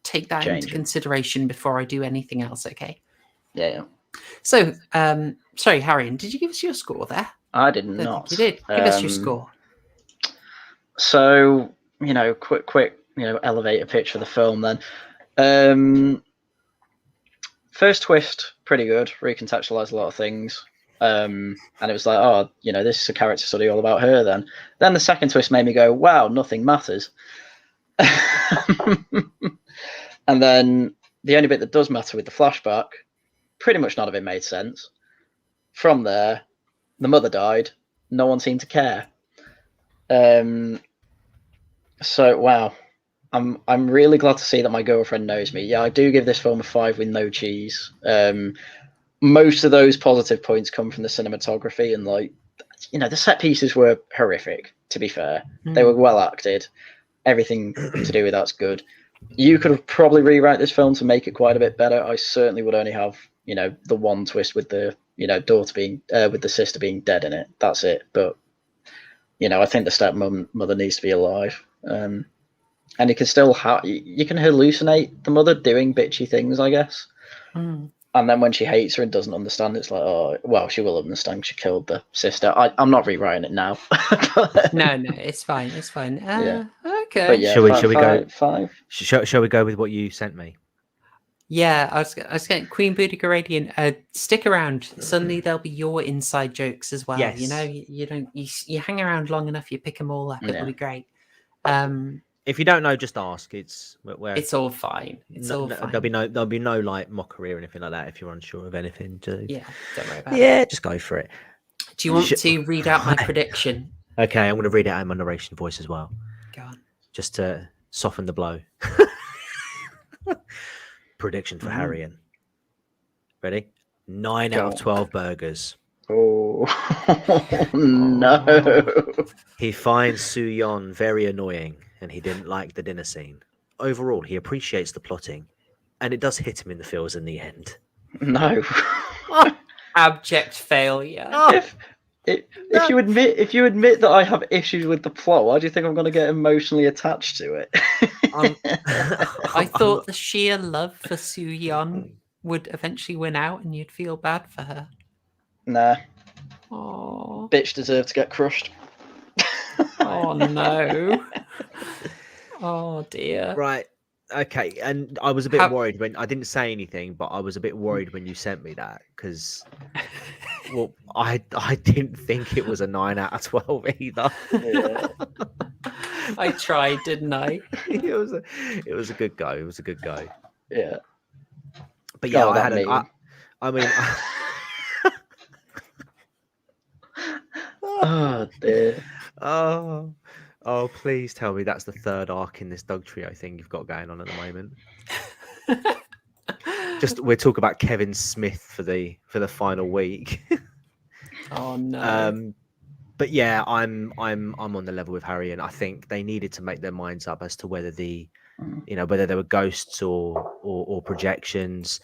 take that into consideration before I do anything else, okay? Yeah. So, sorry, Haryan, did you give us your score there? I did not. You did. Give us your score. So, you know, quick, you know, elevator pitch for the film then. First twist, pretty good. Recontextualized a lot of things. And it was like, oh, you know, this is a character study all about her then. Then the second twist made me go, wow, nothing matters. And then the only bit that does matter with the flashback, pretty much none of it made sense. From there, the mother died. No one seemed to care. So wow, I'm really glad to see that my girlfriend knows me. Yeah, I do give this film a 5 with no cheese. Most of those positive points come from the cinematography and, like, you know, the set pieces were horrific. To be fair, they were well acted. Everything to do with that's good. You could have probably rewrite this film to make it quite a bit better. I certainly would only have, you know, the one twist with the, you know, daughter being with the sister being dead in it. That's it. But, you know, I think the stepmother needs to be alive. And you can still you can hallucinate the mother doing bitchy things, I guess. And then when she hates her and doesn't understand, it's like, oh, well, she will understand. She killed the sister. I'm not rewriting it now. No, it's fine. It's fine. Yeah. Okay. But yeah, shall we go? 5? Shall we go with what you sent me? Yeah, I was getting Queen Boudica Radiant. Stick around. Suddenly there'll be your inside jokes as well. Yes. You know, you hang around long enough, you pick them all up. It'll be great. If you don't know, just ask. It's all fine. It's all fine. There'll be no like mockery or anything like that. If you're unsure of anything, yeah, don't worry about it. Yeah, just go for it. Do you want to read out my prediction? Okay, I'm going to read it out in my narration voice as well. Go on. Just to soften the blow. Prediction for Haryan. Ready? 9 out of 12 burgers. Oh no! He finds Soo-yeon very annoying, and he didn't like the dinner scene. Overall, he appreciates the plotting. and it does hit him in the feels in the end. No. Abject failure. If you admit that I have issues with the plot, why do you think I'm going to get emotionally attached to it? I thought the sheer love for Soo-yeon would eventually win out, and you'd feel bad for her. Nah, Oh, bitch deserved to get crushed. oh no. Oh dear. Right. Okay. And I was a bit worried when I didn't say anything, but I was a bit worried when you sent me that because, well, I didn't think it was a 9 out of 12 either. Yeah. I tried, didn't I? it was a good go. It was a good go. Yeah. But yeah, Oh, I that had an. meme. I mean. Oh dear. Oh, please tell me that's the third arc in this Dog Trio thing you've got going on at the moment. Just we'll talk about Kevin Smith for the final week. Oh no. But yeah, I'm on the level with Haryan. I think they needed to make their minds up as to whether whether there were ghosts or projections.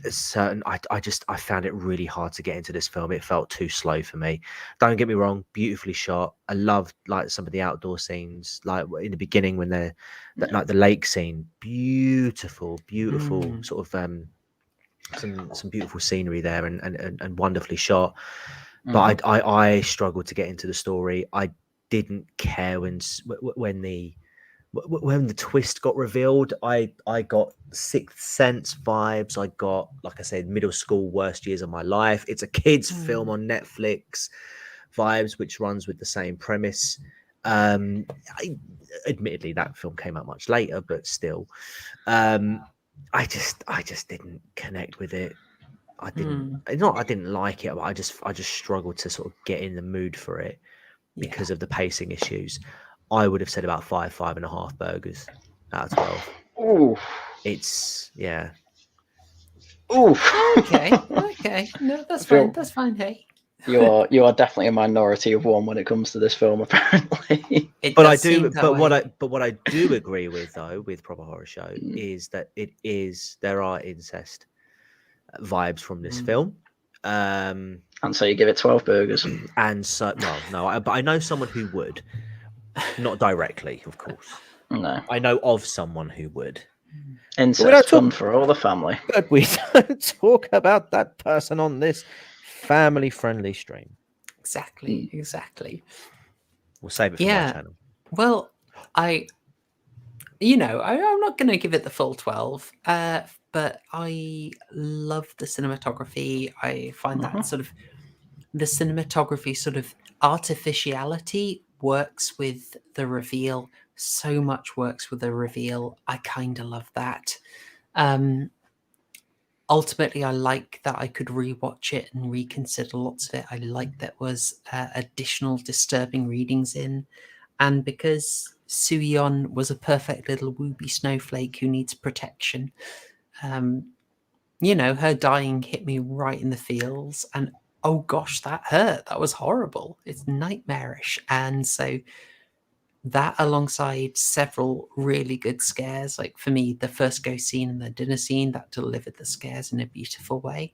Certain I found it really hard to get into this film. It felt too slow for me. Don't get me wrong, beautifully shot. I loved like some of the outdoor scenes, like in the beginning when they're like the lake scene, beautiful sort of some beautiful scenery there and wonderfully shot. But I struggled to get into the story. I didn't care when the twist got revealed. I got Sixth Sense vibes. I got, like I said, middle school worst years of my life. It's a kids film on Netflix vibes, which runs with the same premise. Admittedly, that film came out much later, but still, I just didn't connect with it. I didn't like it, but I just struggled to sort of get in the mood for it because of the pacing issues. I would have said about 5.5 burgers out of 12. Ooh. It's yeah. Ooh. Okay. No, that's fine. That's fine. Hey. You are definitely a minority of one when it comes to this film, apparently. But what I do agree with though with Proper Horror Show is that there are incest vibes from this film. And so you give it 12 burgers. And so but I know someone who would. Not directly, of course. No. I know of someone who would. Incest fun for all the family. But we don't talk about that person on this family-friendly stream. Exactly. We'll save it for my channel. Well, I'm not going to give it the full 12, but I love the cinematography. I find that sort of the cinematography sort of artificiality works with the reveal. So much works with the reveal. I kind of love that. Ultimately, I like that I could rewatch it and reconsider lots of it. I like that was additional disturbing readings in. And because Soo-yeon was a perfect little wooby snowflake who needs protection, her dying hit me right in the feels. And oh gosh, that hurt. That was horrible. It's nightmarish. And so that alongside several really good scares, like for me, the first ghost scene and the dinner scene, that delivered the scares in a beautiful way.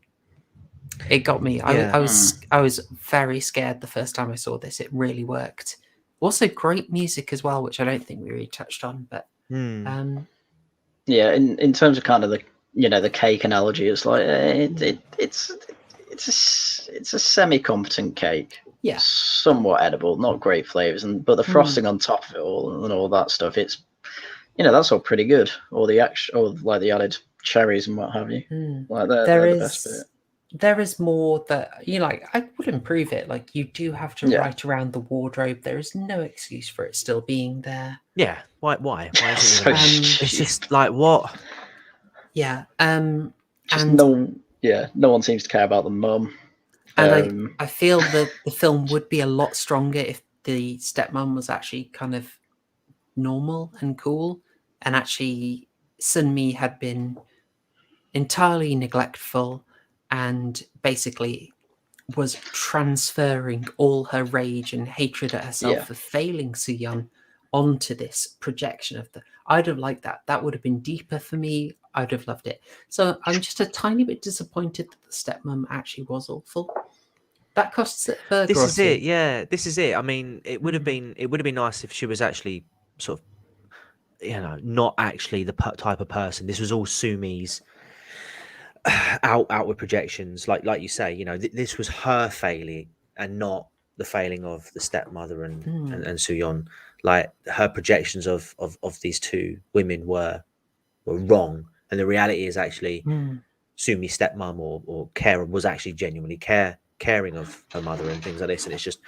It got me. I was very scared the first time I saw this. It really worked. Also great music as well, which I don't think we really touched on, but yeah, in terms of kind of the cake analogy, it's like it's a semi-competent cake. Yeah, somewhat edible, not great flavors, but the frosting on top of it all and all that stuff, it's that's all pretty good. Or the added cherries and what have you. Like they're the best bit. There is more that I would improve it. Like you do have to write around the wardrobe. There is no excuse for it still being there. Yeah. Why is it? It's just like what? Yeah. No one seems to care about the mum. And I feel that the film would be a lot stronger if the stepmom was actually kind of normal and cool, and actually Sunmi had been entirely neglectful and basically was transferring all her rage and hatred at herself for failing Soo-yeon onto this projection of the. I'd have liked that. That would have been deeper for me. I'd have loved it. So I'm just a tiny bit disappointed that the stepmom actually was awful. That costs it a This is grotty. it. Yeah, this is it. I mean, it would have been nice if she was actually sort of, not actually the type of person. This was all Sumi's outward projections, like you say. This was her failing and not the failing of the stepmother and Suyeon. Like her projections of these two women were wrong, and the reality is actually Sumi's stepmom or carer was actually genuinely caring of her mother and things like this, and it's just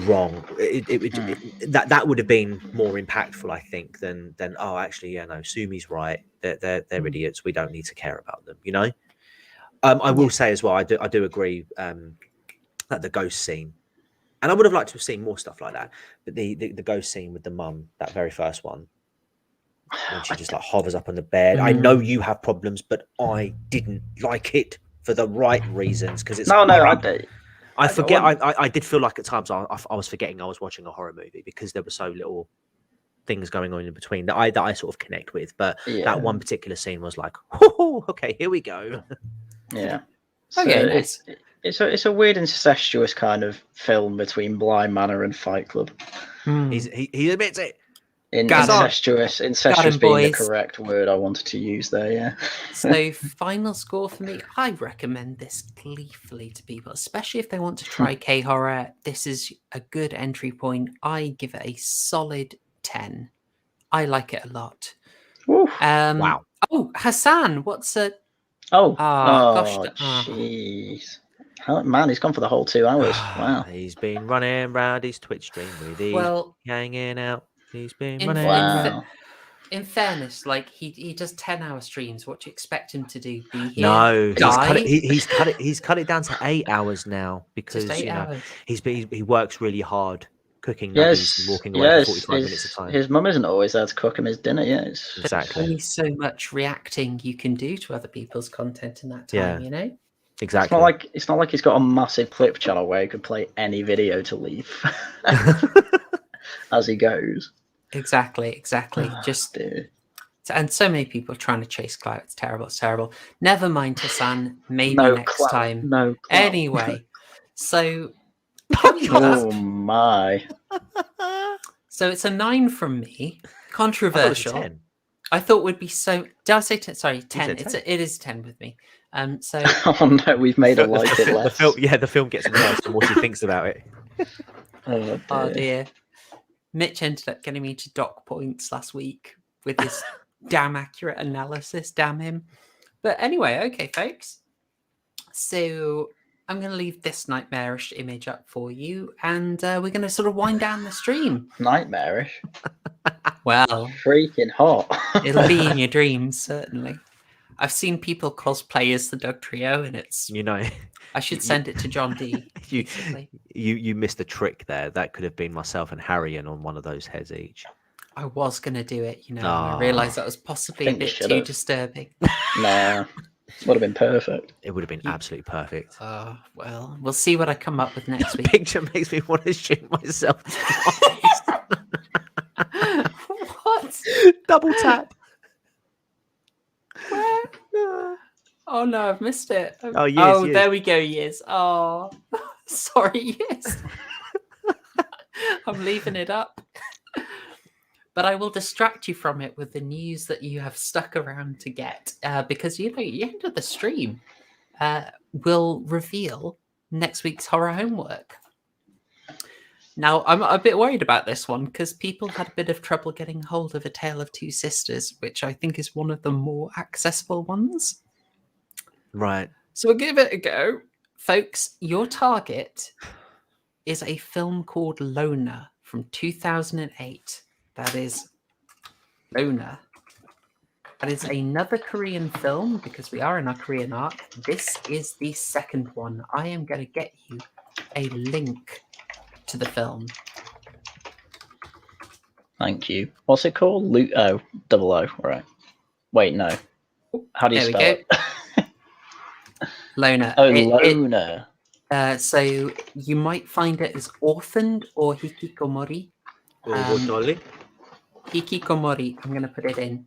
wrong. That would have been more impactful, I think, than oh, actually, Sumi's right. They're idiots. We don't need to care about them. I will say as well, I do agree that the ghost scene, and I would have liked to have seen more stuff like that. But the ghost scene with the mum, that very first one, when she just like hovers up on the bed. I know you have problems, but I didn't like it for the right reasons because it's I forget. I did feel like at times I was forgetting I was watching a horror movie because there were so little things going on in between that I sort of connect with. But that one particular scene was like, oh, okay, here we go. Yeah. So Okay, nice. It's a weird incestuous kind of film between Bly Manor and Fight Club. He admits it. Incestuous being the boys. correct word I wanted to use there, yeah. So final score for me, I recommend this gleefully to people, especially if they want to try K-horror. This is a good entry point. I give it a solid 10. I like it a lot. Wow. Oh, Hassan, what's a... gosh. Jeez. Man, he's gone for the whole 2 hours. Wow. He's been running around his Twitch stream with his hanging out. He's been running. In fairness, like he does 10-hour streams. What do you expect him to do? Be here? No, he's cut it down to 8 hours now because hours. he works really hard cooking nuggies and walking away for 45 minutes of time. His mum isn't always there to cook him his dinner. Exactly. There's only so much reacting you can do to other people's content in that time. Exactly. It's not like he's got a massive clip channel where he could play any video to leave as he goes. Exactly. And so many people are trying to chase clout. It's terrible. Never mind, Hassan. Maybe next time. No. Anyway, so oh my. So it's a 9 from me. Controversial. I thought would be so. Did I say 10? Sorry, 10. It is 10 with me. So. Oh no, we've made it like it less. The film gets worse the more she thinks about it. Oh dear. Mitch ended up getting me to dock points last week with his damn accurate analysis. Damn him. But anyway, okay, folks. So I'm going to leave this nightmarish image up for you, and we're going to sort of wind down the stream. Nightmarish? Well, freaking hot. It'll be in your dreams, certainly. I've seen people cosplay as the Doug Trio, and it's... I should send it to John D. You missed a trick there. That could have been myself and Haryan on one of those heads each. I was going to do it, I realised that was possibly a bit too disturbing. Nah, would have been perfect. It would have been absolutely perfect. Well, we'll see what I come up with next week. Picture makes me want to shoot myself. What? Double tap. Where? Oh no, I've missed it. Yes. There we go, yes. Oh, sorry, yes. I'm leaving it up. But I will distract you from it with the news that you have stuck around to get. Because, the end of the stream will reveal next week's horror homework. Now, I'm a bit worried about this one because people had a bit of trouble getting hold of A Tale of Two Sisters, which I think is one of the more accessible ones. Right. So we'll give it a go. Folks, your target is a film called Loner from 2008. That is Loner. That is another Korean film because we are in our Korean arc. This is the second one. I am going to get you a link to the film. Thank you. What's it called? Double O. Right. Wait, no. How do you spell it? Loner. Loner. So you might find it as Orphaned or Hikikomori. Hikikomori. I'm going to put it in.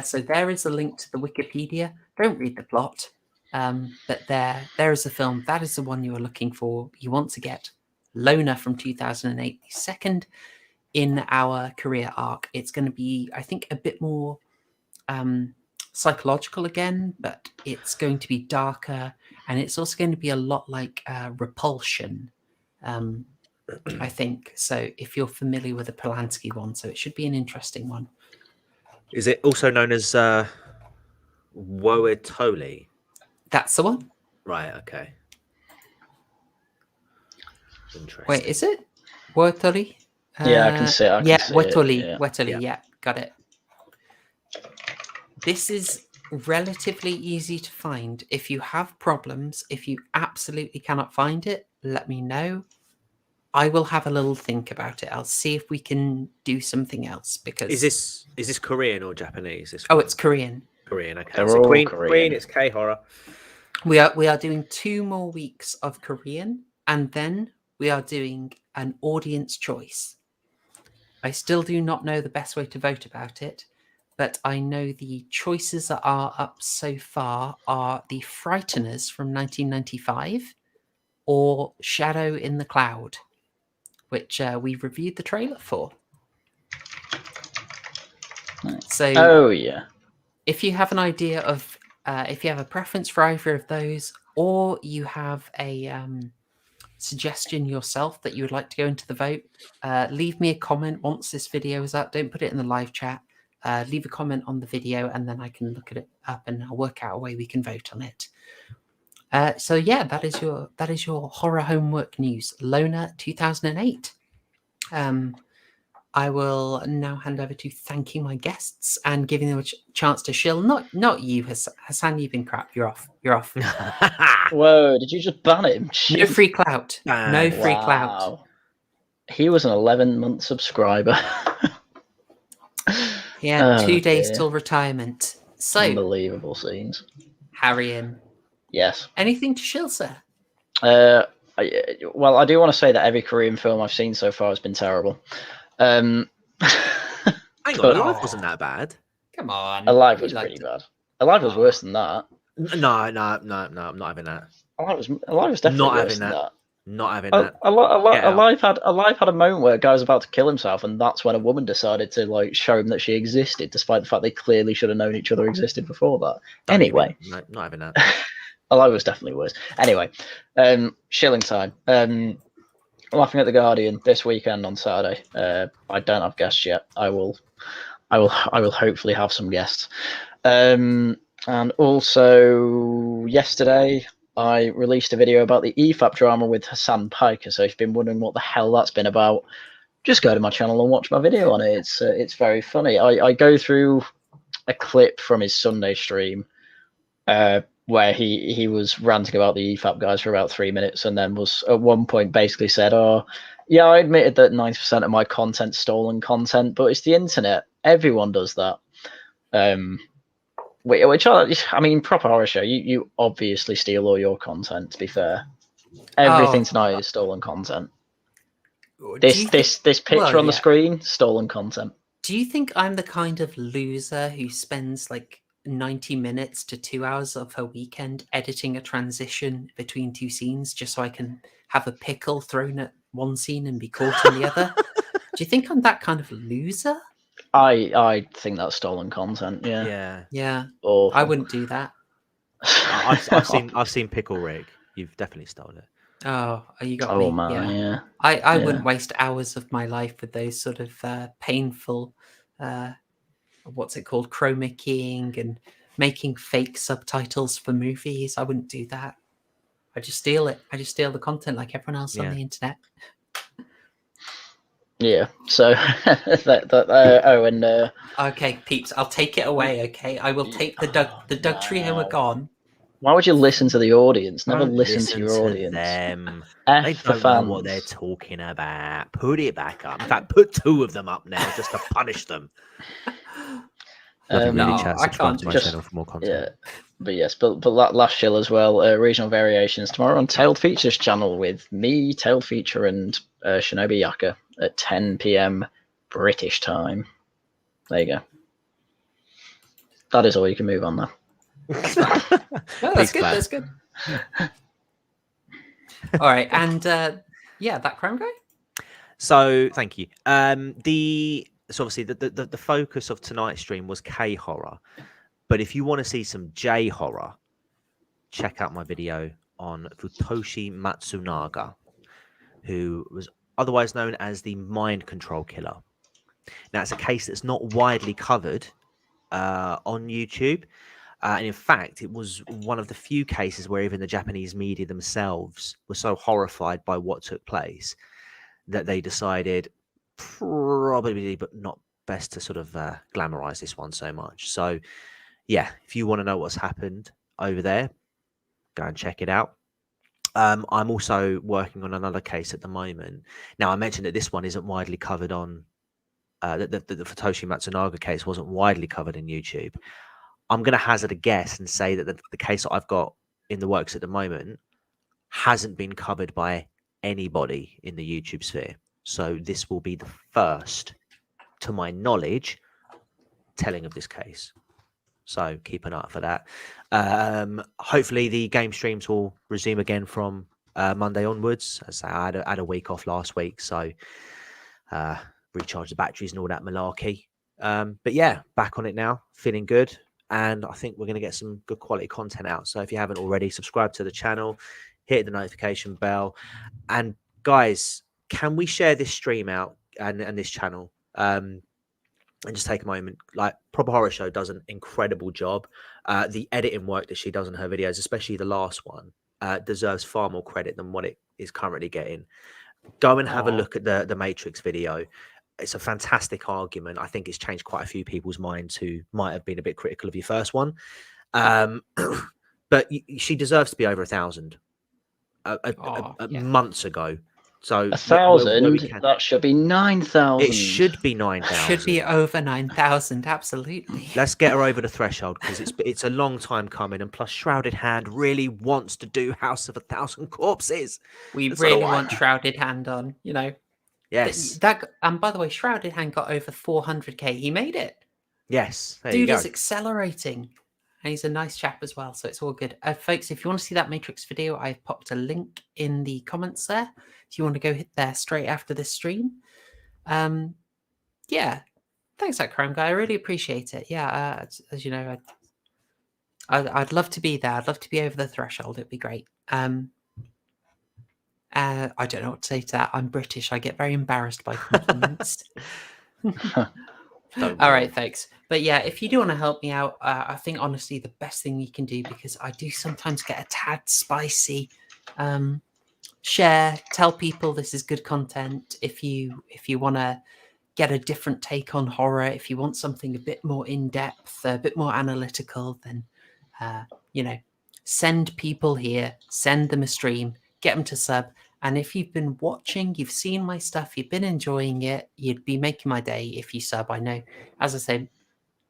So there is a link to the Wikipedia. Don't read the plot. But there is a film. That is the one you are looking for. You want to get Loner from 2008, the second in our career arc. It's going to be, I think, a bit more psychological again, but it's going to be darker, and it's also going to be a lot like Repulsion, I think. So if you're familiar with the Polanski one, so it should be an interesting one. Is it also known as Woetoli? That's the one. Right. Okay. Interesting. Wait, is it Wetoli? Yeah, I can see it. Wetoli. Yeah. Wetoli. Yeah, got it. This is relatively easy to find. If you have problems, if you absolutely cannot find it, let me know. I will have a little think about it. I'll see if we can do something else. Because is this Korean or Japanese? It's Korean. Korean. Okay. They're So all Korean. Korean. It's K horror. We are doing 2 more weeks of Korean, and then we are doing an audience choice. I still do not know the best way to vote about it, but I know the choices that are up so far are The Frighteners from 1995 or Shadow in the Cloud, which we reviewed the trailer for. So, Oh yeah. if you have an idea of, if you have a preference for either of those, or you have a suggestion yourself that you would like to go into the vote, leave me a comment once this video is up. Don't put it in the live chat. Leave a comment on the video, and then I can look at it up and I'll work out a way we can vote on it. So yeah, that is your horror homework news. Loner 2008. I will now hand over to thanking my guests and giving them a chance to shill. Not you, Hassan. You've been crap. You're off. You're off. Whoa! Did you just ban him? No free clout. No free clout. Wow. He was an 11-month subscriber. He had 2 days dear. till retirement. So, Unbelievable scenes. Haryan, Yes. anything to shill, sir? Well, I do want to say that every Korean film I've seen so far has been terrible. Hang on, Alive wasn't that bad. Come on. Alive we was liked pretty it. bad. Alive was worse than that. No, I'm not having that. Alive was definitely Not worse having than that. Not having that. Alive had a moment where a guy was about to kill himself, and that's when a woman decided to like show him that she existed, despite the fact they clearly should have known each other existed before that. Anyway, No, not having that. Alive was definitely worse. Anyway, shilling time. Laughing at the Guardian this weekend on Saturday. I don't have guests yet. I will hopefully have some guests. And also yesterday I released a video about the EFAP drama with Hassan Piker. So if you've been wondering what the hell that's been about, just go to my channel and watch my video on it. It's very funny. I go through a clip from his Sunday stream where he was ranting about the EFAP guys for about 3 minutes, and then was at one point basically said, "Oh, yeah, I admitted that 90% of my content's stolen content, but it's the internet. Everyone does that." Which I mean, proper horror show. You obviously steal all your content. To be fair, everything tonight is stolen content. This picture on the screen, stolen content. Do you think I'm the kind of loser who spends like 90 minutes to 2 hours of her weekend editing a transition between 2 scenes just so I can have a pickle thrown at one scene and be caught in the other? Do you think I'm that kind of loser? I think that's stolen content. Yeah. Awful. I wouldn't do that. I've seen Pickle Rick. You've definitely stolen it. Oh, you got me. Oh man, yeah. I wouldn't waste hours of my life with those sort of painful what's it called, chroma keying and making fake subtitles for movies. I wouldn't do that. I just steal it. I just steal the content like everyone else on the internet. Yeah. So okay, peeps, I'll take it away. Okay, I will take the Doug trio are gone. Why would you listen to the audience? Never listen to your audience. Them. F They the don't know fans. what they're talking about. Put it back up. In fact, put 2 of them up now just to punish them. No, chat, I subscribe can't to my just- channel for more content. Yeah. But yes, but last chill as well. Regional variations tomorrow on Tailed Features channel with me, Tailed Feature, and Shinobi Yaka. at 10 p.m. British time. There you go. That is all. You can move on now. That's fine. No, that's good. That's good. All right, and yeah, that crime guy. So thank you. So obviously the focus of tonight's stream was K horror, but if you want to see some J horror, check out my video on Futoshi Matsunaga, who was otherwise known as the mind control killer. Now it's a case that's not widely covered on YouTube. And in fact, it was one of the few cases where even the Japanese media themselves were so horrified by what took place that they decided probably, but not best to sort of glamorize this one so much. So, yeah, if you want to know what's happened over there, go and check it out. I'm also working on another case at the moment. Now, I mentioned that this one isn't widely covered on the Futoshi Matsunaga case wasn't widely covered in YouTube. I'm going to hazard a guess and say that the case that I've got in the works at the moment hasn't been covered by anybody in the YouTube sphere. So this will be the first, to my knowledge, telling of this case. So keep an eye out for that. Hopefully the game streams will resume again from Monday onwards. As I had a week off last week, so recharge the batteries and all that malarkey. But yeah, back on it now, feeling good. And I think we're going to get some good quality content out. So if you haven't already, subscribe to the channel, hit the notification bell. And guys, can we share this stream out and this channel? And just take a moment. Like, Proper Horror Show does an incredible job. The editing work that she does on her videos, especially the last one, deserves far more credit than what it is currently getting. Go and have a look at the Matrix video. It's a fantastic argument. I think it's changed quite a few people's minds who might have been a bit critical of your first one. But she deserves to be over 1,000 months ago. So 1,000? That should be 9,000. It should be 9,000. Should be over 9,000. Absolutely. Let's get her over the threshold, because it's a long time coming, and plus Shrouded Hand really wants to do House of 1,000 Corpses. We really want Shrouded Hand on, you know. Yes. And by the way, Shrouded Hand got over 400k. He made it. Yes. Dude is accelerating. And he's a nice chap as well, so it's all good. Folks, if you want to see that Matrix video, I've popped a link in the comments there. If you want to go hit there straight after this stream. Yeah. Thanks, that crime guy. I really appreciate it. Yeah, as you know, I'd love to be there. I'd love to be over the threshold. It'd be great. I don't know what to say to that. I'm British. I get very embarrassed by compliments. All right, thanks. But yeah, if you do want to help me out, I think honestly the best thing you can do, because I do sometimes get a tad spicy, share, tell people this is good content. If you want to get a different take on horror, if you want something a bit more in-depth, a bit more analytical, then send people here, send them a stream, get them to sub. And if you've been watching, you've seen my stuff, you've been enjoying it, you'd be making my day if you sub. I know, as I said,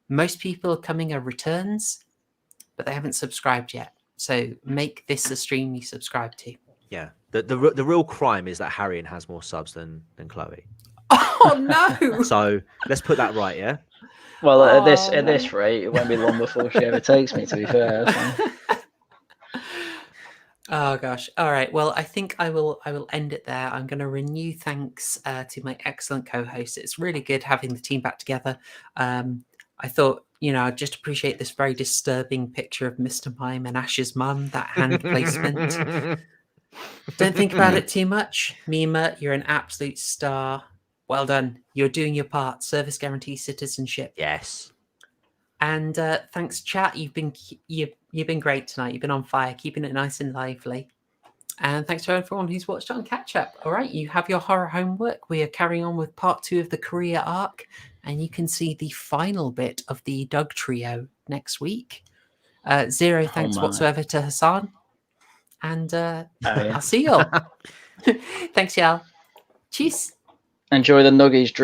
most people are coming as returns, but they haven't subscribed yet. So make this a stream you subscribe to. Yeah. The real crime is that Haryan has more subs than Chloe. Oh no! So let's put that right, yeah? Well, at this rate, it won't be long before she overtakes me, to be fair. So. Oh gosh. All right. Well, I think I will end it there. I'm going to renew thanks to my excellent co-host. It's really good having the team back together. I thought, I'd just appreciate this very disturbing picture of Mr. Mime and Ash's mum, that hand placement. Don't think about it too much. Mima, you're an absolute star. Well done. You're doing your part. Service guarantee citizenship. Yes. And thanks, chat. You've been great tonight. You've been on fire, keeping it nice and lively. And thanks to everyone who's watched on catch up. All right, you have your horror homework. We are carrying on with part 2 of the Korea arc, and you can see the final bit of the Doug trio next week. Zero thanks whatsoever to Hassan, and I'll see y'all. Thanks, y'all. Cheers. Enjoy the nuggies.